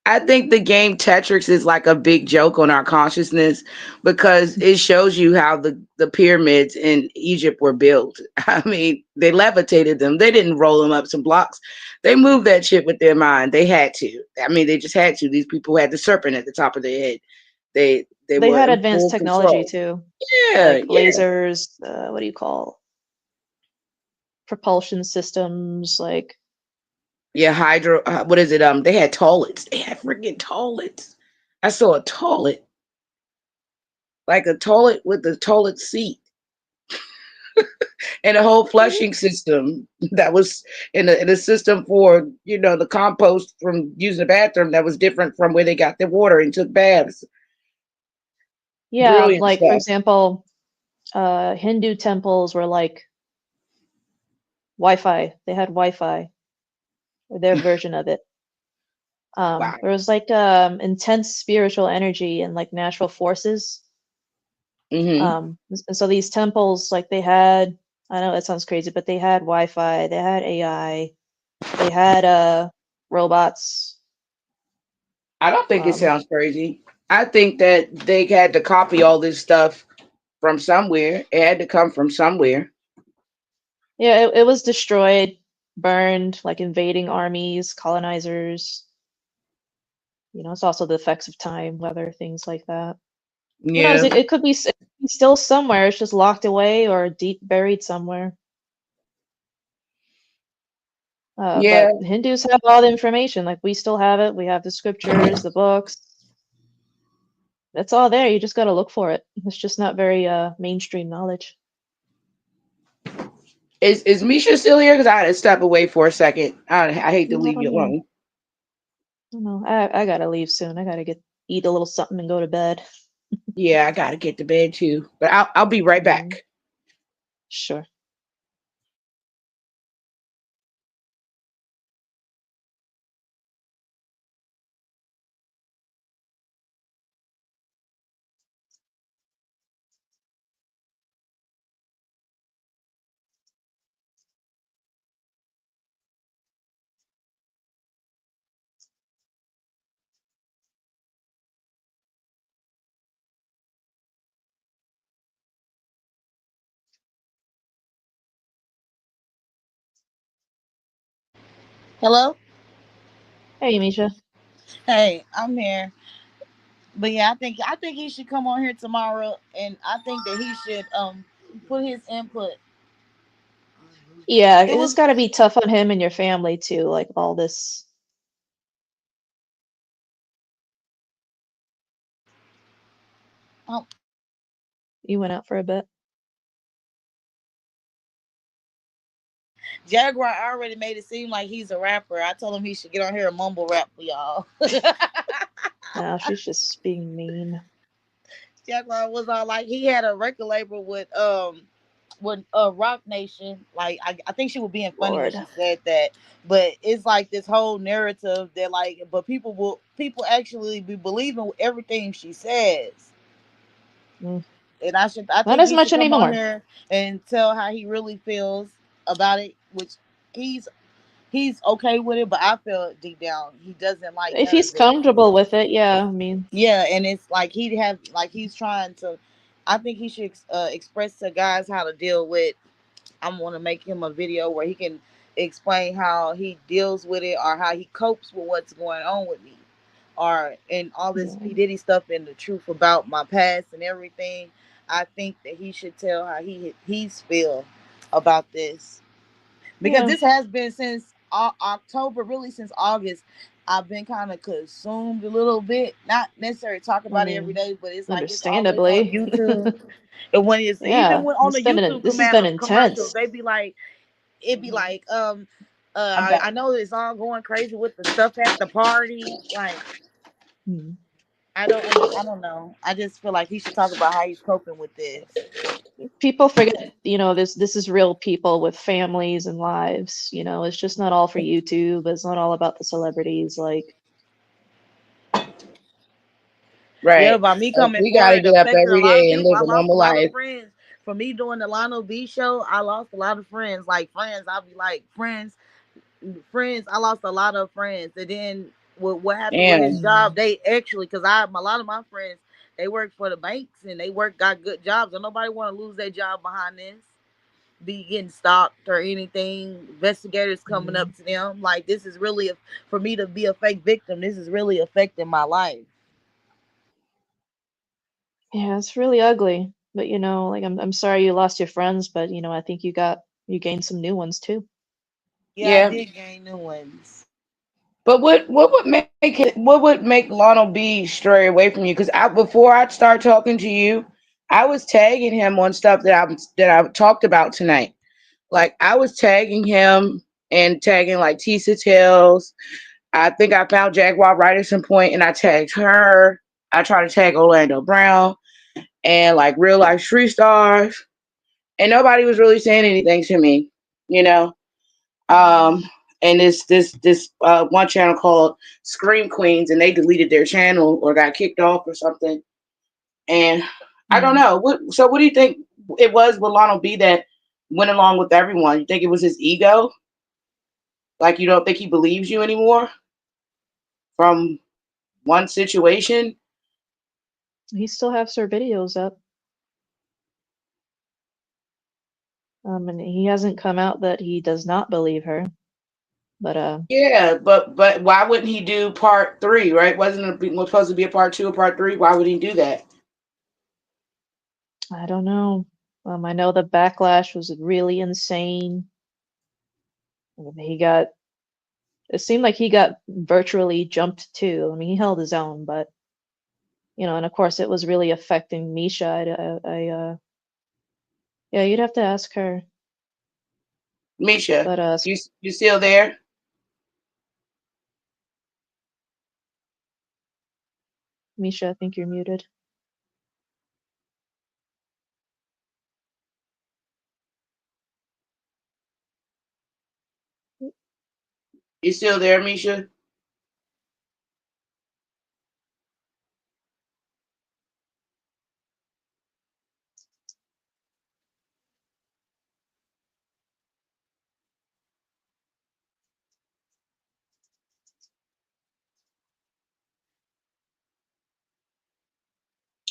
I think the game Tetris is like a big joke on our consciousness because it shows you how the pyramids in Egypt were built. I mean, they levitated them. They didn't roll them up some blocks. They moved that shit with their mind. They had to. I mean, they just had to. These people had the serpent at the top of their head. They They were had in advanced full technology control. too, Yeah, like yeah, lasers, what do you call propulsion systems, like yeah. Hydro. What is it? They had toilets. They had freaking toilets. I saw a toilet, like a toilet with a toilet seat and a whole Mhm. flushing system that was in a system for the compost from using the bathroom that was different from where they got their water and took baths. Yeah, Brilliant like for stuff. example, Hindu temples were like Wi-Fi. They had Wi-Fi, or their version of it. Wow. There was like intense spiritual energy and like natural forces. Hmm. And so these temples, like they had, I know that sounds crazy, but they had Wi-Fi, they had AI, they had robots. I don't think it Um, sounds crazy. I think that they had to copy all this stuff from somewhere. It had to come from somewhere. yeah, it was destroyed, burned, like invading armies, colonizers. It's also the effects of time, weather, things like that. Who knows? Yeah. It could be still somewhere. It's just locked away or deep buried somewhere. Yeah. But Hindus have all the information. Like we still have it. We have the scriptures, the books. It's all there. You just got to look for it. It's just not very mainstream knowledge. Is Misha still here? Because I had to step away for a second. I hate to I leave don't you know. alone. I don't know. I gotta leave soon. I gotta eat a little something and go to bed. Yeah, I gotta get to bed too. But I'll be right Mhm. back. Sure. Hello? Hey, Misha. Hey, I'm here. But yeah, I think he should come on here tomorrow, and I think that he should put his input. Yeah, It it's was gotta be tough on him and your family too, like all this. um, You went out for a bit. Jaguar already made it seem like he's a rapper. I told him he should get on here and mumble rap for y'all. No, she's just being mean. Jaguar was all like he had a record label with Rock Nation. Like I think she was being funny when Lord. she said that. But it's like this whole narrative that like but people actually be believing everything she says. Mm. And I Not think as he much should come on anymore. here and tell how he really feels about it, which he's he's okay with it, but I feel deep down he doesn't like If none he's of it. comfortable with it, yeah, I mean, Yeah, and it's like he'd have like he's trying to. I think he should express to guys how to deal with. I'm going to make him a video where he can explain how he deals with it or how he copes with what's going on with me, or and all this yeah. P Diddy stuff and the truth about my past and everything. I think that he should tell how he's feel about this because Yeah, this has been since October, really since August. I've been kind of consumed a little bit, not necessarily talk I about it every mean, day, but it's like it's always on understandably. YouTube. And when it's even Yeah, when on the YouTube this has been commercials, intense. they be like, it be like, I'm back. I know it's all going crazy with the stuff at the party. Like, Hmm. I don't know. I just feel like he should talk about how he's coping with this. People forget, this is real people with families and lives, it's just not all for YouTube. It's not all about the celebrities. Like, Yeah, Right. by me Like coming we forward, gotta it get up affected a every lot of day and people. live I a lost a normal lot of life. friends. For me doing the Lano B show, I lost a lot of friends. Like friends, I'll be like friends. I lost a lot of friends. And then what happened with his Damn. job? mm, They actually, because I a lot of my friends, they work for the banks and they got good jobs. And nobody want to lose their job behind this. Be getting stopped or anything. Investigators coming mm. up to them. Like this is really for me to be a fake victim. This is really affecting my life. Yeah, it's really ugly. But like, I'm sorry you lost your friends, but I think you gained some new ones too. Yeah, I Yeah. did gain new ones. But what would make Lionel B stray away from you? Because before I start talking to you, I was tagging him on stuff that I talked about tonight. Like I was tagging him and tagging like Tisa Tales. I think I found Jaguar right at some point and I tagged her. I tried to tag Orlando Brown and like real life street stars. And nobody was really saying anything to me, you know. Um, and this one channel called Scream Queens, and they deleted their channel or got kicked off or something. And I don't Mm. know. What do you think it was with Lionel B that went along with everyone? You think it was his ego? Like you don't think he believes you anymore from one situation? He still has her videos up. And he hasn't come out that he does not believe her. But Yeah, but why wouldn't he do part three? Right? Was supposed to be a part two or part three? Why would he do that? I don't know. I know the backlash was really insane. And it seemed like he got virtually jumped too. I mean, he held his own, but and of course it was really affecting Misha. Yeah, you'd have to ask her. Misha, But you still there? Misha, I think you're muted. You still there, Misha?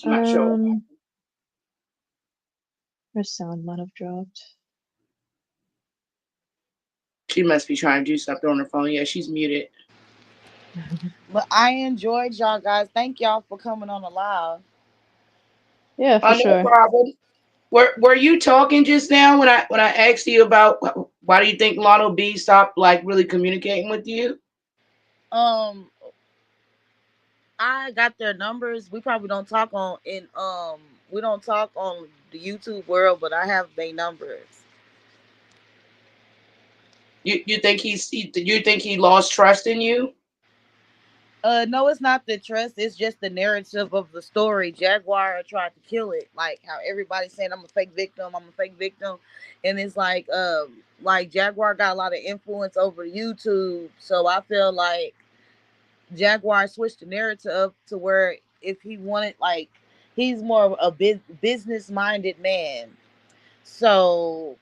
I'm not sure. Her sound might have dropped. She must be trying to do something on her phone. Yeah, she's muted. But I enjoyed y'all guys. Thank y'all for coming on the live. Yeah, for No sure. problem. Were you talking just now when I asked you about why do you think Lotto B stopped like really communicating with you? Um, I got their numbers. We probably don't talk on in we don't talk on the YouTube world, but I have their numbers. You think you think he lost trust in you? No, it's not the trust. It's just the narrative of the story. Jaguar tried to kill it, like how everybody's saying I'm a fake victim. I'm a fake victim, and it's like Jaguar got a lot of influence over YouTube. So I feel like Jaguar switched the narrative up to where if he wanted, like, he's more of a business minded man. So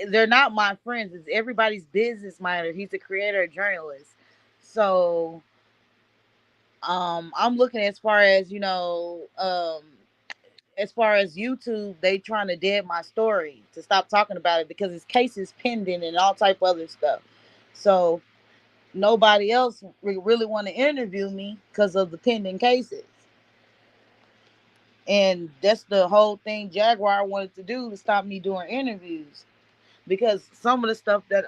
they're not my friends. It's everybody's business minded. He's a creator, a journalist. So I'm looking as far as as far as YouTube, they trying to dead my story to stop talking about it because his case is pending and all type of other stuff. So nobody else really want to interview me because of the pending cases. And that's the whole thing Jaguar wanted to do, to stop me doing interviews, because some of the stuff that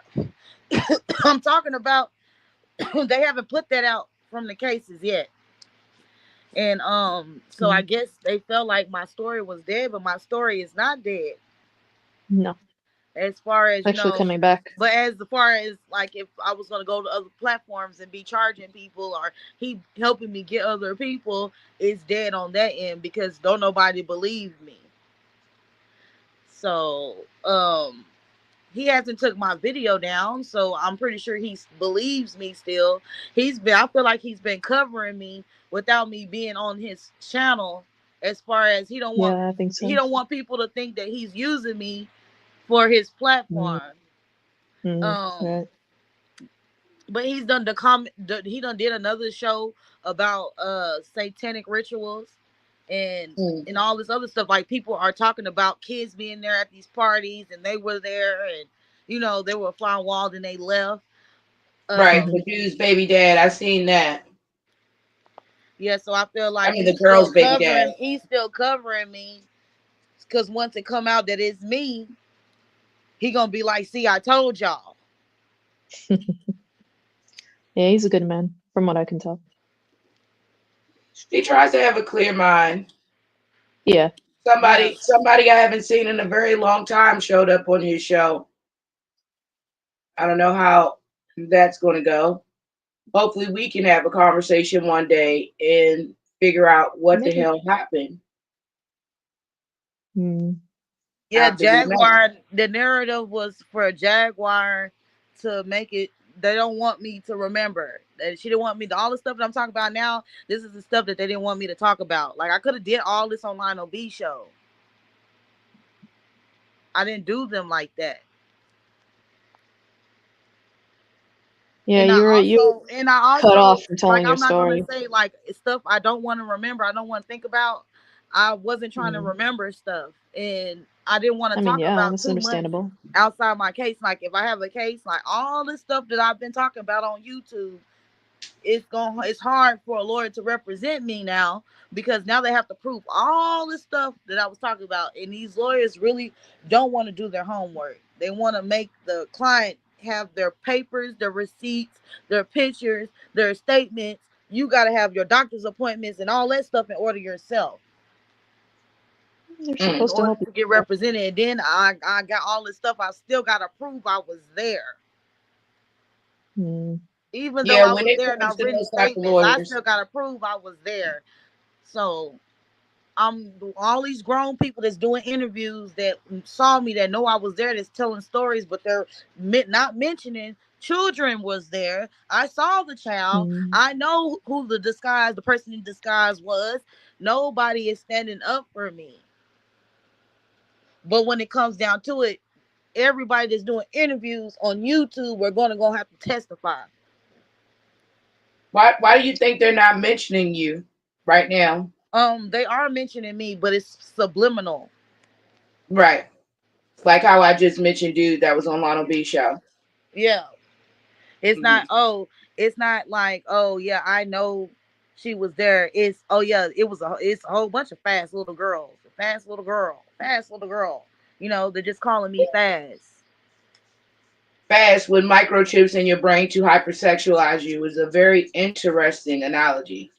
I'm talking about, they haven't put that out from the cases yet. And so I guess they felt like my story was dead, but my story is not dead. No, As far as actually coming back. but as far as like if I was gonna go to other platforms and be charging people, or he helping me get other people, it's dead on that end because don't nobody believe me. So he hasn't took my video down, so I'm pretty sure he believes me still. I feel like he's been covering me without me being on his channel, as far as Yeah, I think he so. don't want people to think that he's using me for his Mm, platform. Um right. but he's done he done did another show about satanic rituals and Mm. all this other stuff. Like, people are talking about kids being there at these parties, and they were there, and they were flying wild and they left. Right, um the dude's baby dad. I seen that. yeah, so I feel I like mean, the girl's baby dad. he's still covering me, because once it come out that it's me, he gonna be like, see, I told y'all. Yeah, he's a good man, from what I can tell. He tries to have a clear mind. Yeah. Yes. Somebody I haven't seen in a very long time showed up on his show. I don't know how that's going to go. Hopefully, we can have a conversation one day and figure out what the Maybe. hell happened Mm, Yeah, after we met. Jaguar. The narrative was for Jaguar to make it. They don't want me to remember. That she didn't want me to, all the stuff that I'm talking about now. This is the stuff that they didn't want me to talk about. Like, I could have did all this on Lionel B show. I didn't do them like that. yeah, you And I cut off also, from like, telling your I'm not gonna story. say like stuff I don't want to remember. I don't want to think about. I wasn't trying to Mm. remember stuff, and I didn't want to I mean, talk yeah, about that's too much understandable. outside my case. Like, if I have a case, like all this stuff that I've been talking about on YouTube, it's hard for a lawyer to represent me now, because now they have to prove all this stuff that I was talking about, and these lawyers really don't want to do their homework. They want to make the client have their papers, their receipts, their pictures, their statements. You got to have your doctor's appointments and all that stuff in order yourself. They're Mm. in supposed to order help you. to get represented. And then I got all this stuff. I still got to prove I was there. Mm. Even though Yeah, I when was it there and comes I've to written those type of statements, I lawyers, still got to prove I was there. So I'm all these grown people that's doing interviews that saw me, that know I was there, that's telling stories, but they're not mentioning children was there. I saw the child. Mm. I know who the person in disguise was. Nobody is standing up for me. But when it comes down to it, everybody that's doing interviews on YouTube are gonna have to testify. why do you think they're not mentioning you right now? They are mentioning me, but it's subliminal. Right. Like how I just mentioned dude that was on Lionel B show. Yeah. It's Mhm. not, it's not like, oh yeah, I know she was there. It's, oh yeah, it's a whole bunch of fast little girls. Fast little girl. Fast little girl. They're just calling me fast. Fast with microchips in your brain to hypersexualize you is a very interesting analogy.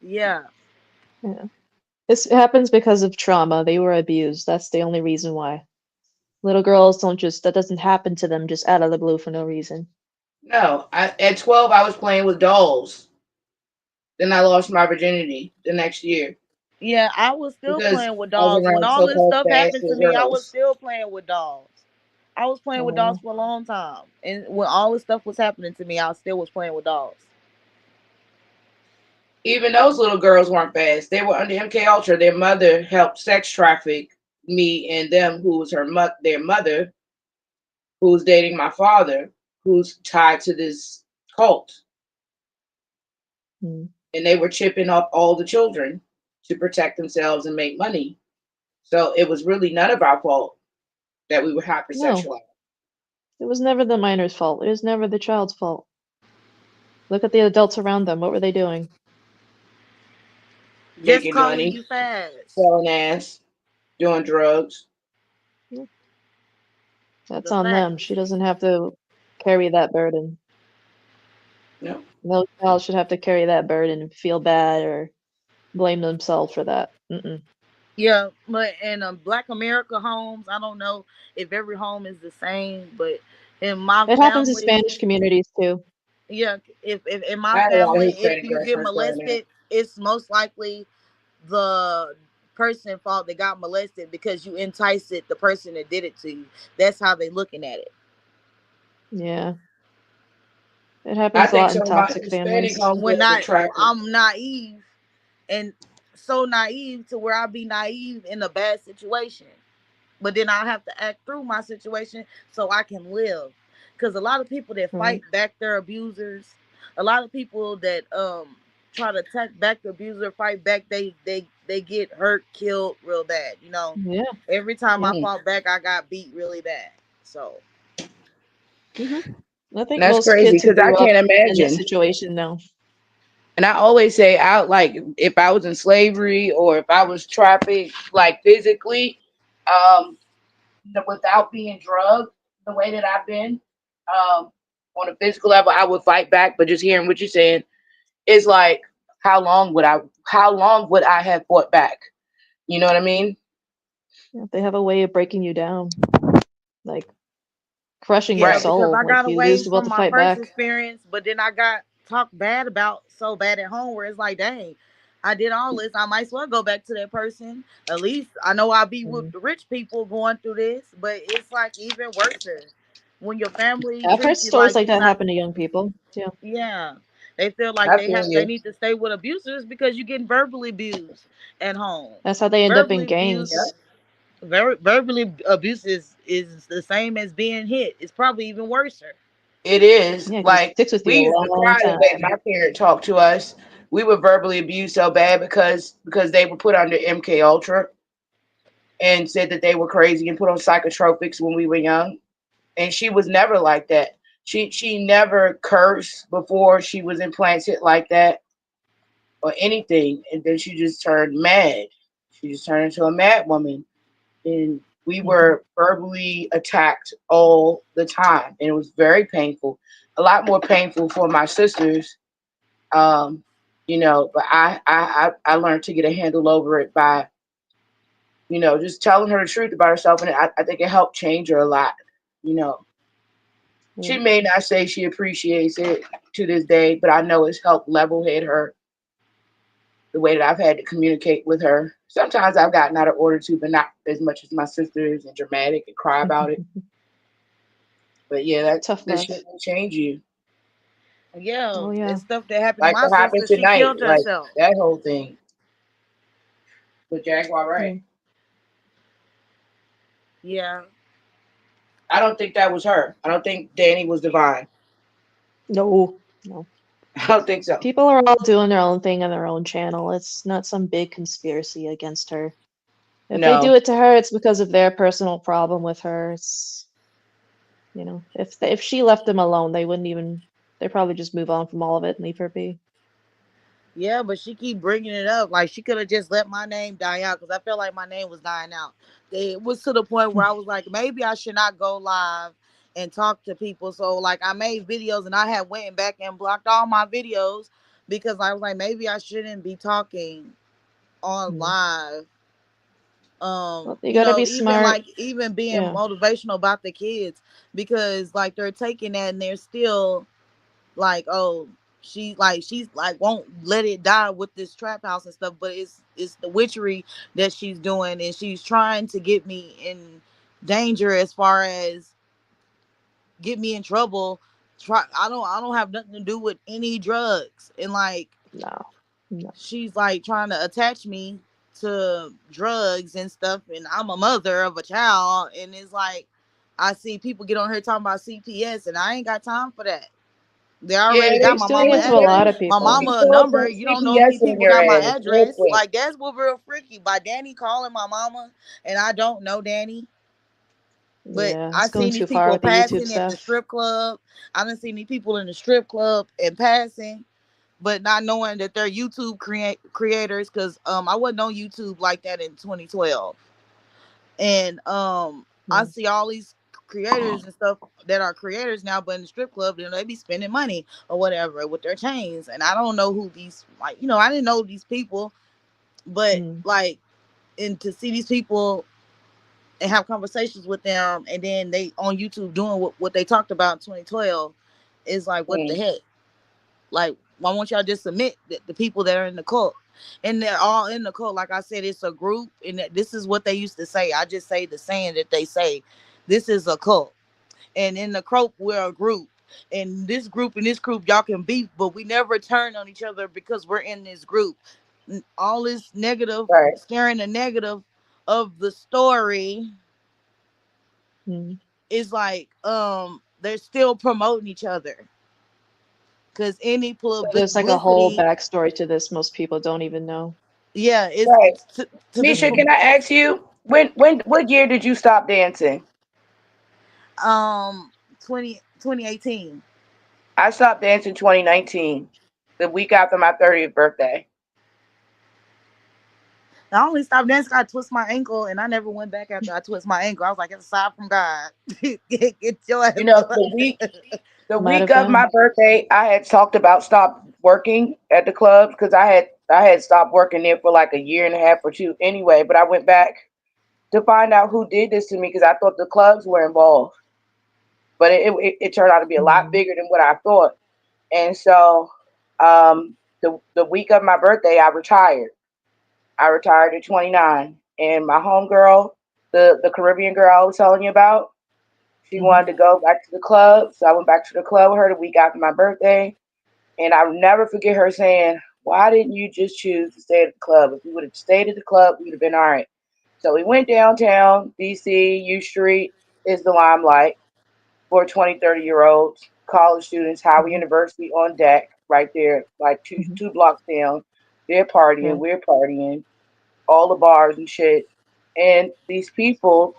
Yeah. Yeah. This happens because of trauma. They were abused. That's the only reason why. Little girls don't just, that doesn't happen to them just out of the blue for no reason. No, at 12 I was playing with dolls. Then I lost my virginity the next year Yeah, I was still because playing with I was dolls. When around all this so-called stuff fast happened to little me, I was girls. still playing with dolls. I was playing with dolls Oh, for a long time. And when all this stuff was happening to me, I still was playing with dolls. Even those little girls weren't fast. They were under MK Ultra. Their mother helped sex traffic me and them, who was their mother, who was dating my father, who's tied to this cult. mm. And they were chipping off all the children to protect themselves and make money. So it was really none of our fault that we were No, hypersexualized. it was never the minor's fault. It was never the child's fault. Look at the adults around them. What were they doing? Just Making calling money, you fast. selling ass, doing drugs. Yeah, that's The on fast. them. She doesn't have to carry that burden. No. No child should have to carry that burden and feel bad or blame themselves for that. Mm-mm. Yeah, but in Black America homes, I don't know if every home is the same, but in my It happens in family, Spanish communities too. yeah, if in I my had a lot of family, if Hispanic you get restaurants growing up. molested, it's most likely the person fault that got molested because you enticed the person that did it to you. That's how they looking at it. Yeah, it I happens a think lot in some of my toxic Hispanic families. homegirls attractive. I'm naive and so naive to where I'll be naive in a bad situation. But then I have to act through my situation so I can live. Because a lot of people that Right. fight back their abusers, a lot of people that try to attack back the abuser, fight back, they get hurt, killed real bad. Yeah. Every time I Mm. fought back, I got beat really bad. So Hmm. I think That's most crazy kids who because I grew up can't in that imagine. situation know. And I always say, out like if I was in slavery or if I was trafficked, like physically, um, without being drugged the way that I've been, on a physical level, I would fight back. But just hearing what you're saying is like, how long would I have fought back? You know what I mean? Yeah, they have a way of breaking you down, like crushing your yeah, Right. because soul. I Like got you lose away the will from to my fight first back. experience, but then I got talked bad about so bad at home where it's like, dang, I did all this. I might as well go back to that person. At least I know I'll be with Mm. the rich people going through this, but it's like even worse when your family I've heard treats you stories like like you're that not. happen to young people. Yeah, Yeah, they feel like I feel they you. need to stay with abusers because you're getting verbally abused at home. that's how they end up in Verbally abused. gangs. Verbally abuse is the same as being hit. It's probably even worse. It is Yeah, 'cause it like sticks with you we a used to long cry the way time. my parent talked to us. We were verbally abused so bad because they were put under MK Ultra and said that they were crazy and put on psychotropics when we were young. And she was never like that. She never cursed before she was implanted like that or anything. And then she just turned mad. She just turned into a mad woman. And we Hmm. were verbally attacked all the time. And it was very painful. A lot more painful for my sisters. Um, but I learned to get a handle over it by You know, just telling her the truth about herself, and I think it helped change her a lot. You know, she Yeah. may not say she appreciates it to this day, but I know it's helped level head her the way that I've had to communicate with her. Sometimes I've gotten out of order too, but not as much as my sisters and dramatic and cry about it. But yeah, Tough this shit love. will change you. Yeah, Oh yeah. it's stuff that happened to Like my what happened sister. She tonight, killed like herself. that whole thing with Jaguar Wright. Mm. Yeah. I don't think that was her. I don't think Danny was divine. No, no. I don't think so. People are all doing their own thing on their own channel. It's not some big conspiracy against her. If they do No. it to her, it's because of their personal problem with her. It's, if she left them alone, they wouldn't even. They'd probably just move on from all of it and leave her be. Yeah, but she keep bringing it up. Like she could have just let my name die out because I felt like my name was dying out. It was to the point where I was like, maybe I should not go live and talk to people. So like I made videos and I had went back and blocked all my videos because I was like, maybe I shouldn't be talking on Mm. live. Well, you gotta be Even smart. like even being Yeah. motivational about the kids because like they're taking that and they're still like, oh, she's like won't let it die with this trap house and stuff, but it's the witchery that she's doing and she's trying to get me in danger as far as get me in trouble. I don't have nothing to do with any drugs and like No. No. she's like trying to attach me to drugs and stuff and I'm a mother of a child and it's like I see people get on here talking about CPS and I ain't got time for that. They Yeah, already got they She's my doing mama it to a they address, lot of my people. mama a throw number. some You don't know if CPS these in people your got my ass real address. quick. Like that's what real freaky by Danny calling my mama and I don't know Danny. But Yeah, I it's going seen these too far people with the YouTube passing at the stuff. strip club. I done seen these people in the strip club and passing, but not knowing that they're YouTube creators because I wasn't on YouTube like that in 2012. And I Mm. see all these creators and stuff that are creators now, but in the strip club, they be spending money or whatever with their chains. And I don't know who these like, I didn't know these people, but Mm. like, and to see these people and have conversations with them, and then they on YouTube doing what they talked about in 2012 is like, what the Mm. heck? Like, why won't y'all just admit that the people that are in the cult, and they're all in the cult? Like I said, it's a group, and this is what they used to say. I just say the saying that they say, this is a cult, and in the cult we're a group, and this group y'all can beef, but we never turn on each other because we're in this group. All this negative, Right. scaring the negative of the story Mm. is like they're still promoting each other because any So there's like a whole publicity. backstory to this most people don't even know. Yeah, it's Right. to this Misha, can I ask you what year did you stop dancing? um 2018. I stopped dancing 2019, the week after my 30th birthday. I only stopped dancing. I twist my ankle, and I never went back after I twist my ankle. I was like, it's aside from God. Get your ass. You know, the Might week have of my been. birthday, I had talked about stop working at the clubs because I had stopped working there for like a year and a half or two anyway. But I went back to find out who did this to me because I thought the clubs were involved, but it turned out to be a lot Mm. bigger than what I thought. And so, the week of my birthday, I retired. I retired at 29, and my homegirl, the Caribbean girl I was telling you about, she Hmm. wanted to go back to the club, so I went back to the club with her the week after my birthday. And I'll never forget her saying, "Why didn't you just choose to stay at the club? If you would have stayed at the club, we'd have been all right." So we went downtown, DC, U Street is the limelight for 20, 30-year olds, college students, Howard Hmm. University on deck, right there, like two Hmm. two blocks down. They're partying, Yeah. we're partying, all the bars and shit. And these people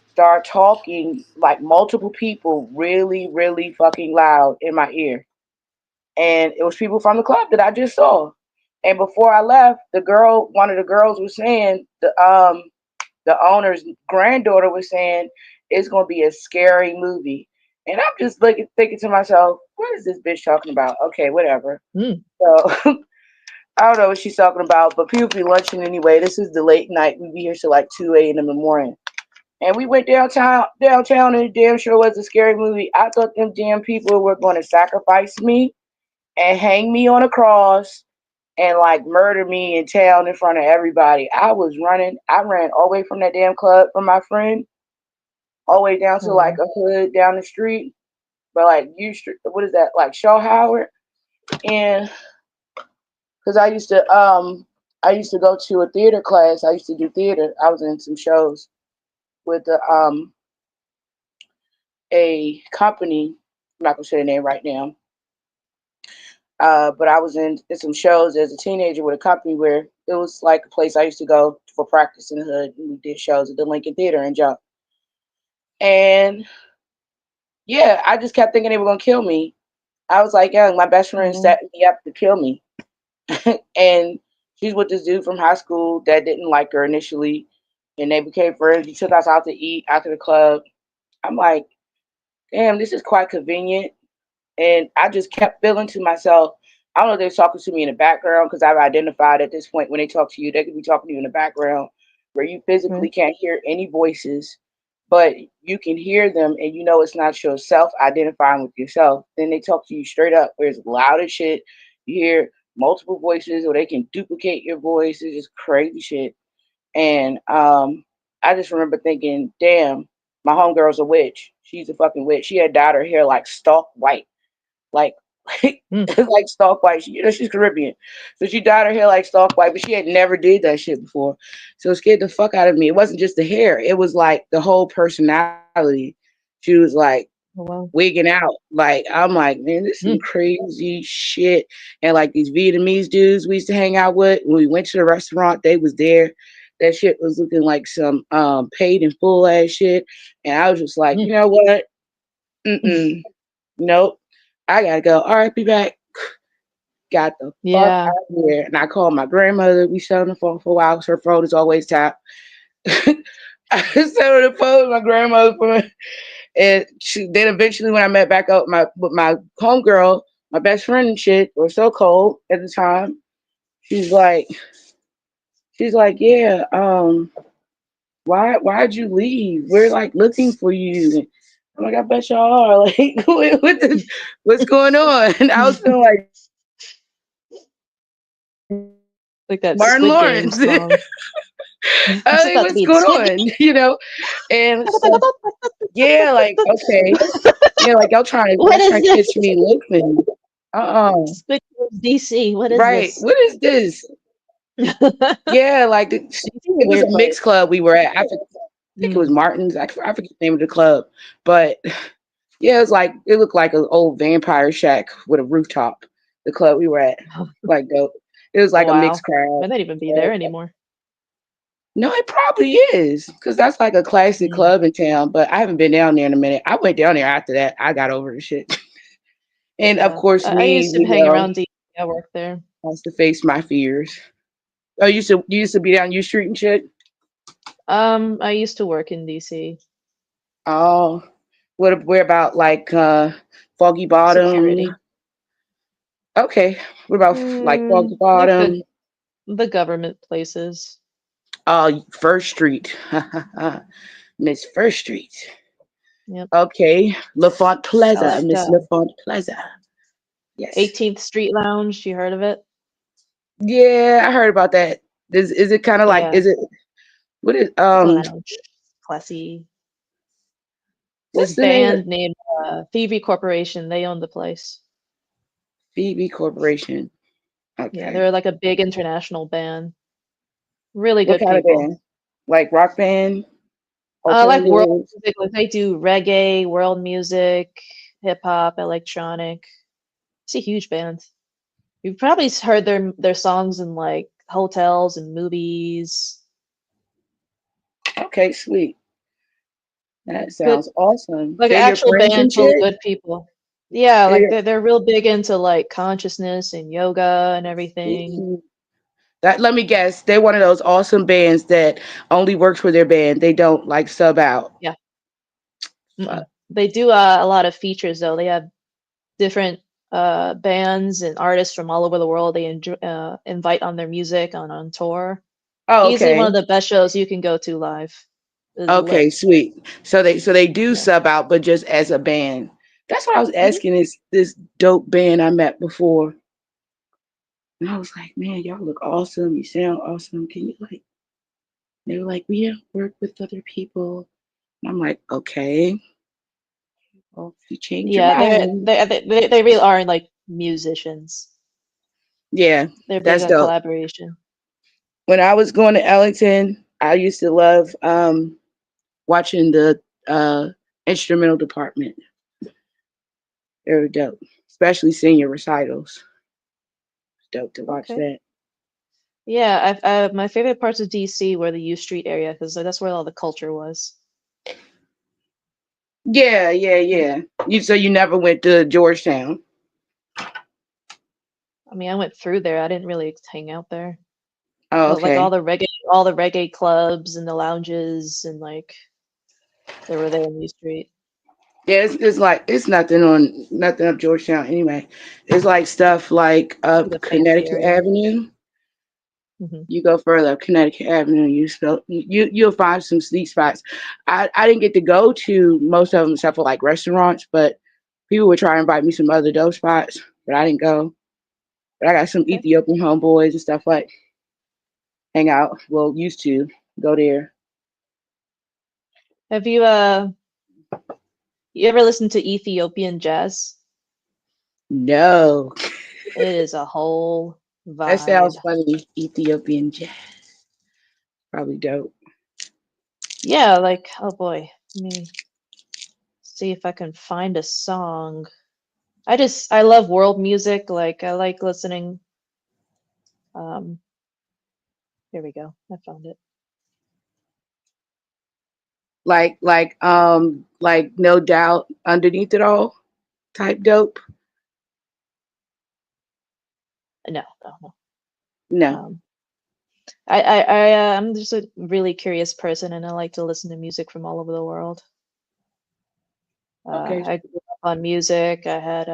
start talking, like multiple people, really, really fucking loud in my ear. And it was people from the club that I just saw. And before I left, one of the girls was saying, the owner's granddaughter was saying, it's gonna be a scary movie. And I'm just thinking to myself, what is this bitch talking about? Okay, whatever. Mm. So I don't know what she's talking about, but people be lunching anyway. This is the late night. We be here till like 2 a.m. in the morning. And we went downtown, and it damn sure was a scary movie. I thought them damn people were going to sacrifice me and hang me on a cross and like murder me in town in front of everybody. I was running. I ran all the way from that damn club from my friend, all the way down to like Mm. a hood down the street. But like U Street, what is that? Like Shaw Howard, and because I used to go to a theater class. I used to do theater. I was in some shows with a company. I'm not gonna say the name right now. But I was in some shows as a teenager with a company where it was like a place I used to go for practice in the hood. And we did shows at the Lincoln Theater in Jump. And yeah, I just kept thinking they were gonna kill me. I was like young. My best friend Mhm. set me up to kill me. And she's with this dude from high school that didn't like her initially. And they became friends. He took us out to eat after the club. I'm like, damn, this is quite convenient. And I just kept feeling to myself, I don't know if they're talking to me in the background because I've identified at this point when they talk to you, they could be talking to you in the background where you physically Right. can't hear any voices, but you can hear them and you know it's not yourself identifying with yourself. Then they talk to you straight up where it's loud as shit. You hear multiple voices or they can duplicate your voice. It's just crazy shit. And I just remember thinking, damn, my homegirl's a witch. She's a fucking witch. She had dyed her hair like stalk white, like Mm. like stalk white. She, you know, she's Caribbean, so she dyed her hair like stalk white, but she had never did that shit before. So it scared the fuck out of me. It wasn't just the hair; it was like the whole personality. She was like Oh, wow. wigging out. Like I'm like, man, this is some Mm. crazy shit. And like these Vietnamese dudes we used to hang out with when we went to the restaurant, they was there. That shit was looking like some paid in full ass shit. And I was just like, Mm. you know what? Mm-mm. Nope. I gotta go. All right, be back. Got the fuck Yeah. out of here. And I called my grandmother. We sat on the phone for a while because her phone is always tapped. I sat on the phone with my grandmother and then eventually when I met back up with my homegirl, my best friend and shit, or so cold at the time, she's like yeah, why'd you leave? We're like looking for you. And I'm like, I bet y'all are. Like, what's going on? And I was feeling like Like that Martin Squid Game Lawrence. song. I It's was like, about to what's be the going Squid on? You know? And so yeah, like, okay. Game. Yeah, like y'all What is trying to catch this? me looking. Uh-uh. Squid Game DC. What is Right. this? What is this? DC Yeah, like is a it was a weird mixed place. club we were at. I think it was Mm. Martin's. I forget the name of the club. But yeah, it looked like an old vampire shack with a rooftop. The club we were at. Like dope. It was like a mixed Wow. crowd. Might not even be there Uh, anymore. No, it probably is. Because that's like a classic Mm. club in town. But I haven't been down there in a minute. I went down there after that. I got over the shit. And of Yeah. course I me, used to you hang know, around DC. I worked there. has to face my fears. Oh, you used to be down U Street and shit? I used to work in DC. Oh, where about like Foggy Bottom? Security. Okay, what about like Foggy Like Bottom? the government places. First Street, Miss First Street. Yep. Okay, LaFont I Plaza, like Miss LaFont Plaza. Yes. 18th Street Lounge. You heard of it? Yeah, I heard about that. Is it kind of like? Yeah. Is it what is It's a lounge. Classy. what's This the name of band named Thievery Corporation. They own the place. Phoebe Corporation? Yeah, Okay, they're like a big international band. Really what good kind of people. band? Like rock band, Like world alternative? music. Like they do reggae, world music, hip hop, electronic. It's a huge band. You've probably heard their songs in like hotels and movies. Okay, sweet. Yeah, That good, sounds awesome. like an They're your actual friends band and full of shit? good people. Yeah, like They're, they're real big into like consciousness and yoga and everything. ooh. That let me guess, they're one of those awesome bands that only works for their band. They don't like sub out. Yeah. Fuck. Mm-mm. They do a lot of features though. They have different bands and artists from all over the world. They invite on their music on tour. Oh, Easily one okay. of the best shows you can go to live. Is lit. Okay, sweet. So they do Yeah. sub out, but just as a band. That's what I was Hmm. asking this dope band I met before. And I was like, man, y'all look awesome. You sound awesome. Can you like they were like, we don't work with other people. And I'm like, okay. Well, if you change your Yeah, mind. they really are like musicians. Yeah, They're big that's on dope. collaboration. When I was going to Ellington, I used to love watching the uh instrumental department. They were dope. Especially senior recitals. It's dope to watch Okay. that. Yeah, my favorite parts of DC were the U Street area because that's where all the culture was. Yeah, yeah, yeah. You never went to Georgetown. I mean, I went through there. I didn't really hang out there, Oh, but like okay. all the reggae clubs and the lounges and like they were there in U Street. Yeah, it's like it's nothing up Georgetown anyway. It's like stuff like Like up a fancy Connecticut area. Avenue. Hmm. You go further up Connecticut Avenue, you'll find some sneak spots. I didn't get to go to most of them except for like restaurants, but people would try to invite me some other dope spots, but I didn't go. But I got some Okay. Ethiopian homeboys and stuff like hang out. Well, used to go there. Have you ever listened to Ethiopian jazz? No, It is a whole that vibe. sounds funny. Ethiopian jazz, probably dope. Yeah, like oh boy, let me see if I can find a song. I love world music. Like I like listening. Um, here we go. I found it. Like no doubt underneath it all type dope. No, no, no. No. Um, I'm just a really curious person, and I like to listen to music from all over the world. Okay. I grew up on music. I had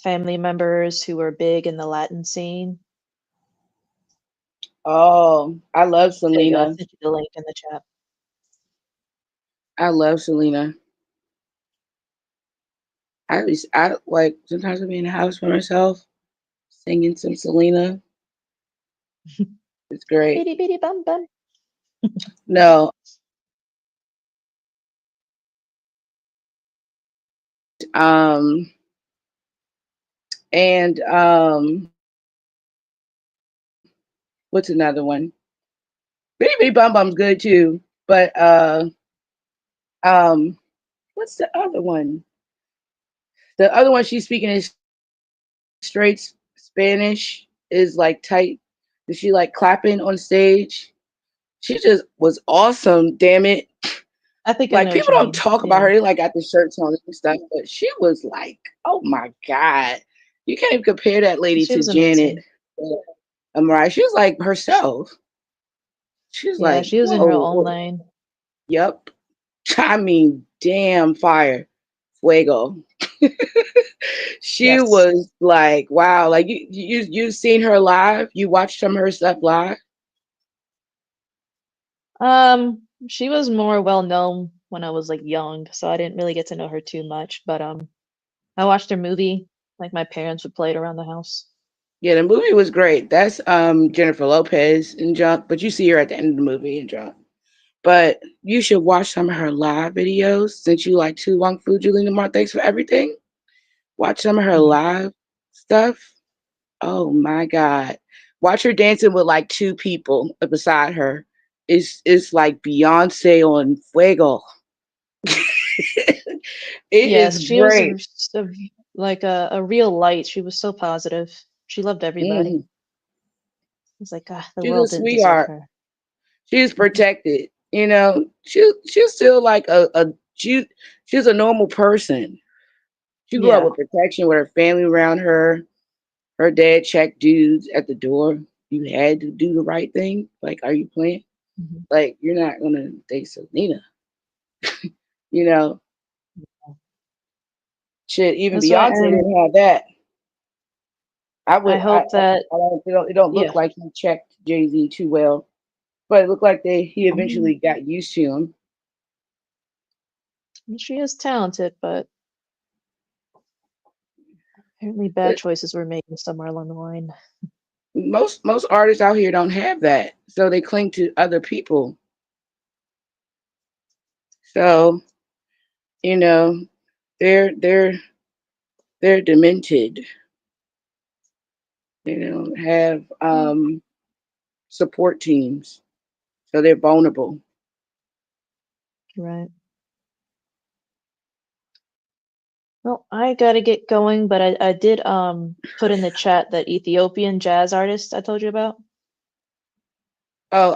family members who were big in the Latin scene. Oh, I love There you go. I Selena. sent you the link in the chat. I love Selena. I like sometimes I'll be in the house by myself singing some Selena. It's great. Bitty bitty bum bum. No, um, and what's another one? Bitty Bitty Bum Bum's good too, but um, what's the other one? The other one she's speaking in straight Spanish is like tight. Is she like clapping on stage? She just was awesome. Damn it! I think I Like know what people you don't mean. talk about Yeah. her. They like got the shirts on and stuff, but she was like, oh my god, you can't even compare that lady She to was Janet. amazing. Mariah. She was like herself. She was Yeah, like, she was in her whoa, own whoa. lane. Yep. I mean, damn fire, fuego. She Yes. was like, wow, like you seen her live? You watched some of her stuff live? She was more well known when I was like young, so I didn't really get to know her too much. But I watched her movie. Like my parents would play it around the house. Yeah, the movie was great. That's Jennifer Lopez and Junk, but you see her at the end of the movie in Junk. But you should watch some of her live videos since you like Tu Wong Fu, Julie Lamar. Thanks for everything. Watch some of her Mhm. live stuff. Oh my God. Watch her dancing with like two people beside her. It's like Beyonce on Fuego. It is Yes, she was great. like a real light. She was so positive. She loved everybody. Hmm. It's like, ah, the She's a world didn't deserve sweetheart. her. She's Mhm. protected. You know, she's still like she's a normal person. She grew up Yeah. with protection with her family around her. Her dad checked dudes at the door. You had to do the right thing. Like, are you playing? Mhm. Like, you're not gonna date Selena. You know, Shit, even That's why Beyonce didn't have that. I I would. hope that I don't. It don't yeah, look like he checked Jay-Z too well, but it looked like he eventually got used to him. she is talented, but apparently bad But choices were made somewhere along the line. most artists out here don't have that, so they cling to other people. So you know, they're they're they're demented. They don't have support teams, so they're vulnerable. Right. Well, I gotta get going, but I did put in the chat that Ethiopian jazz artist I told you about. Oh,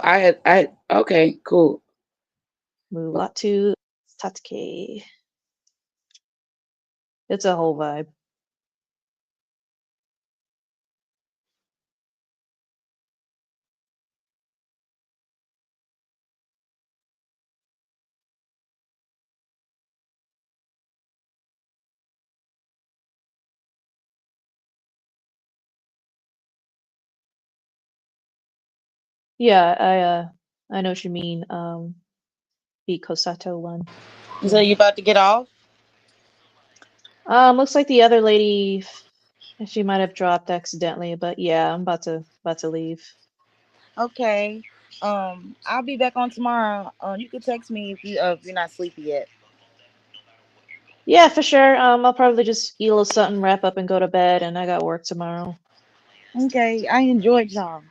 okay, cool. Mulatu Statke. It's a whole vibe. Yeah, I know what you mean. The Kosato one. So you about to get off? Looks like the other lady, she might have dropped accidentally, but yeah, I'm about to leave. Okay. I'll be back on tomorrow. You can text me if you're not sleepy yet. Yeah, for sure. I'll probably just eat a little something, wrap up, and go to bed. And I got work tomorrow. Okay. I enjoyed y'all.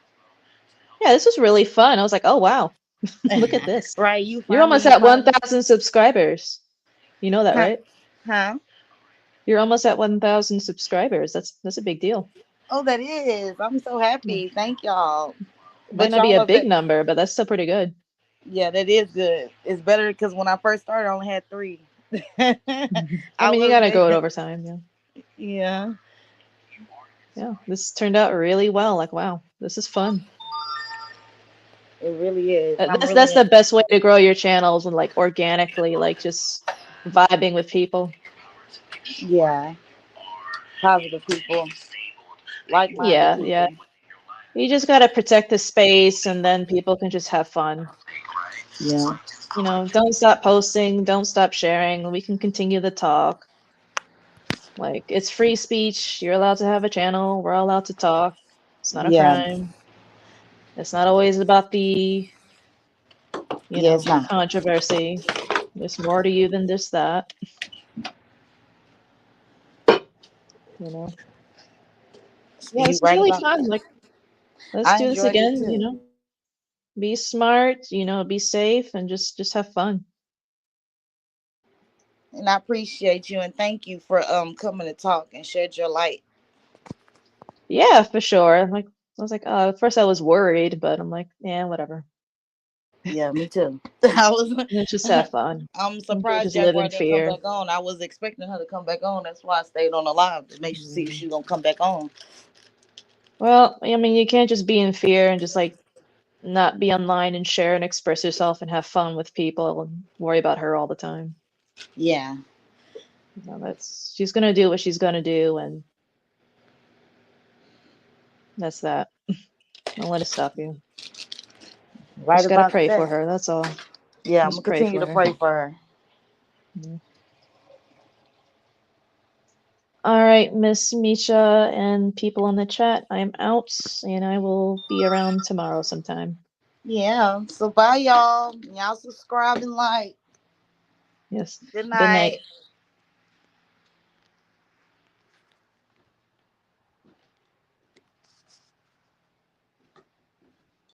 Yeah, this was really fun. I was like, oh wow, look at this. Right. You're almost You at finally. 1,000 subscribers. You know that, Huh? right? Huh? You're almost at 1,000 subscribers. That's a big deal. Oh, that is. I'm so Yeah. happy. Thank y'all. Might But not be y'all a are big number, but that's still pretty good. yeah, that is good. It's better because when I first started, I only had 3. I I mean, you was gotta grow it making. over time. Yeah. Yeah, Yeah. This turned out really well. Like, wow, this is fun. it really is. I'm That's really. the best way to grow your channels and like organically, like just vibing with people. Yeah, positive people, like-minded Yeah, yeah. people. You just gotta protect the space and then people can just have fun. Yeah, You know, don't stop posting, don't stop sharing. We can continue the talk. Like, it's free speech. You're allowed to have a channel. We're all allowed to talk. It's not a yeah, crime. It's not always about yeah. It's the not. controversy. There's more to you than just that, you know. Yeah, You this was right really about fun. that. Like, let's I do this enjoyed it again, too, Be smart, be safe and just have fun. and I appreciate you and thank you for coming to talk and shed your light. Yeah, for sure. Like, I was like, oh, at first I was worried, but I'm like, yeah, whatever. Yeah, me too. I was. Let's just have fun. I'm We can't surprised just live Jaguar in didn't come fear. back on. I was expecting her to come back on. That's why I stayed on the live to make sure see if she gonna come back on. Well, I mean, you can't just be in fear and just like not be online and share and express yourself and have fun with people and worry about her all the time. Yeah, She's gonna do what she's gonna do, and that's that. Don't let it stop you. right Just gotta about pray for that. her. That's all. Yeah, I'm gonna Just pray continue for to her. pray for her. Yeah. All right, Miss Misha and people in the chat, I'm out and I will be around tomorrow sometime. Yeah. So bye y'all. Y'all subscribe and like. Yes. Good Good night. night.